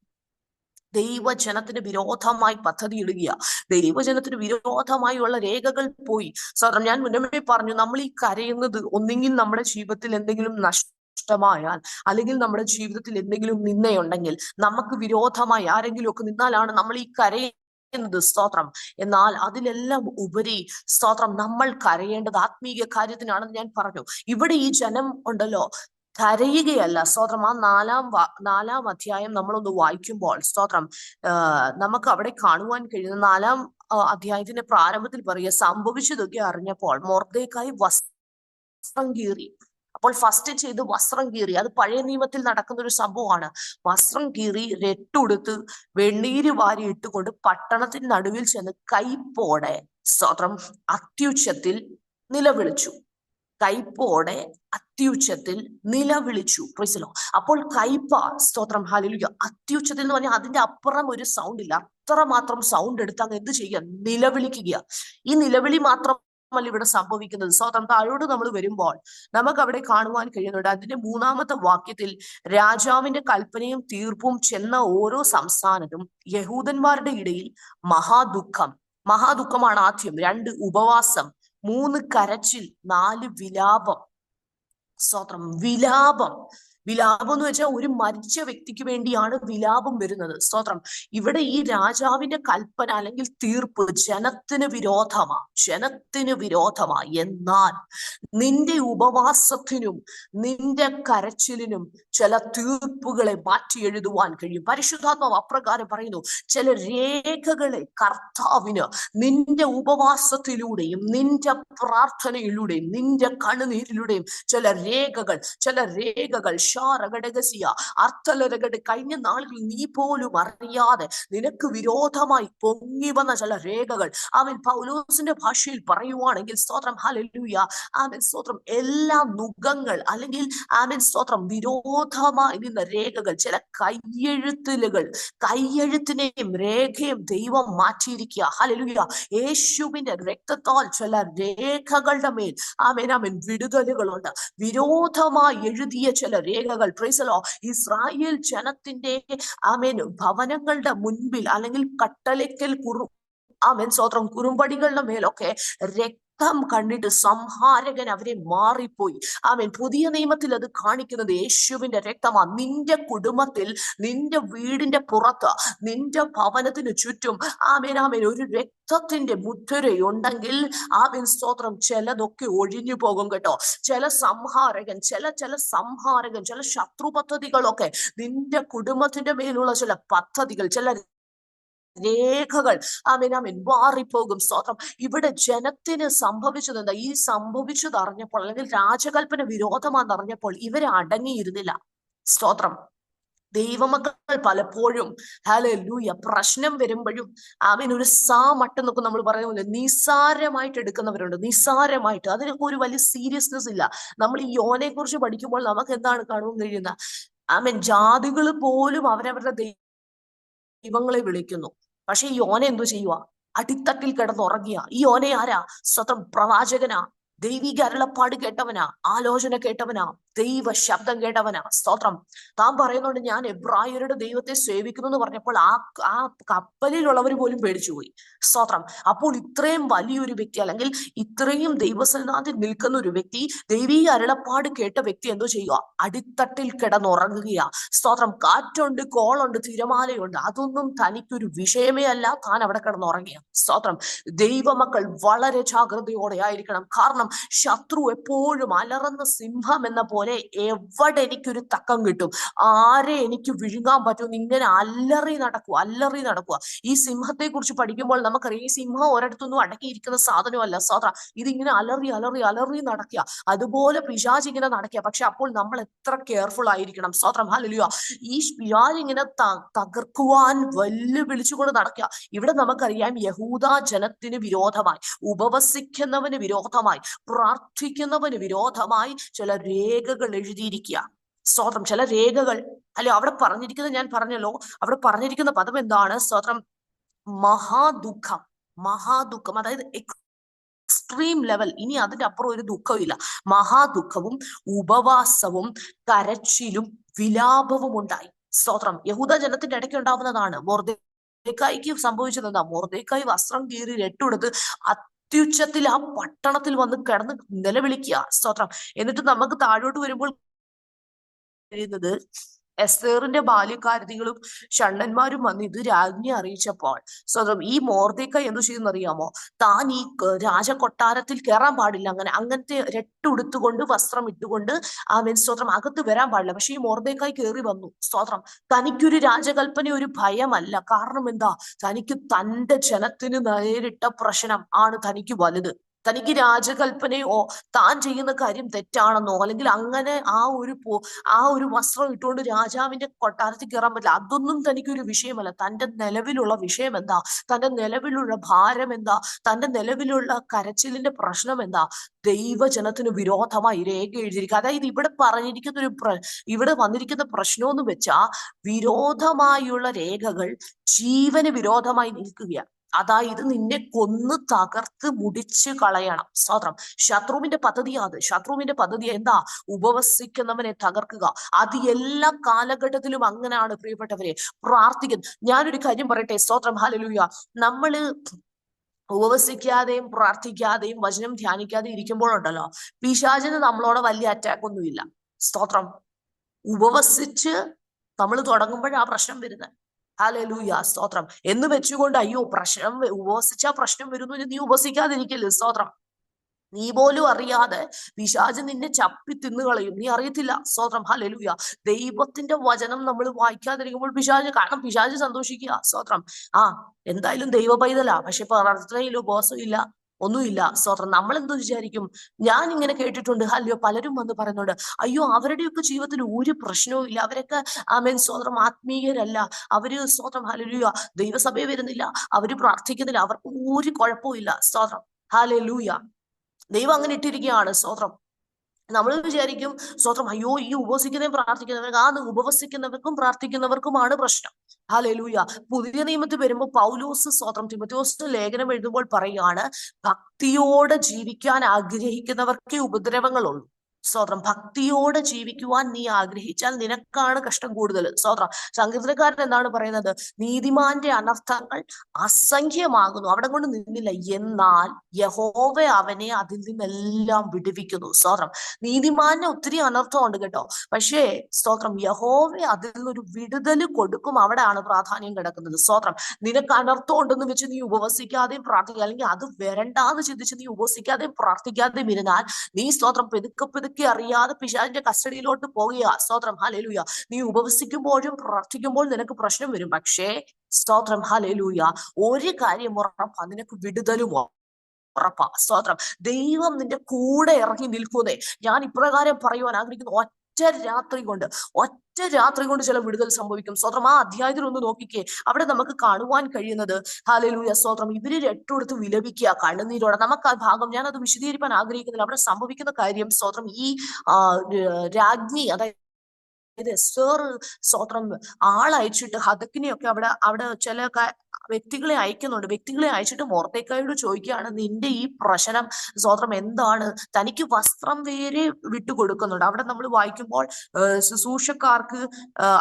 ദൈവജനത്തിന് വിരോധമായി പദ്ധതി ഇടുക. ദൈവജനത്തിന് വിരോധമായുള്ള രേഖകൾ പോയി. സ്തോത്രം. ഞാൻ മുന്നമേ പറഞ്ഞു, നമ്മൾ ഈ കരയുന്നത് ഒന്നെങ്കിൽ നമ്മുടെ ജീവിതത്തിൽ എന്തെങ്കിലും നഷ്ടമായാൽ, അല്ലെങ്കിൽ നമ്മുടെ ജീവിതത്തിൽ എന്തെങ്കിലും നിന്നയുണ്ടെങ്കിൽ, നമുക്ക് വിരോധമായി ആരെങ്കിലും ഒക്കെ നിന്നാലാണ് നമ്മൾ ഈ കരയുന്നത്. സ്തോത്രം. എന്നാൽ അതിലെല്ലാം ഉപരി സ്തോത്രം, നമ്മൾ കരയേണ്ടത് ആത്മീയ കാര്യത്തിനാണെന്ന് ഞാൻ പറഞ്ഞു. ഇവിടെ ഈ ജനം ഉണ്ടല്ലോ, കരയുകയല്ല. സ്തോത്രം. ആ 4-ാം അധ്യായം നമ്മളൊന്ന് വായിക്കുമ്പോൾ സ്തോത്രം, നമുക്ക് അവിടെ കാണുവാൻ കഴിയുന്ന 4-ാം അധ്യായത്തിന്റെ പ്രാരംഭത്തിൽ പറയുക, സംഭവിച്ചതൊക്കെ അറിഞ്ഞപ്പോൾ മൊർദെഖായി വസ്ത്രം കീറി. അപ്പോൾ ഫസ്റ്റ് ചെയ്ത് വസ്ത്രം കീറി. അത് പഴയ നിയമത്തിൽ നടക്കുന്ന ഒരു സംഭവമാണ്. വസ്ത്രം കീറി രട്ടുടുത്ത് വെണ്ണീര് വാരി ഇട്ടുകൊണ്ട് പട്ടണത്തിന് നടുവിൽ ചെന്ന് കൈപ്പോടെ സ്തോത്രം അത്യുച്ചത്തിൽ നിലവിളിച്ചു. കൈപ്പോടെ അത്യുച്ചത്തിൽ നിലവിളിച്ചു. പ്രൈസ്. അപ്പോൾ കൈപ്പ, സ്തോത്രം, ഹല്ലേലൂയ, അത്യുച്ചത്തിൽ എന്ന് പറഞ്ഞാൽ അതിന്റെ അപ്പുറം ഒരു സൗണ്ട് ഇല്ല. അത്രമാത്രം സൗണ്ട് എടുത്ത് അങ്ങ് എന്ത് ചെയ്യുക? നിലവിളിക്കുക. ഈ നിലവിളി മാത്രമല്ല ഇവിടെ സംഭവിക്കുന്നത്. സ്തോത്രം. താഴോട്ട് നമ്മൾ വരുമ്പോൾ നമുക്ക് അവിടെ കാണുവാൻ കഴിയുന്നുണ്ട്. അതിന്റെ 3-ാമത്തെ വാക്യത്തിൽ, രാജാവിന്റെ കൽപ്പനയും തീർപ്പും ചെന്ന ഓരോ സംസ്ഥാനത്തും യഹൂദന്മാരുടെ ഇടയിൽ മഹാദുഃഖമാണ് ആദ്യം. 2 ഉപവാസം, 3 കരച്ചിൽ, 4 വിലാപം. സ്തോത്രം. വിലാപം എന്ന് വെച്ചാൽ ഒരു മരിച്ച വ്യക്തിക്ക് വേണ്ടിയാണ് വിലാപം വരുന്നത്. സ്തോത്രം. ഇവിടെ ഈ രാജാവിന്റെ കൽപ്പന അല്ലെങ്കിൽ തീർപ്പ് ജനത്തിന് വിരോധമാ. എന്നാൽ നിന്റെ ഉപവാസത്തിനും നിന്റെ കരച്ചിലിനും ചില തീർപ്പുകളെ മാറ്റി എഴുതുവാൻ കഴിയും. പരിശുദ്ധാത്മാവ് അപ്രകാരം പറയുന്നു. ചില രേഖകളെ കർത്താവിന് നിന്റെ ഉപവാസത്തിലൂടെയും നിന്റെ പ്രാർത്ഥനയിലൂടെയും നിന്റെ കണ്ണുനീരിലൂടെയും ചില രേഖകൾ കഴിഞ്ഞ നാളുകളിൽ നീ പോലും അറിയാതെ നിനക്ക് വിരോധമായി പൊങ്ങി വന്ന ചില രേഖകൾ, അവൻ പൗലോസിന്റെ ഭാഷയിൽ പറയുവാണെങ്കിൽ സ്തോത്രം, ഹല്ലേലൂയ, ആമേൻ, സ്തോത്രം, എല്ലാ നുഖങ്ങൾ അല്ലെങ്കിൽ ആമേൻ, സ്തോത്രം, വിരോധമായി നിന്ന രേഖകൾ, ചില കയ്യെഴുത്തിനെയും രേഖയും ദൈവം മാറ്റിയിരിക്കുക. ഹല്ലേലൂയ. യേശുവിന്റെ രക്തത്താൽ ചില രേഖകളുടെ മേൽ ആമേൻ വിടുതലുകളുണ്ട്. വിരോധമായി എഴുതിയ ചില രേഖകൾ, പ്രൈസ് ദി ലോർഡ്, ഇസ്രായേൽ ജനത്തിന്റെ ആമേൻ ഭവനങ്ങളുടെ മുൻപിൽ അല്ലെങ്കിൽ കട്ടളയ്ക്കൽ ആമേൻ, സ്തോത്രം, കുറുമ്പടികളുടെ മേലൊക്കെ രക്തം കണ്ടിട്ട് സംഹാരകൻ അവരെ മാറിപ്പോയി. ആമേൻ. പുതിയ നിയമത്തിൽ അത് കാണിക്കുന്നത് യേശുവിന്റെ രക്തമാണ്. നിന്റെ കുടുംബത്തിൽ, നിന്റെ വീടിന്റെ പുറത്ത്, നിന്റെ ഭവനത്തിന് ചുറ്റും ആമേൻ ഒരു രക്തത്തിന്റെ മുദ്രയുണ്ടെങ്കിൽ ആമേൻ, സ്തോത്രം, ചിലതൊക്കെ ഒഴിഞ്ഞു പോകും കേട്ടോ. ചില സംഹാരകൻ, ചില ശത്രു പദ്ധതികളൊക്കെ, നിന്റെ കുടുംബത്തിന്റെ മേലുള്ള ചില പദ്ധതികൾ, ചില രേഖകൾ ആമേൻ ആമേൻ മാറിപ്പോകും. സ്തോത്രം. ഇവിടെ ജനത്തിന് സംഭവിച്ചത് എന്താ? ഈ സംഭവിച്ചത് അറിഞ്ഞപ്പോൾ, അല്ലെങ്കിൽ രാജകൽപ്പന വിരോധമാണെന്ന് അറിഞ്ഞപ്പോൾ ഇവരെ അടങ്ങിയിരുന്നില്ല. സ്തോത്രം. ദൈവമക്കൾ പലപ്പോഴും ഹല്ലേലൂയ പ്രശ്നം വരുമ്പോഴും ഒരു മട്ടം എന്നൊക്കെ നമ്മൾ പറയുന്നത് നിസ്സാരമായിട്ട് എടുക്കുന്നവരുണ്ട്. നിസ്സാരമായിട്ട്, അതിനൊക്കെ ഒരു വലിയ സീരിയസ്നെസ് ഇല്ല. നമ്മൾ ഈ യോനെ കുറിച്ച് പഠിക്കുമ്പോൾ നമുക്ക് എന്താണ് കാണുവാൻ കഴിയുന്നത്? ജാതികൾ പോലും അവരവരുടെ ദൈവങ്ങളെ വിളിക്കുന്നു. പക്ഷെ ഈ യോന എന്തു ചെയ്യുക? അടിത്തട്ടിൽ കിടന്നുറങ്ങിയ ഈ യോനെ ആരാ? സ്വതം പ്രവാചകനാ, ദൈവിക അരുളപ്പാട് കേട്ടവനാ, ആലോചന കേട്ടവനാ, ദൈവ ശബ്ദം കേട്ടവനാ. സ്തോത്രം. താൻ പറയുന്നുണ്ട് ഞാൻ എബ്രായരുടെ ദൈവത്തെ സേവിക്കുന്നു എന്ന് പറഞ്ഞപ്പോൾ ആ കപ്പലിലുള്ളവർ പോലും പേടിച്ചുപോയി. സ്തോത്രം. അപ്പോൾ ഇത്രയും വലിയൊരു വ്യക്തി, അല്ലെങ്കിൽ ഇത്രയും ദൈവസന്നിധാനത്തിൽ നിൽക്കുന്ന ഒരു വ്യക്തി, ദൈവിക അരുളപ്പാട് കേട്ട വ്യക്തി എന്തോ ചെയ്യുക? അടിത്തട്ടിൽ കിടന്നുറങ്ങുകയാ. സ്തോത്രം. കാറ്റുണ്ട്, കോളുണ്ട്, തിരമാലയുണ്ട്, അതൊന്നും തനിക്കൊരു വിഷയമേ അല്ല. താൻ അവിടെ കിടന്നുറങ്ങിയ. സ്തോത്രം. ദൈവമക്കൾ വളരെ ജാഗ്രതയോടെ ആയിരിക്കണം. കാരണം ശത്രു എപ്പോഴും അലറുന്ന സിംഹം എന്ന പോലെ എവിടെ എനിക്കൊരു തക്കം കിട്ടും, ആരെ എനിക്ക് വിഴുങ്ങാൻ പറ്റും, ഇങ്ങനെ അല്ലറി നടക്കുക. ഈ സിംഹത്തെ കുറിച്ച് പഠിക്കുമ്പോൾ നമുക്കറിയാം, ഈ സിംഹം ഒരിടത്തൊന്നും അടങ്ങിയിരിക്കുന്ന സാധനമല്ല. സ്തോത്രം. ഇതിങ്ങനെ അലറി നടക്കുക. അതുപോലെ പിശാച് ഇങ്ങനെ നടക്കുക. പക്ഷെ അപ്പോൾ നമ്മൾ എത്ര കെയർഫുൾ ആയിരിക്കണം. സ്തോത്രം. ഹല്ലേലൂയ. ഈ പിശാച് ഇങ്ങനെ തകർക്കുവാൻ വെല്ലുവിളിച്ചുകൊണ്ട് നടക്കുക. ഇവിടെ നമുക്കറിയാം, യഹൂദ ജനത്തിന് വിരോധമായി, ഉപവസിക്കുന്നവന് വിരോധമായി, പ്രാർത്ഥിക്കുന്നവന് വിരോധമായി ചില രേഖകൾ എഴുതിയിരിക്കുക. സ്തോത്രം. ചില രേഖകൾ അല്ലെ അവിടെ പറഞ്ഞിരിക്കുന്നത്. ഞാൻ പറഞ്ഞല്ലോ, അവിടെ പറഞ്ഞിരിക്കുന്ന പദം എന്താണ്? സ്തോത്രം. മഹാദുഃഖം. അതായത് എക്സ്ട്രീം ലെവൽ. ഇനി അതിന്റെ അപ്പുറം ഒരു ദുഃഖമില്ല. മഹാദുഃഖവും ഉപവാസവും കരച്ചിലും വിലാപവും ഉണ്ടായി. സ്തോത്രം. യഹൂദ ജനത്തിന്റെ ഇടയ്ക്ക് ഉണ്ടാവുന്നതാണ്. മൊർദെഖായിക്ക് സംഭവിച്ചത് എന്താ? മൊർദെഖായി വസ്ത്രം കീറി രട്ടുകൊടുത്ത് അത്യുച്ചത്തിൽ ആ പട്ടണത്തിൽ വന്ന് കിടന്ന് നിലവിളിക്കുക. സ്തോത്രം. എന്നിട്ട് നമുക്ക് താഴോട്ട് വരുമ്പോൾ കഴിയുന്നത്, എസ്തേറിന്റെ ബാല്യക്കാരത്തികളും ഷണ്ണന്മാരും വന്ന് ഇത് രാജ്ഞിയെ അറിയിച്ചപ്പോൾ സ്വതം ഈ മൊർദെഖായി എന്തു ചെയ്യുന്നറിയാമോ? താൻ ഈ രാജകൊട്ടാരത്തിൽ കയറാൻ പാടില്ല, അങ്ങനത്തെ രട്ടുടുത്തുകൊണ്ട് വസ്ത്രം ഇട്ടുകൊണ്ട് സ്തോത്രം അകത്ത് വരാൻ പാടില്ല. പക്ഷെ ഈ മൊർദെഖായി കയറി വന്നു. സ്തോത്രം. തനിക്കൊരു രാജകൽപ്പന ഒരു ഭയമല്ല. കാരണം എന്താ? തനിക്ക് തന്റെ ജനത്തിന് നേരിട്ട പ്രശ്നം ആണ് തനിക്ക് വലുത്. തനിക്ക് രാജകൽപ്പനയോ താൻ ചെയ്യുന്ന കാര്യം തെറ്റാണെന്നോ, അല്ലെങ്കിൽ അങ്ങനെ ആ ഒരു വസ്ത്രം ഇട്ടുകൊണ്ട് രാജാവിന്റെ കൊട്ടാരത്തിൽ കയറാൻ പറ്റില്ല, അതൊന്നും തനിക്കൊരു വിഷയമല്ല. തന്റെ നിലവിലുള്ള വിഷയം എന്താ? തന്റെ നിലവിലുള്ള ഭാരം എന്താ? തന്റെ നിലവിലുള്ള കരച്ചിലിന്റെ പ്രശ്നം എന്താ? ദൈവജനത്തിന് വിരോധമായി രേഖ എഴുതിയിരിക്കുക. അതായത് ഇവിടെ വന്നിരിക്കുന്ന പ്രശ്നം എന്ന് വെച്ചാൽ, വിരോധമായുള്ള രേഖകൾ ജീവന് വിരോധമായി നിൽക്കുകയാണ്. അതായത് നിന്നെ കൊന്ന് തകർത്ത് മുടിച്ച് കളയണം. സ്തോത്രം. ശത്രുവിന്റെ പദ്ധതി എന്താ? ഉപവസിക്കുന്നവനെ തകർക്കുക. അത് എല്ലാ കാലഘട്ടത്തിലും അങ്ങനെയാണ് പ്രിയപ്പെട്ടവരെ. പ്രാർത്ഥിക്കുന്നു. ഞാനൊരു കാര്യം പറയട്ടെ. സ്തോത്രം. ഹല്ലേലൂയ. നമ്മള് ഉപവസിക്കാതെയും പ്രാർത്ഥിക്കാതെയും വചനം ധ്യാനിക്കാതെയും ഇരിക്കുമ്പോഴുണ്ടല്ലോ, പിശാചിന് നമ്മളോട് വലിയ അറ്റാക്ക് ഒന്നുമില്ല. സ്തോത്രം. ഉപവസിച്ച് നമ്മൾ തുടങ്ങുമ്പോഴാ പ്രശ്നം വരുന്നത്. ഹല്ലേലൂയ. സ്തോത്രം. എന്ന് വെച്ചുകൊണ്ട് അയ്യോ ഉപവസിച്ചാ പ്രശ്നം വരുന്നു, നീ ഉപവസിക്കാതിരിക്കല്ലേ. സ്തോത്രം. നീ പോലും അറിയാതെ പിശാച് നിന്നെ ചപ്പി തിന്നുകളയും, നീ അറിയത്തില്ല. സ്തോത്രം. ഹല്ലേലൂയ. ദൈവത്തിന്റെ വചനം നമ്മൾ വായിക്കാതിരിക്കുമ്പോൾ പിശാച് സന്തോഷിക്കുക. സ്തോത്രം. എന്തായാലും ദൈവ പൈതലാ, പക്ഷെ പ്രാർത്ഥനയിലോ ഉപവാസം ഇല്ല, ഒന്നുമില്ല. സ്തോത്രം. നമ്മൾ എന്ത് വിചാരിക്കും? ഞാൻ ഇങ്ങനെ കേട്ടിട്ടുണ്ട്, അല്ലയോ, പലരും വന്ന് പറയുന്നുണ്ട്, അയ്യോ അവരുടെയൊക്കെ ജീവിതത്തിൽ ഒരു പ്രശ്നവും ഇല്ല, അവരൊക്കെ സ്തോത്രം ആത്മീയരല്ല, അവര് സ്തോത്രം ഹല്ലേലൂയ ദൈവസഭയിൽ വരുന്നില്ല, അവര് പ്രാർത്ഥിക്കുന്നില്ല, അവർക്ക് ഒരു കുഴപ്പവും ഇല്ല. സ്തോത്രം. ഹല്ലേലൂയ. ദൈവം അങ്ങനെ ഇട്ടിരിക്കുകയാണ്. സ്തോത്രം. നമ്മൾ വിചാരിക്കും സ്തോത്രം, അയ്യോ ഈ ഉപവസിക്കുന്നതും പ്രാർത്ഥിക്കുന്നവർക്ക്, ഉപവസിക്കുന്നവർക്കും പ്രാർത്ഥിക്കുന്നവർക്കുമാണ് പ്രശ്നം. ഹല്ലേലൂയ. പുതിയ നിയമത്തിൽ വരുമ്പോൾ പൗലോസ് സ്തോത്രം തിമോഥെയോസിന് ലേഖനം എഴുതുമ്പോൾ പറയുകയാണ്, ഭക്തിയോടെ ജീവിക്കാൻ ആഗ്രഹിക്കുന്നവർക്കേ ഉപദ്രവങ്ങളുള്ളൂ. സ്തോത്രം. ഭക്തിയോടെ ജീവിക്കുവാൻ നീ ആഗ്രഹിച്ചാൽ നിനക്കാണ് കഷ്ടം കൂടുതൽ. സ്തോത്രം. സങ്കീർത്തനക്കാരൻ എന്താണ് പറയുന്നത്? നീതിമാന്റെ അനർത്ഥങ്ങൾ അസംഖ്യമാകുന്നു. അവിടെ കൊണ്ട് നിന്നില്ല, എന്നാൽ യഹോവ അവനെ അതിൽ നിന്നെല്ലാം വിടുവിക്കുന്നു. സ്തോത്രം. നീതിമാന് ഒത്തിരി അനർത്ഥമുണ്ട് കേട്ടോ, പക്ഷേ സ്തോത്രം യഹോവ അതിൽ നിന്നൊരു വിടുതൽ കൊടുക്കും. അവിടെയാണ് പ്രാധാന്യം കിടക്കുന്നത്. സ്തോത്രം. നിനക്ക് അനർത്ഥം ഉണ്ടെന്ന് വെച്ച് നീ ഉപവസിക്കാതെയും പ്രാർത്ഥിക്കുക, അല്ലെങ്കിൽ അത് വരണ്ടാന്ന് ചിന്തിച്ച് നീ ഉപവസിക്കാതെയും പ്രാർത്ഥിക്കാതെയും ഇരുന്നാൽ നീ സ്തോത്രം പെതുക്കെ എന്തൊക്കെ അറിയാതെ പിശാചിന്റെ കസ്റ്റഡിയിലോട്ട് പോകുക. സ്തോത്രം, ഹല്ലേലൂയ. നീ ഉപവസിക്കുമ്പോഴും പ്രാർത്ഥിക്കുമ്പോൾ നിനക്ക് പ്രശ്നം വരും. പക്ഷേ സ്തോത്രം, ഹല്ലേലൂയ, ഒരു കാര്യം ഉറപ്പാ, നിനക്ക് വിടുതലും ഉറപ്പാ. സ്തോത്രം, ദൈവം നിന്റെ കൂടെ ഇറങ്ങി നിൽക്കുന്നേ. ഞാൻ ഇപ്രകാരം പറയുവാൻ ആഗ്രഹിക്കുന്നു, ഒറ്റ രാത്രി കൊണ്ട് ചില വിടുതൽ സംഭവിക്കും. സ്തോത്രം, ആ അധ്യായത്തിൽ ഒന്ന് നോക്കിക്കേ. അവിടെ നമുക്ക് കാണുവാൻ കഴിയുന്നത്, ഹല്ലേലൂയ, സ്തോത്രം, ഇവര് രട്ടുകൊടുത്ത് വിലപിക്കുക കണ്ണുനീരോടെ. നമുക്ക് ആ ഭാഗം ഞാൻ അത് വിശദീകരിക്കാൻ ആഗ്രഹിക്കുന്നില്ല. അവിടെ സംഭവിക്കുന്ന കാര്യം, സ്തോത്രം, ഈ രാജ്ഞി, അതായത് എസ്തേർ, സ്തോത്രം, ആളയച്ചിട്ട് ഹദക്കിനെയൊക്കെ അവിടെ ചില വ്യക്തികളെ അയച്ചിട്ട് മൊർദെഖായിയോട് ചോദിക്കുകയാണ്, നിന്റെ ഈ പ്രശ്നം, സ്തോത്രം, എന്താണ്? തനിക്ക് വസ്ത്രം വരെ വിട്ടുകൊടുക്കുന്നുണ്ട്. അവിടെ നമ്മൾ വായിക്കുമ്പോൾ ശുശ്രൂഷക്കാർക്ക്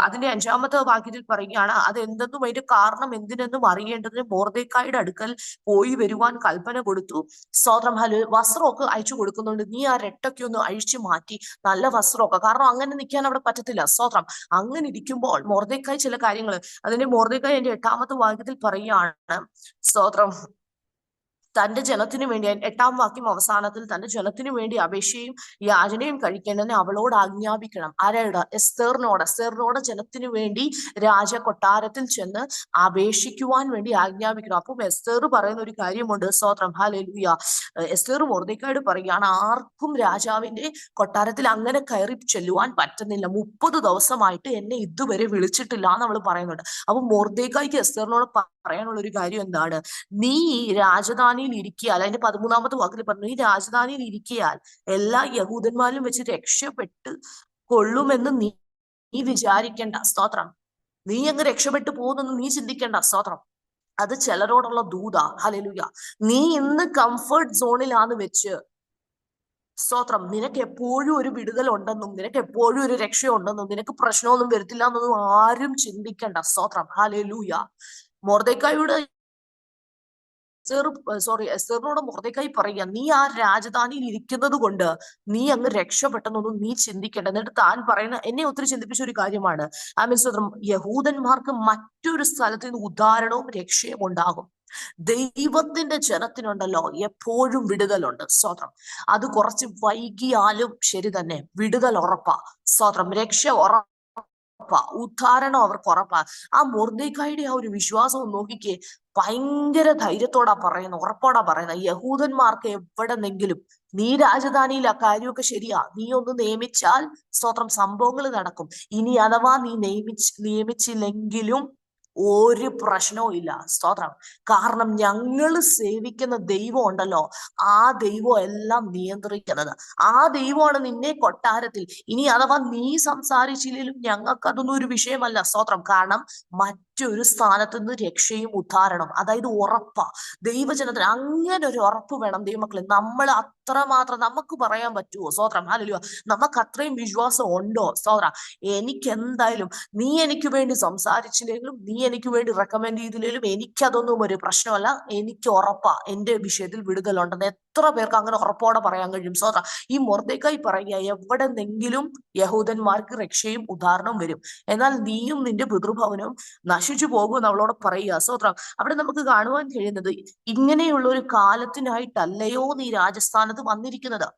അതിന്റെ 5-ാമത്തെ വാക്യത്തിൽ പറയുകയാണ്, അത് എന്തെന്നും അതിന്റെ കാരണം എന്തിനെന്നും അറിയേണ്ടതിന് മൊർദെഖായിയുടെ അടുക്കൽ പോയി വരുവാൻ കൽപ്പന കൊടുത്തു. സ്തോത്രം, വസ്ത്രമൊക്കെ അയച്ചു കൊടുക്കുന്നുണ്ട്. നീ ആ രട്ടൊക്കെ ഒന്ന് അഴിച്ചു മാറ്റി നല്ല വസ്ത്രമൊക്കെ, കാരണം അങ്ങനെ നിൽക്കാൻ അവിടെ പറ്റത്തില്ല. സ്തോത്രം, അങ്ങനെ ഇരിക്കുമ്പോൾ മൊർദെഖായി ചില കാര്യങ്ങൾ, അതിന്റെ മൊർദെഖായി എന്റെ 8-ാമത്തെ വാക്യത്തിൽ പറയുകയാണ്, സ്തോത്രം, തന്റെ ജനത്തിനു വേണ്ടി, 8-ാം വാക്യം അവസാനത്തിൽ, തന്റെ ജനത്തിനു വേണ്ടി അപേക്ഷയും യാചനയും കഴിക്കേണ്ടതിന് അവളോട് ആജ്ഞാപിക്കണം. ആരോട്? എസ്തേറിനോട് ജനത്തിനു വേണ്ടി രാജകൊട്ടാരത്തിൽ ചെന്ന് അപേക്ഷിക്കുവാൻ വേണ്ടി ആജ്ഞാപിക്കണം. അപ്പം എസ്തേർ പറയുന്ന ഒരു കാര്യമുണ്ട്. സ്തോത്രം, ഹല്ലേലൂയ. എസ്തേർ മൊർദെഖായിയോട് പറയുകയാണ്, ആർക്കും രാജാവിന്റെ കൊട്ടാരത്തിൽ അങ്ങനെ കയറി ചെല്ലുവാൻ പറ്റുന്നില്ല. 30 ദിവസമായിട്ട് എന്നെ ഇതുവരെ വിളിച്ചിട്ടില്ല എന്ന് അവൾ പറയുന്നുണ്ട്. അപ്പൊ മൊർദെഖായിക്ക് എസ്തേറിനോട് പറയാനുള്ള ഒരു കാര്യം എന്താണ്? നീ രാജധാനിയിൽ ഇരിക്കിയാൽ, അതിന്റെ 13-ാമത്തെ വാക്കിൽ പറഞ്ഞു, നീ രാജധാനിയിൽ ഇരിക്കിയാൽ എല്ലാ യഹൂദന്മാരിലും വെച്ച് രക്ഷപ്പെട്ട് കൊള്ളുമെന്ന് നീ വിചാരിക്കേണ്ട. സ്തോത്രം, നീ അങ്ങ് രക്ഷപ്പെട്ടു പോകുന്നെന്ന് നീ ചിന്തിക്കേണ്ട. സ്തോത്രം, അത് ചിലരോടുള്ള ദൂതാ. ഹല്ലേലൂയ. നീ ഇന്ന് കംഫർട്ട് സോണിലാന്ന് വെച്ച്, സ്തോത്രം, നിനക്ക് എപ്പോഴും ഒരു വിടുതൽ ഉണ്ടെന്നും നിനക്ക് എപ്പോഴും ഒരു രക്ഷയുണ്ടെന്നും നിനക്ക് പ്രശ്നമൊന്നും വരത്തില്ല എന്നൊന്നും ആരും ചിന്തിക്കേണ്ട. സ്തോത്രം, ഹല്ലേലൂയ. മൊർദെഖായിയോട് എസ്തേറിനോട് മൊർദെഖായി പറയുക, നീ ആ രാജധാനിയിൽ ഇരിക്കുന്നത് കൊണ്ട് നീ അങ്ങ് രക്ഷപ്പെട്ടെന്നൊന്നും നീ ചിന്തിക്കേണ്ട. എന്നിട്ട് താൻ പറയുന്ന, എന്നെ ഒത്തിരി ചിന്തിപ്പിച്ച ഒരു കാര്യമാണ്, സ്തോത്രം, യഹൂദന്മാർക്ക് മറ്റൊരു സ്ഥലത്ത് നിന്ന് ഉദ്ധാരണവും രക്ഷയും ഉണ്ടാകും. ദൈവത്തിന്റെ ജനത്തിനുണ്ടല്ലോ എപ്പോഴും വിടുതലുണ്ട്. സ്തോത്രം, അത് കുറച്ച് വൈകിയാലും ശരി തന്നെ, വിടുതൽ ഉറപ്പാ. സ്തോത്രം, രക്ഷ ഉറപ്പാ, ഉദ്ധാരണം അവർക്ക് ഉറപ്പാ. ആ മൊർദെഖായിയുടെ ആ ഒരു വിശ്വാസം നോക്കിക്കേ. ഭയങ്കര ധൈര്യത്തോടാ പറയുന്നത്, ഉറപ്പോടാ പറയുന്നത്, യഹൂദന്മാർക്ക് എവിടെന്നെങ്കിലും, നീ രാജധാനിയിൽ ആ കാര്യമൊക്കെ ശരിയാ, നീ ഒന്ന് നിയമിച്ചാൽ, സ്തോത്രം, സംഭവങ്ങൾ നടക്കും. ഇനി അഥവാ നീ നിയമിച്ചില്ലെങ്കിലും ഒരു പ്രശ്നവും ഇല്ല. സ്തോത്രം, കാരണം ഞങ്ങൾ സേവിക്കുന്ന ദൈവം ഉണ്ടല്ലോ, ആ ദൈവം എല്ലാം നിയന്ത്രിക്കുന്നത്. ആ ദൈവമാണ് നിന്നെ കൊട്ടാരത്തിൽ, ഇനി അഥവാ നീ സംസാരിച്ചില്ലെങ്കിലും ഞങ്ങൾക്ക് അതൊന്നും ഒരു വിഷയമല്ല. സ്തോത്രം, കാരണം മറ്റൊരു സ്ഥാനത്ത് നിന്ന് രക്ഷയും ഉദ്ധാരണം, അതായത് ഉറപ്പാ. ദൈവജനത്തിന് അങ്ങനെ ഒരു ഉറപ്പ് വേണം. ദൈവമക്കളെ, നമ്മൾ അത്രമാത്രം നമുക്ക് പറയാൻ പറ്റുമോ? സ്തോത്രം, ഹല്ലേലൂയ. നമുക്ക് അത്രയും വിശ്വാസം ഉണ്ടോ? സ്തോത്രം, എനിക്ക് എന്തായാലും നീ എനിക്ക് വേണ്ടി സംസാരിച്ചില്ലെങ്കിലും നീ എനിക്ക് വേണ്ടി റെക്കമെൻഡ് ചെയ്തില്ലെങ്കിലും എനിക്കതൊന്നും ഒരു പ്രശ്നമല്ല, എനിക്ക് ഉറപ്പാ എന്റെ വിഷയത്തിൽ വിടുതലുണ്ടെന്ന്. എത്ര പേർക്ക് അങ്ങനെ ഉറപ്പോടെ പറയാൻ കഴിയും? സ്തോത്രം, ഈ മൊർദെഖായി പറയുക, എവിടെന്നെങ്കിലും യഹൂദന്മാർക്ക് രക്ഷയും ഉദ്ധാരണവും വരും, എന്നാൽ നീയും നിന്റെ പിതൃഭവനവും നശിച്ചു പോകുമെന്ന് അവളോട് പറയുക. സ്തോത്രം, അവിടെ നമുക്ക് കാണുവാൻ കഴിയുന്നത്, ഇങ്ങനെയുള്ള ഒരു കാലത്തിനായിട്ടല്ലയോ നീ രാജസ്ഥാനത്ത് വന്നിരിക്കുന്നത്.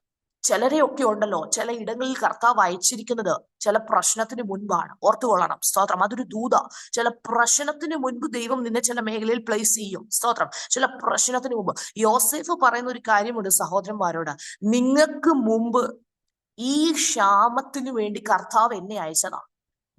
ചിലരെയൊക്കെ ഉണ്ടല്ലോ ചില ഇടങ്ങളിൽ കർത്താവ് അയച്ചിരിക്കുന്നത് ചില പ്രശ്നത്തിന് മുൻപാണ്. ഓർത്തുകൊള്ളണം. സ്തോത്രം, അതൊരു ദൂത. ചില പ്രശ്നത്തിന് മുൻപ് ദൈവം നിന്നെ ചില മേഖലയിൽ പ്ലേസ് ചെയ്യും. സ്തോത്രം, ചില പ്രശ്നത്തിന് മുമ്പ്. യോസേഫ് പറയുന്ന ഒരു കാര്യമുണ്ട് സഹോദരന്മാരോട്, നിങ്ങൾക്ക് മുമ്പ് ഈ ക്ഷാമത്തിന് വേണ്ടി കർത്താവ് എന്നെ അയച്ചതാ.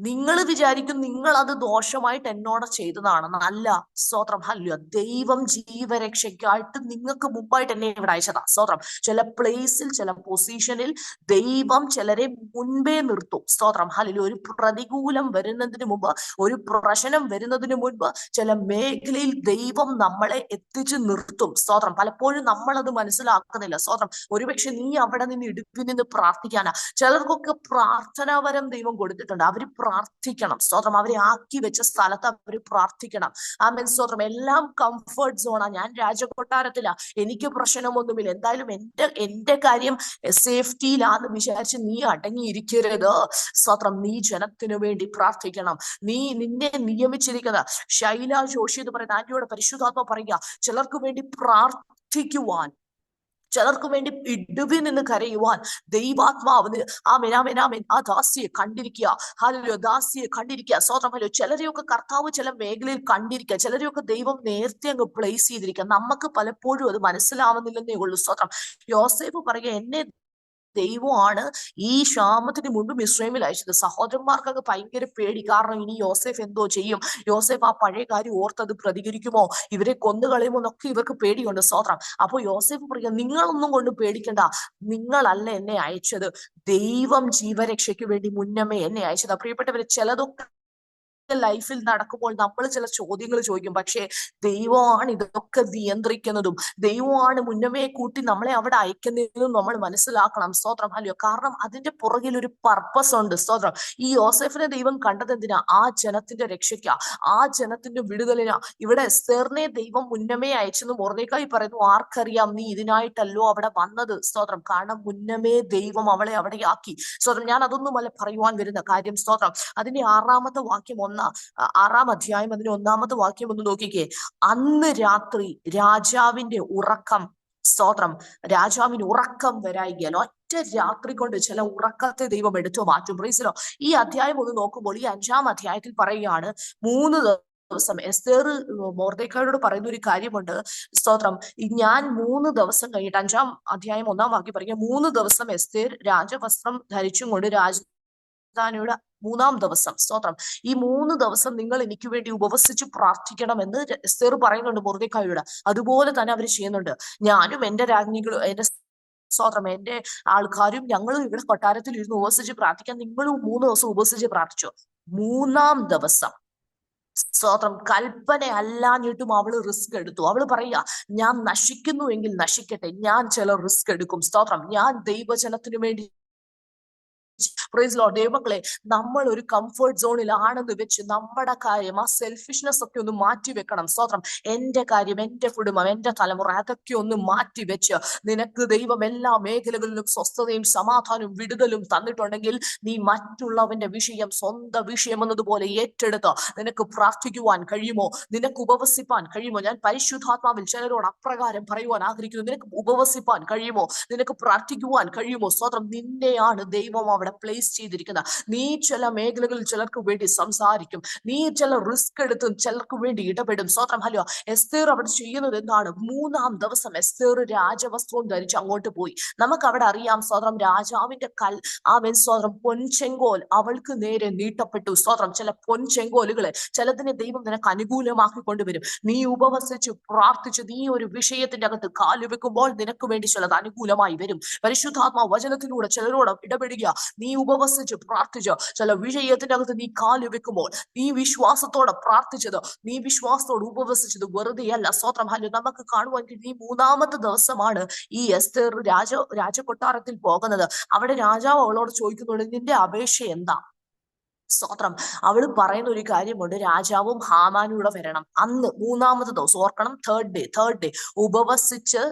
നിങ്ങൾ വിചാരിക്കും നിങ്ങൾ അത് ദോഷമായിട്ട് എന്നോട് ചെയ്തതാണെന്ന്. അല്ല. സ്തോത്രം, ഹല്ലേലൂയ. ദൈവം ജീവരക്ഷയ്ക്കായിട്ട് നിങ്ങൾക്ക് മുമ്പായിട്ട് എന്നെ ഇവിടെ അയച്ചതാ. സ്തോത്രം, ചില പ്ലേസിൽ, ചില പൊസിഷനിൽ ദൈവം ചിലരെ മുൻപേ നിർത്തും. സ്തോത്രം, ഹല്ലേലൂയ. ഒരു പ്രതികൂലം വരുന്നതിന് മുമ്പ്, ഒരു പ്രശ്നം വരുന്നതിന് മുൻപ് ചില മേഖലയിൽ ദൈവം നമ്മളെ എത്തിച്ചു നിർത്തും. സ്തോത്രം, പലപ്പോഴും നമ്മൾ അത് മനസ്സിലാക്കുന്നില്ല. സ്തോത്രം, ഒരുപക്ഷെ നീ അവിടെ നിന്ന് ഇടുപ്പിൽ നിന്ന് പ്രാർത്ഥിക്കാനാ. ചിലർക്കൊക്കെ പ്രാർത്ഥനാവരം ദൈവം കൊടുത്തിട്ടുണ്ട്, അവര് പ്രാർത്ഥിക്കണം. സ്തോത്രം, അവരെ ആക്കി വെച്ച സ്ഥലത്ത് അവർ പ്രാർത്ഥിക്കണം. ആമേൻ. സ്തോത്രം, എല്ലാം കംഫർട്ട് സോണാ. ഞാൻ രാജകൊട്ടാരത്തിലാ, എനിക്ക് പ്രശ്നമൊന്നുമില്ല, എന്തായാലും എന്റെ കാര്യം സേഫ്റ്റിയിലാന്ന് വിചാരിച്ച് നീ അടങ്ങിയിരിക്കരുത്. സ്തോത്രം, നീ ജനത്തിനു വേണ്ടി പ്രാർത്ഥിക്കണം. നിന്നെ നിയമിച്ചിരിക്കുന്ന ശൈല ജോഷി എന്ന് പറയുന്ന ആന്റിയോട് പരിശുദ്ധാത്മ പറയുക, ചിലർക്ക് വേണ്ടി പ്രാർത്ഥിക്കുവാൻ ചിലർക്ക് വേണ്ടി ഇടുവിൽ നിന്ന് കരയുവാൻ ദൈവാത്മാവ് ആമേൻ ആ ദാസിയെ കണ്ടിരിക്കുക. ഹല്ലേലൂയ, ദാസിയെ കണ്ടിരിക്കുക. സ്വതന്ത്രം. ഹല്ലേലൂയ. ചിലരെയൊക്കെ കർത്താവ് ചില മേഖലയിൽ കണ്ടിരിക്കുക, ചിലരെയൊക്കെ ദൈവം നേരത്തെ അങ്ങ് പ്ലേസ് ചെയ്തിരിക്കുക. നമുക്ക് പലപ്പോഴും അത് മനസ്സിലാവുന്നില്ലെന്നേ ഉള്ളൂ. സ്വതന്ത്രം. യോസേഫ് പറയുക, എന്നെ ദൈവമാണ് ഈ ക്ഷാമത്തിന് മുൻപ് മിസ്രൈമിൽ അയച്ചത്. സഹോദരന്മാർക്കൊക്കെ ഭയങ്കര പേടി. കാരണം ഇനി യോസേഫ് എന്തോ ചെയ്യും, യോസേഫ് ആ പഴയ കാര്യം ഓർത്തത് പ്രതികരിക്കുമോ, ഇവരെ കൊന്നുകളയുമോ എന്നൊക്കെ ഇവർക്ക് പേടിയുണ്ട്. സ്വതന്ത്രം. അപ്പൊ യോസേഫ് പറയുക, നിങ്ങളൊന്നും കൊണ്ട് പേടിക്കണ്ട, നിങ്ങളല്ല എന്നെ അയച്ചത്, ദൈവം ജീവരക്ഷയ്ക്ക് വേണ്ടി മുന്നമേ എന്നെ അയച്ചത്. പ്രിയപ്പെട്ടവരെ, ചിലതൊക്കെ ലൈഫിൽ നടക്കുമ്പോൾ നമ്മൾ ചില ചോദ്യങ്ങൾ ചോദിക്കും. പക്ഷേ ദൈവമാണ് ഇതൊക്കെ നിയന്ത്രിക്കുന്നതും, ദൈവമാണ് മുന്നമേ കൂട്ടി നമ്മളെ അവിടെ അയക്കുന്നതും നമ്മൾ മനസ്സിലാക്കണം. സ്തോത്രം. ഹല്ലേലൂയ. കാരണം അതിന്റെ പുറകിൽ ഒരു പർപ്പസ് ഉണ്ട്. സ്തോത്രം. ഈ യോസേഫിനെ ദൈവം കണ്ടത് എന്തിനാ? ആ ജനത്തിന്റെ രക്ഷയ്ക്കാ, ആ ജനത്തിന്റെ വിടുതലിനാ. ഇവിടെ എസ്തേറിനെ ദൈവം മുന്നമേ അയച്ചെന്ന് മൊർദെഖായി പറയുന്നു. ആർക്കറിയാം, നീ ഇതിനായിട്ടല്ലോ അവിടെ വന്നത്. സ്തോത്രം. കാരണം മുന്നമേ ദൈവം അവളെ അവിടെ ആക്കി. സ്തോത്രം. ഞാൻ അതൊന്നുമല്ല പറയുവാൻ വരുന്ന കാര്യം. സ്തോത്രം. അതിന്റെ 6-ാമത്തെ വാക്യം 6-ാം അധ്യായം അതിന്റെ 1-ാമത്തെ വാക്യം ഒന്ന് നോക്കിക്കേ. അന്ന് രാത്രി രാജാവിന്റെ ഉറക്കം, സ്തോത്രം, രാജാവിന് ഉറക്കം വരായികയാൽ ഒറ്റ രാത്രി കൊണ്ട് ചില ഉറക്കത്തെ ദൈവം എടുത്തു മാറ്റും. Praise Lord. ഈ അധ്യായം ഒന്ന് നോക്കുമ്പോൾ ഈ 5-ാം അധ്യായത്തിൽ പറയുകയാണ്, 3 ദിവസം എസ്തേർ മൊർദെഖായിയോട് പറയുന്ന ഒരു കാര്യമുണ്ട്. സ്തോത്രം. ഞാൻ 3 ദിവസം കഴിഞ്ഞിട്ട്, 5-ാം അധ്യായം 1-ാം വാക്യം പറയുക, 3 ദിവസം എസ്തേർ രാജവസ്ത്രം ധരിച്ചും കൊണ്ട് രാജധാനിയുടെ 3-ാം ദിവസം, സ്തോത്രം, ഈ 3 ദിവസം നിങ്ങൾ എനിക്ക് വേണ്ടി ഉപവസിച്ച് പ്രാർത്ഥിക്കണമെന്ന് എസ്തേർ പറയുന്നുണ്ട് മൊർദെഖായിയോട്. അതുപോലെ തന്നെ അവർ ചെയ്യുന്നുണ്ട്. ഞാനും എന്റെ രാജ്ഞികളും എന്റെ സ്തോത്രം എന്റെ ആൾക്കാരും ഞങ്ങളും ഇവിടെ കൊട്ടാരത്തിൽ ഇരുന്ന് ഉപവസിച്ച് പ്രാർത്ഥിക്കാൻ. നിങ്ങളും 3 ദിവസം ഉപവസിച്ച് പ്രാർത്ഥിച്ചു. 3-ാം ദിവസം, സ്തോത്രം, കൽപ്പന അല്ലാഞ്ഞിട്ടും അവള് റിസ്ക് എടുത്തു. അവള് പറയുക, ഞാൻ നശിക്കുന്നുവെങ്കിൽ നശിക്കട്ടെ, ഞാൻ ചില റിസ്ക് എടുക്കും. സ്തോത്രം. ഞാൻ ദൈവജനത്തിനു വേണ്ടി. Praise Lord. ദൈവമക്കളെ, നമ്മൾ ഒരു കംഫർട്ട് സോണിലാണെന്ന് വെച്ച് നമ്മുടെ കാര്യം, ആ സെൽഫിഷ്നെസ് ഒക്കെ ഒന്ന് മാറ്റി വെക്കണം. സ്തോത്രം. എന്റെ കാര്യം, എന്റെ കുടുംബം, എന്റെ തലമുറ, അതൊക്കെ ഒന്ന് മാറ്റി വെച്ച് നിനക്ക് ദൈവം എല്ലാ മേഖലകളിലും സ്വസ്ഥതയും സമാധാനവും വിടുതലും തന്നിട്ടുണ്ടെങ്കിൽ നീ മറ്റുള്ളവന്റെ വിഷയം സ്വന്തം വിഷയം എന്നതുപോലെ ഏറ്റെടുത്ത് നിനക്ക് പ്രാർത്ഥിക്കുവാൻ കഴിയുമോ? നിനക്ക് ഉപവസിപ്പാൻ കഴിയുമോ? ഞാൻ പരിശുദ്ധാത്മാവിൽ ചിലരോട് അപ്രകാരം പറയുവാൻ ആഗ്രഹിക്കുന്നു. നിനക്ക് ഉപവസിപ്പാൻ കഴിയുമോ? നിനക്ക് പ്രാർത്ഥിക്കുവാൻ കഴിയുമോ? സ്തോത്രം. നിന്നെയാണ് ദൈവം അവിടെ പ്ലേസ് ചെയ്തിരിക്കുന്നത്. നീ ചില മേഖലകളിൽ ചിലർക്ക് വേണ്ടി സംസാരിക്കും, നീ ചില റിസ്ക് എടുത്തും ചിലർക്ക് വേണ്ടി ഇടപെടും. സ്തോത്രം. ഹല്ലേലൂയ. എസ്തേർ അവിടെ ചെയ്യുന്നത് എന്താണ്? 3-ാം ദിവസം എസ്തേർ രാജവസ്ത്രവും ധരിച്ച് അങ്ങോട്ട് പോയി. നമുക്ക് അവിടെ അറിയാം, സ്തോത്രം, രാജാവിന്റെ സ്തോത്രം, പൊൻചെങ്കോൽ അവൾക്ക് നേരെ നീട്ടപ്പെട്ടു. സ്തോത്രം. ചില പൊൻചെങ്കോലുകളെ, ചിലതിനെ ദൈവം നിനക്ക് അനുകൂലമാക്കി കൊണ്ടുവരും. നീ ഉപവസിച്ച് പ്രാർത്ഥിച്ച് നീ ഒരു വിഷയത്തിന്റെ അകത്ത് കാലുവെക്കുമ്പോൾ നിനക്ക് വേണ്ടി ചിലത് അനുകൂലമായി വരും. പരിശുദ്ധാത്മാ വചനത്തിലൂടെ ചിലരോട് ഇടപെടുക. നീ ഉപവസിച്ച് പ്രാർത്ഥിച്ച് ചില വിഷയത്തിന്റെ അകത്ത് നീ കാല് വെക്കുമ്പോൾ, നീ വിശ്വാസത്തോടെ പ്രാർത്ഥിച്ചത്, നീ വിശ്വാസത്തോട് ഉപവസിച്ചത് വെറുതെയല്ല. സ്തോത്രം. ഹല്ലേലൂയ. നമുക്ക് കാണുവാൻ കഴിയും, ഈ 3-ാമത്തെ ദിവസമാണ് ഈ എസ്തേർ രാജകൊട്ടാരത്തിൽ പോകുന്നത്. അവിടെ രാജാവ് അവളോട് ചോദിക്കുന്നുണ്ട്, നിന്റെ അപേക്ഷ എന്താ? സ്തോത്രം. അവള് പറയുന്ന ഒരു കാര്യമുണ്ട്, രാജാവും ഹാമാനും കൂടെ വരണം. അന്ന് 3-ാമത്തെ ദിവസം, ഓർക്കണം, തേർഡ് ഡേ ഉപവസിച്ച്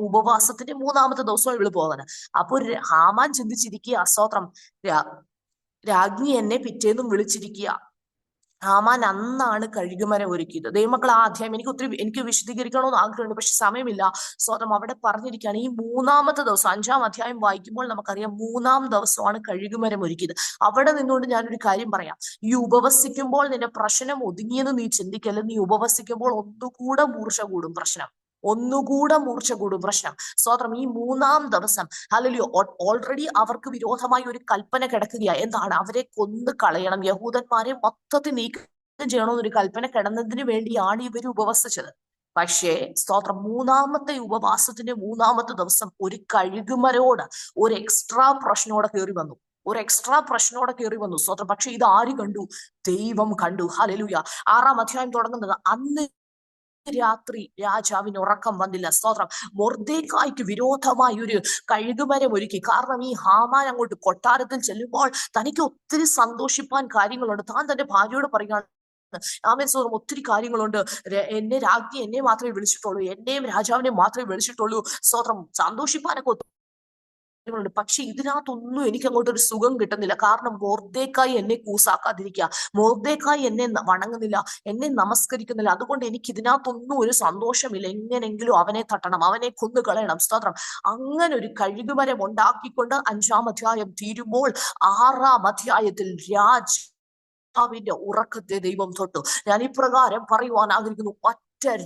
ഉപവാസത്തിന്റെ 3-ാമത്തെ ദിവസം ഇവള് പോകുന്നത്. അപ്പൊ ഹാമാൻ ചിന്തിച്ചിരിക്കുക, സ്തോത്രം, രാജ്ഞി എന്നെ പിറ്റേന്നും വിളിച്ചിരിക്കുക. ഹാമാൻ അന്നാണ് കഴുകുമരം ഒരുക്കിയത്. ദൈവമക്കൾ, ആ അധ്യായം എനിക്ക് വിശദീകരിക്കണമെന്ന് ആഗ്രഹമുണ്ട്, പക്ഷെ സമയമില്ല. സ്വതം അവിടെ പറഞ്ഞിരിക്കുകയാണ്, ഈ 3-ാമത്തെ ദിവസം, 5-ാം അധ്യായം വായിക്കുമ്പോൾ നമുക്കറിയാം 3-ാം ദിവസമാണ് കഴുകുമരം ഒരുക്കിയത്. അവിടെ നിന്നുകൊണ്ട് ഞാനൊരു കാര്യം പറയാം. ഈ ഉപവസിക്കുമ്പോൾ നിന്റെ പ്രശ്നം ഒതുങ്ങിയെന്ന് നീ ചിന്തിക്കല്ല. നീ ഉപവസിക്കുമ്പോൾ ഒന്നുകൂടെ മൂർച്ച കൂടും പ്രശ്നം, ഒന്നുകൂടെ മൂർച്ച കൂടും പ്രശ്നം. സ്തോത്രം. ഈ 3-ാം ദിവസം, ഹല്ലേലൂയ, ഓൾറെഡി അവർക്ക് വിരോധമായി ഒരു കൽപ്പന കിടക്കുകയാ. എന്താണ്? അവരെ കൊന്നു കളയണം, യഹൂദന്മാരെ മൊത്തത്തിൽ നീക്കം ചെയ്യണമെന്നൊരു കൽപ്പന കിടന്നതിന് വേണ്ടിയാണ് ഇവർ ഉപവസിച്ചത്. പക്ഷേ സ്തോത്രം, 3-ാമത്തെ ഉപവാസത്തിന്റെ 3-ാമത്തെ ദിവസം ഒരു കഴുകുമരോട് ഒരു എക്സ്ട്രാ പ്രശ്നോടെ കയറി വന്നു, സ്തോത്രം. പക്ഷെ ഇത് ആര് കണ്ടു? ദൈവം കണ്ടു. ഹല്ലേലൂയ. 6-ാം അധ്യായം തുടങ്ങുന്നത്, അന്ന് രാത്രി രാജാവിന് ഉറക്കം വന്നില്ല. സ്തോത്രം. മൊർദെഖായിക്ക് വിരോധമായി ഒരു കഴുകുമരം ഒരുക്കി. കാരണം ഈ ഹാമാൻ അങ്ങോട്ട് കൊട്ടാരത്തിൽ ചെല്ലുമ്പോൾ തനിക്ക് ഒത്തിരി സന്തോഷിപ്പാൻ കാര്യങ്ങളുണ്ട്. താൻ തന്റെ ഭാര്യയോട് പറയുകയാണ്, സ്തോത്രം, ഒത്തിരി കാര്യങ്ങളുണ്ട്, എന്നെ രാജ്ഞി എന്നെ മാത്രമേ വിളിച്ചിട്ടുള്ളൂ, എന്നെയും രാജാവിനെ മാത്രമേ വിളിച്ചിട്ടുള്ളൂ. സ്തോത്രം. സന്തോഷിപ്പാനൊക്കെ പക്ഷെ ഇതിനകത്തൊന്നും എനിക്ക് അങ്ങോട്ടൊരു സുഖം കിട്ടുന്നില്ല. കാരണം മൊർദെഖായി എന്നെ കൂസാക്കാതിരിക്കുക, മൊർദെഖായി എന്നെ വണങ്ങുന്നില്ല, എന്നെ നമസ്കരിക്കുന്നില്ല. അതുകൊണ്ട് എനിക്ക് ഇതിനകത്തൊന്നും ഒരു സന്തോഷമില്ല. എങ്ങനെങ്കിലും അവനെ തട്ടണം, അവനെ കൊന്നു കളയണം. സ്തോത്രം. അങ്ങനെ ഒരു കഴുകുമരം ഉണ്ടാക്കിക്കൊണ്ട് 5-ാം അധ്യായം തീരുമ്പോൾ 6-ാം അധ്യായത്തിൽ രാജാവിന്റെ ഉറക്കത്തെ ദൈവം തൊട്ടു. ഞാൻ ഇപ്രകാരം പറയുവാൻ ആഗ്രഹിക്കുന്നു,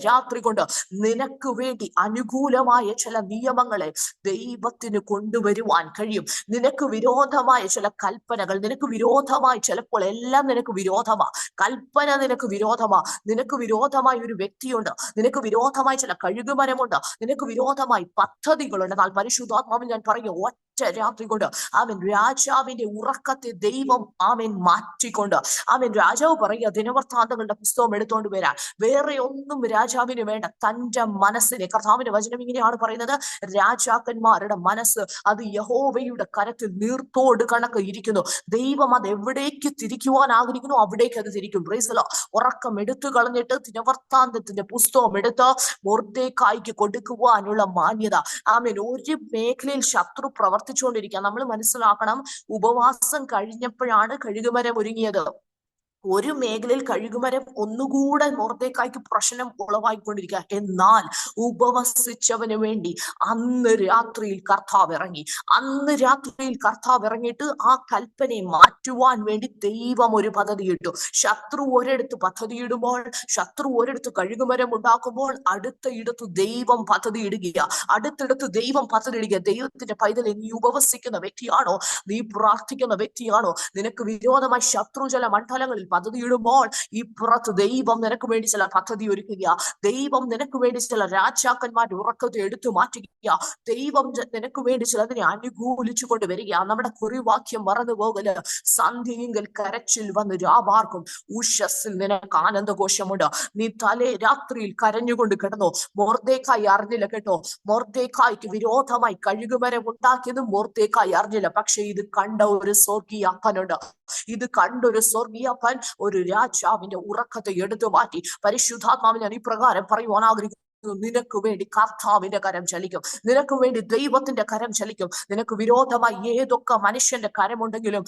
രാത്രി കൊണ്ട് നിനക്ക് വേണ്ടി അനുകൂലമായ ചില നിയമങ്ങളെ ദൈവത്തിന് കൊണ്ടുവരുവാൻ കഴിയും. നിനക്ക് വിരോധമായ ചില കൽപ്പനകൾ, നിനക്ക് വിരോധമായി, ചിലപ്പോൾ എല്ലാം നിനക്ക് വിരോധമാ, കൽപ്പന നിനക്ക് വിരോധമാ, നിനക്ക് വിരോധമായ ഒരു വ്യക്തിയുണ്ട്, നിനക്ക് വിരോധമായി ചില കഴുകുമരമുണ്ട്, നിനക്ക് വിരോധമായി പദ്ധതികളുണ്ട്. എന്നാൽ പരിശുദ്ധാത്മാവിൽ ഞാൻ പറയും, രാത്രി കൊണ്ട് ആമേൻ രാജാവിന്റെ ഉറക്കത്തെ ദൈവം മാറ്റിക്കൊണ്ട് രാജാവ് പറയുക, ദിനവൃത്താന്തങ്ങളുടെ പുസ്തകം എടുത്തോണ്ട് വരാൻ. വേറെ ഒന്നും രാജാവിന് വേണ്ട, തന്റെ മനസ്സിനെ. കർത്താവിന്റെ വചനം ഇങ്ങനെയാണ് പറയുന്നത്, രാജാക്കന്മാരുടെ മനസ്സ് അത് യഹോവയുടെ കരത്തിൽ നീർത്തോട് കണക്ക് ഇരിക്കുന്നു. ദൈവം അത് എവിടേക്ക് തിരിക്കുവാൻ ആഗ്രഹിക്കുന്നു അവിടേക്ക് അത് തിരിക്കും. Price the Lord. ഉറക്കം എടുത്തു കളഞ്ഞിട്ട് ദിനവൃത്താന്തത്തിന്റെ പുസ്തകം എടുത്ത് മൊർദെഖായിക്ക് കൊടുക്കുവാനുള്ള മാന്യത. ആമേൻ. ഒരു മേഖലയിൽ ശത്രു പ്രവർത്തിച്ചുകൊണ്ടിരിക്കുക. നമ്മൾ മനസ്സിലാക്കണം, ഉപവാസം കഴിഞ്ഞപ്പോഴാണ് കഴുകുമരം ഒരുങ്ങിയത്. ഒരു മേഖലയിൽ കഴുകുമരം ഒന്നുകൂടെ മൊർദെഖായിക്ക് പ്രശ്നം ഉളവായിക്കൊണ്ടിരിക്കുക. എന്നാൽ ഉപവസിച്ചവന് വേണ്ടി അന്ന് രാത്രിയിൽ കർത്താവ് ഇറങ്ങി. അന്ന് രാത്രിയിൽ കർത്താവ് ഇറങ്ങിയിട്ട് ആ കൽപ്പനയെ മാറ്റുവാൻ വേണ്ടി ദൈവം ഒരു പദ്ധതിയിട്ടു. ശത്രു ഒരിടത്ത് പദ്ധതിയിടുമ്പോൾ, ശത്രു ഒരിടത്ത് കഴുകുമരം ഉണ്ടാക്കുമ്പോൾ, അടുത്ത ഇടത്ത് ദൈവം പദ്ധതി ഇടുക, അടുത്തിടത്ത് ദൈവം പദ്ധതി ഇടുക. ദൈവത്തിന്റെ പൈതലെ, നീ ഉപവസിക്കുന്ന വ്യക്തിയാണോ, നീ പ്രാർത്ഥിക്കുന്ന വ്യക്തിയാണോ, നിനക്ക് വിരോധമായി ശത്രു ചില മണ്ഡലങ്ങളിൽ പദ്ധതിയിടുമ്പോൾ ഇപ്പുറത്ത് ദൈവം നിനക്ക് വേണ്ടി ചില പദ്ധതി ഒരുക്കുക. ദൈവം നിനക്ക് വേണ്ടി ചില രാജാക്കന്മാരുടെ ഉറക്കത്തെ എടുത്തു മാറ്റുക. ദൈവം നിനക്ക് വേണ്ടി ചിലതിനെ അനുകൂലിച്ചു കൊണ്ടുവരിക. നമ്മുടെ കുറിവാക്യം മറന്നു പോകല്, സന്ധ്യയെങ്കിൽ കരച്ചിൽ വന്ന് രാപാർക്കും, ഉഷസ്സിൽ നിനക്ക് ആനന്ദഘോഷമുണ്ട്. നീ രാത്രിയിൽ കരഞ്ഞുകൊണ്ട് കിടന്നു. മൊർദെഖായി അറിഞ്ഞില്ല കേട്ടോ. മൊർദെഖായിക്ക് വിരോധമായി കഴുകുമരം ഉണ്ടാക്കിയത് മൊർദെഖായി അറിഞ്ഞില്ല. പക്ഷെ ഇത് കണ്ട ഒരു സ്വർഗീയ അപ്പനുണ്ട്. ഇത് കണ്ടൊരു സ്വർഗീയപ്പൻ ഒരു രാജാവിന്റെ ഉറക്കത്തെ എടുത്തു മാറ്റി. പരിശുദ്ധാത്മാവിൽ ഞാൻ ഇപ്രകാരം പറയുവാൻ ആഗ്രഹിക്കുന്നു, നിനക്ക് വേണ്ടി കർത്താവിന്റെ കരം ചലിക്കും, നിനക്ക് വേണ്ടി ദൈവത്തിന്റെ കരം ചലിക്കും. നിനക്ക് വിരോധമായി ഏതൊക്കെ മനുഷ്യന്റെ കരമുണ്ടെങ്കിലും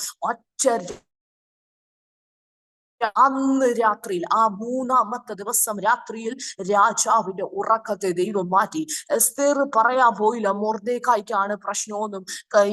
അന്ന് രാത്രിയിൽ, ആ 3-ാമത്തെ ദിവസം രാത്രിയിൽ രാജാവിന്റെ ഉറക്കത്തെ ദൈവം മാറ്റി. എസ്തേർ പറയാൻ പോയില്ല മൊർദെഖായിക്കാണ് പ്രശ്നമൊന്നും,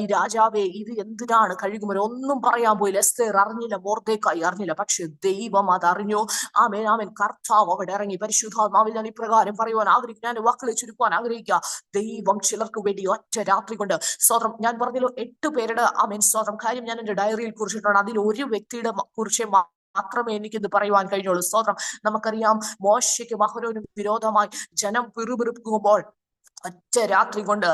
ഈ രാജാവേ ഇത് എന്തിനാണ് കഴുകുമരം, ഒന്നും പറയാൻ പോയില്ല. എസ്തേർ അറിഞ്ഞില്ല, മൊർദെഖായി അറിഞ്ഞില്ല. പക്ഷെ ദൈവം അതറിഞ്ഞു. ആമേൻ, ആമേൻ. കർത്താവ് അവിടെ ഇറങ്ങി. പരിശുദ്ധാത്മാവിൽ ഞാൻ ഇപ്രകാരം പറയുവാൻ ആഗ്രഹിക്കുക, ഞാൻ വാക്കുകൾ ചുരുക്കുവാൻ ആഗ്രഹിക്കുക. ദൈവം ചിലർക്ക് വേണ്ടി ഒറ്റ രാത്രി കൊണ്ട്, സ്വതം ഞാൻ പറഞ്ഞല്ലോ 8 പേരുടെ ആമേൻ സ്വതം കാര്യം ഞാൻ എന്റെ ഡയറിയിൽ കുറിച്ചിട്ടുണ്ട്. അതിൽ ഒരു വ്യക്തിയുടെ കുറിച്ച് മാത്രമേ എനിക്കിത് പറയുവാൻ കഴിഞ്ഞുള്ളൂ. സ്തോത്രം. നമുക്കറിയാം, മോശയ്ക്കും അഹരോനും വിരോധമായി ജനം പിറുപിറുക്കുമ്പോൾ ഒറ്റ രാത്രി കൊണ്ട്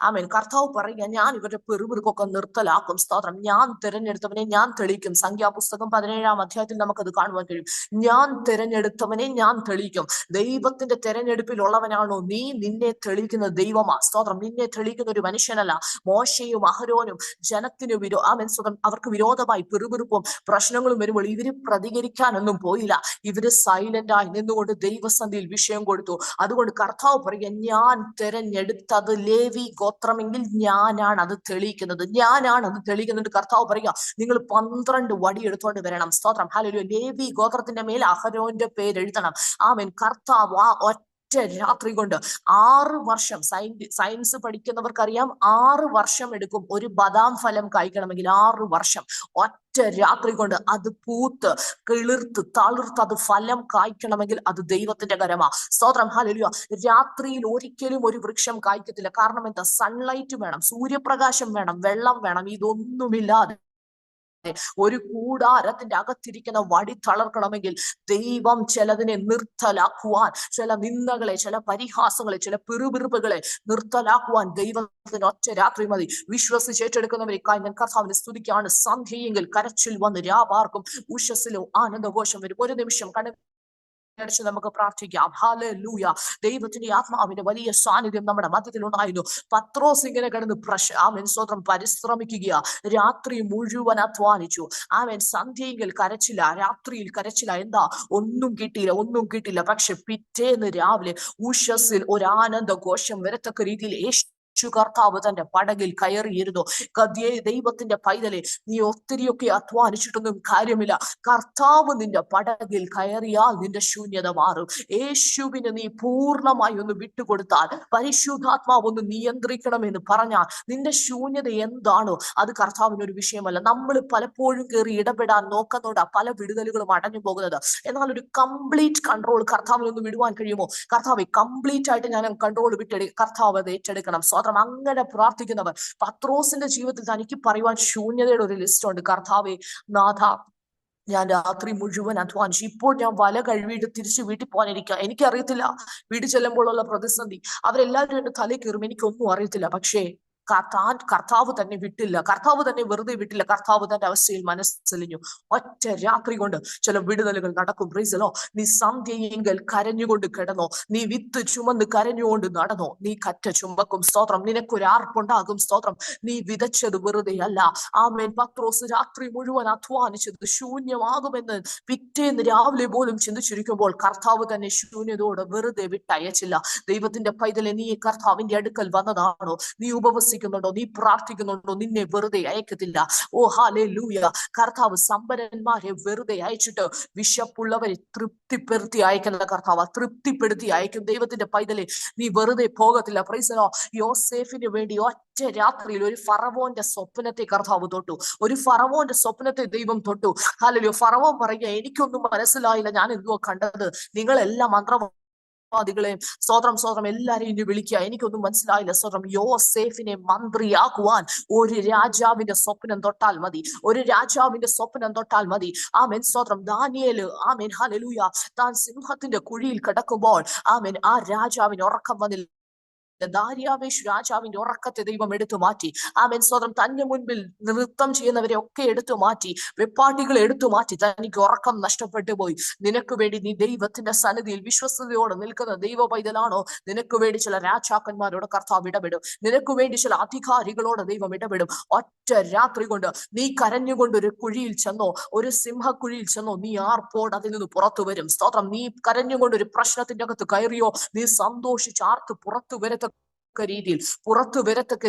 ആമേൻ കർത്താവ് പറയുക, ഞാൻ ഇവരുടെ പെറുപിറുക്കൊക്കെ നിർത്തലാക്കും. സ്തോത്രം. ഞാൻ തിരഞ്ഞെടുത്തവനെ ഞാൻ തെളിയിക്കും. സംഖ്യാപുസ്തകം 17-ാം അധ്യായത്തിൽ നമുക്കത് കാണുവാൻ കഴിയും. ഞാൻ തിരഞ്ഞെടുത്തവനെ ഞാൻ തെളിയിക്കും. ദൈവത്തിന്റെ തെരഞ്ഞെടുപ്പിലുള്ളവനാണോ നീ? നിന്നെ തെളിയിക്കുന്ന ദൈവമാ. സ്തോത്രം. നിന്നെ തെളിയിക്കുന്ന ഒരു മനുഷ്യനല്ല. മോശയും അഹരോനും ജനത്തിന് ആമേൻ സ്വതം അവർക്ക് വിരോധമായി പിറുപിറുപ്പും പ്രശ്നങ്ങളും വരുമ്പോൾ ഇവര് പ്രതികരിക്കാനൊന്നും പോയില്ല. ഇവര് സൈലന്റായി നിന്നുകൊണ്ട് ദൈവസന്ധിയിൽ വിഷയം കൊടുത്തു. അതുകൊണ്ട് കർത്താവ് പറയുക, ഞാൻ തെരഞ്ഞെടുത്തത് ലേവി ഗോത്രമെങ്കിൽ ഞാനാണ് അത് തെളിയിക്കുന്നത്, ഞാനാണ് അത് തെളിയിക്കുന്നത്. കർത്താവ് പറയുക, നിങ്ങൾ 12 വടി എടുത്തോണ്ട് വരണം. സ്തോത്രം. ഹല്ലേലൂയ. ലേവി ഗോത്രത്തിന്റെ മേൽ അഹരോന്റെ പേര് എഴുതണം. ആമേൻ. കർത്താവ് ആ രാത്രി കൊണ്ട് 6 വർഷം, സയൻസ് പഠിക്കുന്നവർക്കറിയാം 6 വർഷം എടുക്കും ഒരു ബദാം ഫലം കഴിക്കണമെങ്കിൽ. 6 വർഷം രാത്രി കൊണ്ട് അത് പൂത്ത് കിളിർത്ത് തളിർത്ത് അത് ഫലം കായ്ക്കണമെങ്കിൽ അത് ദൈവത്തിന്റെ കരമാ. സ്തോത്രം. ഹല്ലേലൂയ. രാത്രിയിൽ ഒരിക്കലും ഒരു വൃക്ഷം കായ്ക്കത്തില്ല. കാരണം എന്താ? സൺലൈറ്റ് വേണം, സൂര്യപ്രകാശം വേണം, വെള്ളം വേണം. ഇതൊന്നുമില്ലാതെ ഒരു കൂടാരത്തിന്റെ അകത്തിരിക്കുന്ന വടി തളർക്കണമെങ്കിൽ ദൈവം ചിലതിനെ നിർത്തലാക്കുവാൻ, ചില നിന്ദകളെ, ചില പരിഹാസങ്ങളെ, ചില പിറുപിറുപ്പുകളെ നിർത്തലാക്കുവാൻ ദൈവത്തിന് ഒറ്റ രാത്രി മതി. വിശ്വസിച്ചേറ്റെടുക്കുന്നവരെക്കായി ഞാൻ കർത്താവിനെ സ്തുതിക്കാണ്. സന്ധ്യയെങ്കിൽ കരച്ചിൽ വന്ന് രാപാർക്കും, ഉഷസ്സിലോ ആനന്ദഘോഷം വരും. ഒരു നിമിഷം നമുക്ക് പ്രാർത്ഥിക്കാം. ഹല്ലേലൂയ. ദൈവത്തിന്റെ ആത്മാവിന്റെ വലിയ സാന്നിധ്യം നമ്മുടെ മധ്യത്തിൽ ഉണ്ടായിരുന്നു. പത്രോസ് ഇങ്ങനെ കിടന്ന് ആമേൻ സ്വതന്ത്രം പരിശ്രമിക്കുക. രാത്രി മുഴുവൻ അധ്വാനിച്ചു. ആമേൻ. സന്ധ്യയെങ്കിൽ കരച്ചില്ല, രാത്രിയിൽ കരച്ചില്ല. എന്താ? ഒന്നും കിട്ടിയില്ല. പക്ഷെ പിറ്റേന്ന് രാവിലെ ഉഷസ്സിൽ ഒരു ആനന്ദഘോഷം വരത്തക്ക രീതിയിൽ കർത്താവ് തന്റെ പടകിൽ കയറിയിരുന്നു. ദൈവത്തിന്റെ പൈതലെ, നീ ഒത്തിരിയൊക്കെ അധ്വാനിച്ചിട്ടൊന്നും കാര്യമില്ല. കർത്താവ് നിന്റെ പടകിൽ കയറിയാൽ നിന്റെ ശൂന്യത മാറും. യേശുവിന് നീ പൂർണ്ണമായി ഒന്ന് വിട്ടുകൊടുത്താൽ, പരിശുദ്ധാത്മാവ് ഒന്ന് നിയന്ത്രിക്കണമെന്ന് പറഞ്ഞാൽ, നിന്റെ ശൂന്യത എന്താണോ അത് കർത്താവിനൊരു വിഷയമല്ല. നമ്മൾ പലപ്പോഴും കയറി ഇടപെടാൻ നോക്കുന്നോണ്ടാ പല വിടുതലുകളും അടഞ്ഞു പോകുന്നത്. എന്നാൽ ഒരു കംപ്ലീറ്റ് കൺട്രോൾ കർത്താവിനൊന്ന് വിടുവാൻ കഴിയുമോ? കർത്താവ് കംപ്ലീറ്റ് ആയിട്ട് ഞാൻ കൺട്രോൾ കർത്താവ് അത് ഏറ്റെടുക്കണം. സ്വതന്ത്രം അങ്ങനെ പ്രാർത്ഥിക്കുന്നവർ, പത്രോസിന്റെ ജീവിതത്തിൽ തനിക്ക് പറയുവാൻ ശൂന്യതയുടെ ഒരു ലിസ്റ്റ് ഉണ്ട്. കർത്താവേ, നാഥ, ഞാൻ രാത്രി മുഴുവൻ അധ്വാനിച്ചു, ഇപ്പോൾ ഞാൻ വല കഴുകിയിട്ട് തിരിച്ചു വീട്ടിൽ പോകാനിരിക്കുക. എനിക്കറിയത്തില്ല വീട്ടിൽ ചെല്ലുമ്പോഴുള്ള പ്രതിസന്ധി. അവരെല്ലാവരും എന്റെ തലയിൽ കയറും, എനിക്കൊന്നും അറിയത്തില്ല. പക്ഷേ കർത്താവ് തന്നെ വിട്ടില്ല, കർത്താവ് തന്നെ വെറുതെ വിട്ടില്ല. കർത്താവ് തന്റെ അവസ്ഥയിൽ മനസ്സലിഞ്ഞു. ഒറ്റ രാത്രി കൊണ്ട് ചില വിടുതലുകൾ നടക്കും. പ്രീസലോ, നീ സന്ധ്യയെങ്കിൽ കരഞ്ഞുകൊണ്ട് കിടന്നോ, നീ വിത്ത് ചുമന്ന് കരഞ്ഞുകൊണ്ട് നടന്നോ, നീ കറ്റ ചുമക്കും. സ്തോത്രം. നിനക്കൊരു ആർപ്പുണ്ടാകും. സ്തോത്രം. നീ വിതച്ചത് വെറുതെ അല്ല. ആമേൻ. പത്രോസ് രാത്രി മുഴുവൻ അധ്വാനിച്ചത് ശൂന്യമാകുമെന്ന് പിറ്റേന്ന് രാവിലെ പോലും ചിന്തിച്ചിരിക്കുമ്പോൾ കർത്താവ് തന്നെ ശൂന്യതയോടെ വെറുതെ വിട്ടയച്ചില്ല. ദൈവത്തിന്റെ പൈതലെ, നീ കർത്താവിന്റെ അടുക്കൽ വന്നതാണോ? നീ ഉപവസിക്കുന്നുണ്ടോ? നീ പ്രാർത്ഥിക്കുന്നുണ്ടോ? നിന്നെ വെറുതെ അയക്കത്തില്ല. ഓ ഹല്ലേലൂയ. കർത്താവ് സമ്പന്നന്മാരെ വെറുതെ അയച്ചിട്ട് വിശപ്പുള്ളവരെ തൃപ്തിപ്പെടുത്തി അയക്കുന്ന കർത്താവ്, തൃപ്തിപ്പെടുത്തി അയക്കും. ദൈവത്തിന്റെ പൈതലെ, നീ വെറുതെ പോകത്തില്ല. Price the Lord. യോസേഫിന് വേണ്ടി ഒറ്റ രാത്രിയിൽ ഒരു ഫറവോന്റെ സ്വപ്നത്തെ കർത്താവ് തൊട്ടു. ഒരു ഫറവോന്റെ സ്വപ്നത്തെ ദൈവം തൊട്ടു. ഹല്ലേലൂയ. ഫറവോൻ പറയുക, എനിക്കൊന്നും മനസ്സിലായില്ല, ഞാൻ എന്തോ കണ്ടത്. നിങ്ങളെല്ലാം മന്ത്രവാദികളെ, സ്വതന്ത്രം എല്ലാരെയും ഇനി വിളിക്കുക, എനിക്കൊന്നും മനസ്സിലായില്ല. സ്വതന്ത്രം. യോസേഫിനെ മന്ത്രിയാക്കുവാൻ ഒരു രാജാവിന്റെ സ്വപ്നം തൊട്ടാൽ മതി. ഒരു രാജാവിന്റെ സ്വപ്നം തൊട്ടാൽ മതി. ആമേൻ. സ്വതന്ത്രം. ദാനിയേല്, ആമേൻ, ഹല്ലേലൂയ, താൻ സിംഹത്തിന്റെ കുഴിയിൽ കിടക്കുമ്പോൾ, ആമേൻ, ആ രാജാവിന് ഉറക്കം വന്നില്ല. ദാര്യാവേശ് രാജാവിന്റെ ഉറക്കത്തെ ദൈവം എടുത്തു മാറ്റി. ആമേൻ. സ്വതന്ത്രം. തന്നെ മുൻപിൽ നൃത്തം ചെയ്യുന്നവരെ ഒക്കെ എടുത്തു മാറ്റി, വെപ്പാട്ടികളെ എടുത്തു മാറ്റി. തനിക്ക് ഉറക്കം നഷ്ടപ്പെട്ടു പോയി. നിനക്ക് വേണ്ടി നീ ദൈവത്തിന്റെ സന്നിധിയിൽ വിശ്വസ്തയോടെ നിൽക്കുന്ന ദൈവ പൈതലാണോ? നിനക്ക് വേണ്ടി ചില രാജാക്കന്മാരോട് കർത്താവ് ഇടപെടും. നിനക്ക് വേണ്ടി ചില അധികാരികളോട് ദൈവം ഇടപെടും. ഒറ്റ രാത്രി കൊണ്ട് നീ കരഞ്ഞുകൊണ്ട് ഒരു കുഴിയിൽ ചെന്നോ, ഒരു സിംഹക്കുഴിയിൽ ചെന്നോ, നീ ആർപ്പോട് അതിൽ നിന്ന് പുറത്തു വരും. സ്തോത്രം. നീ കരഞ്ഞുകൊണ്ട് ഒരു പ്രശ്നത്തിന്റെ അകത്ത് കയറിയോ, നീ സന്തോഷിച്ച് ആർത്ത് പുറത്തു വരത്തക്ക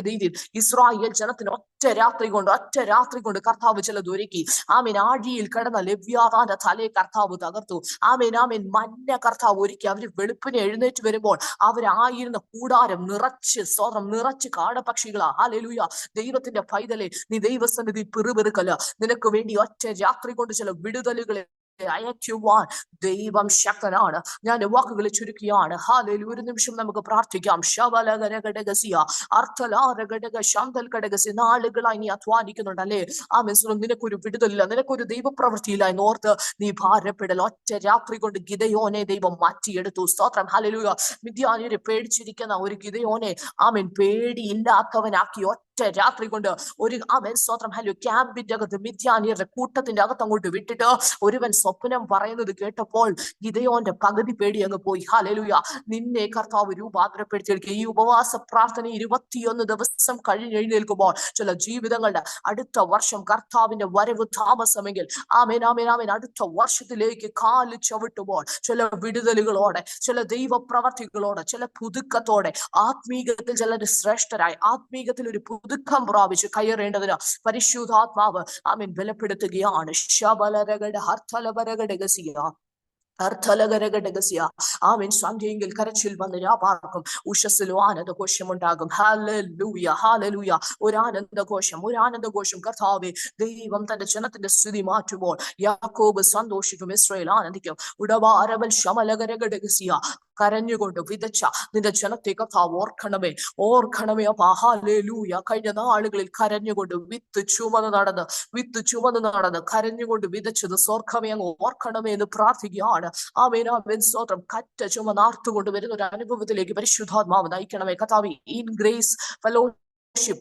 രീതിയിൽ ഇസ്രായേൽ ജനത്തിന് ഒറ്റ രാത്രി കൊണ്ട് കർത്താവ് ചിലത് ഒരുക്കി. ആമേൻ. ആഴിയിൽ കിടന്ന ലെവ്യാഥാന്റെ തലയെ കർത്താവ് തകർത്തു. ആമേൻ. ആമേൻ. മഞ്ഞ കർത്താവ് ഒരുക്കി. അവര് വെളുപ്പിനെ എഴുന്നേറ്റ് വരുമ്പോൾ അവരായിരുന്ന കൂടാരം നിറച്ച് കാടപക്ഷികളാ. ഹല്ലേലൂയ. ദൈവത്തിന്റെ പൈതലെ, നീ ദൈവസന്നിധി പിറുപിറുക്കല്ല. നിനക്ക് വേണ്ടി ഒറ്റ രാത്രി കൊണ്ട് ചില വിടുതലുകളെ അയക്കുവാൻ ദൈവം ശക്തനാണ്. ഞാൻ വാക്കുകളെ ചുരുക്കിയാണ്. ഹല്ലേലൂയ. ഒരു നിമിഷം നമുക്ക് പ്രാർത്ഥിക്കാം. നാളുകളായി നീ അധ്വാനിക്കുന്നുണ്ട് അല്ലേ? നിനക്കൊരു വിടുതലില്ല, നിനക്കൊരു ദൈവപ്രവൃത്തിയില്ല എന്നോർത്ത് നീ ഭാരപ്പെടൽ. ഒറ്റ രാത്രി കൊണ്ട് ഗിദെയോനെ ദൈവം മാറ്റിയെടുത്തു. സ്തോത്രം. ഹല്ലേലൂയ. മിദ്യാന്യരെ പേടിച്ചിരിക്കുന്ന ഒരു ഗിദെയോനെ ആമേൻ പേടിയില്ലാത്തവനാക്കി. ഒറ്റ രാത്രി കൊണ്ട് ഒരു ആമേൻ സ്തോത്രം. ഹല്ലേലൂയ. ക്യാമ്പിന്റെ അകത്ത് മിദ്യാന്യരുടെ കൂട്ടത്തിന്റെ അകത്ത് അങ്ങോട്ട് വിട്ടിട്ട് ഒരുവൻ സ്വപ്നം പറയുന്നത് കേട്ടപ്പോൾ ഗിദെയോന്റെ പകുതി പേടി അങ്ങ് പോയി. ഹല്ലേലൂയ. നിന്നെ കർത്താവ് രൂപാന്തരപ്പെടുത്തിയെടുക്കുക. ഈ ഉപവാസ പ്രാർത്ഥന 21 ദിവസം കഴിഞ്ഞെഴുന്നേൽക്കുമ്പോൾ ചില ജീവിതങ്ങളുടെ അടുത്ത വർഷം കർത്താവിന്റെ വരവ് താമസമെങ്കിൽ ആമേൻ ആമേൻ ആമേൻ അടുത്ത വർഷത്തിലേക്ക് കാല് ചവിട്ടുമ്പോൾ ചില വിടുതലുകളോടെ, ചില ദൈവപ്രവർത്തികളോടെ, ചില പുതുക്കത്തോടെ, ആത്മീകത്തിൽ ചിലർ ശ്രേഷ്ഠരായി ആത്മീകത്തിൽ ഒരു പുതുക്കം പ്രാപിച്ച് കയറേണ്ടതിന് പരിശുദ്ധാത്മാവ് ആമേൻ ബലപ്പെടുത്തുകയാണ്. ആമേൻ. സന്ധ്യയെങ്കിൽ കരച്ചിൽ വന്ന് രാപാർക്കും. ഉഷസ്സിലും ആനന്ദഘോഷമുണ്ടാകും. ഹല്ലേലൂയ. ഹല്ലേലൂയ. ഒരു ആനന്ദഘോഷം. കർത്താവേ, ദൈവം തന്റെ ജനത്തിന്റെ സ്ഥിതി മാറ്റുമ്പോൾ യാക്കോബ് സന്തോഷിക്കും, ഇസ്രായേൽ ആനന്ദിക്കും. ഉടവാരവൽ ശമലകരഘടകസിയ. കരഞ്ഞുകൊണ്ട് വിതച്ച നിന്റെ ജനത്തെ കർത്താവ് ഓർക്കണമേ അപ്പാ. ഹല്ലേലൂയ. കഴിഞ്ഞ നാളുകളിൽ കരഞ്ഞുകൊണ്ട് വിത്ത് ചുമന്ന് നടന്ന് കരഞ്ഞുകൊണ്ട് വിതച്ചത് സ്വർഗ്ഗമേ അങ്ങ് ഓർക്കണമേ എന്ന് പ്രാർത്ഥിക്കുകയാണ്. ആമേൻ ആമേൻ. സ്തോത്രം. കറ്റ ചുമന്നാർത്തുകൊണ്ട് വരുന്ന ഒരു അനുഭവത്തിലേക്ക് പരിശുദ്ധാത്മാവ് നയിക്കണമേ കർത്താവേ. ഇൻ ഗ്രേസ്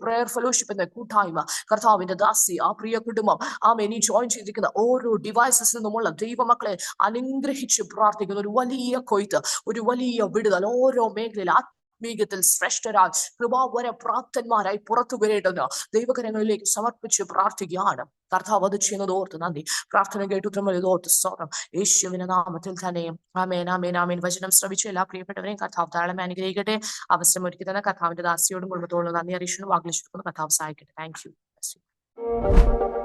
പ്രയർ ഫെലോഷിപ്പ് എന്ന കൂട്ടായ്മ കർത്താവിന്റെ ദാസി, ആ പ്രിയ കുടുംബം ആമേൻ ഈ ജോയിൻ ചെയ്തിരിക്കുന്ന ഓരോ ഡിവൈസസ് നിന്നുമുള്ള ദൈവമക്കളെ അനുഗ്രഹിച്ച് പ്രാർത്ഥിക്കുന്ന ഒരു വലിയ കൊയ്ത്ത്, ഒരു വലിയ വിടുതൽ ഓരോ മേഖലയിൽ ആത്മീയത്തിൽ ശ്രേഷ്ഠരാൽ കൃപാവര പ്രാപ്തന്മാരായി പുറത്തു വരേണ്ടത് ദൈവകരങ്ങളിലേക്ക് സമർപ്പിച്ച് പ്രാർത്ഥിക്കുകയാണ്. കർത്താവ് അത് ചെയ്യുന്നത് ഓർത്ത് നന്ദി. പ്രാർത്ഥന കേട്ടു ഓർത്ത് സ്തോത്രം. യേശുവിന്റെ നാമത്തിൽ തന്നെയും ആമേൻ ആമേൻ ആമേൻ. വചനം ശ്രവിച്ചു എല്ലാ പ്രിയപ്പെട്ടവരെയും കർത്താവ് താഴെ അനുഗ്രഹിക്കട്ടെ. അവസരം ഒരുക്കി തന്നെ കർത്താവിന്റെ ദാസിയോടും കുടുംബത്തോടും നന്ദി അറിയിച്ചു വാഗ്ലിച്ചിരിക്കുന്നു. കർത്താവ് സഹായിക്കട്ടെ. Thank you.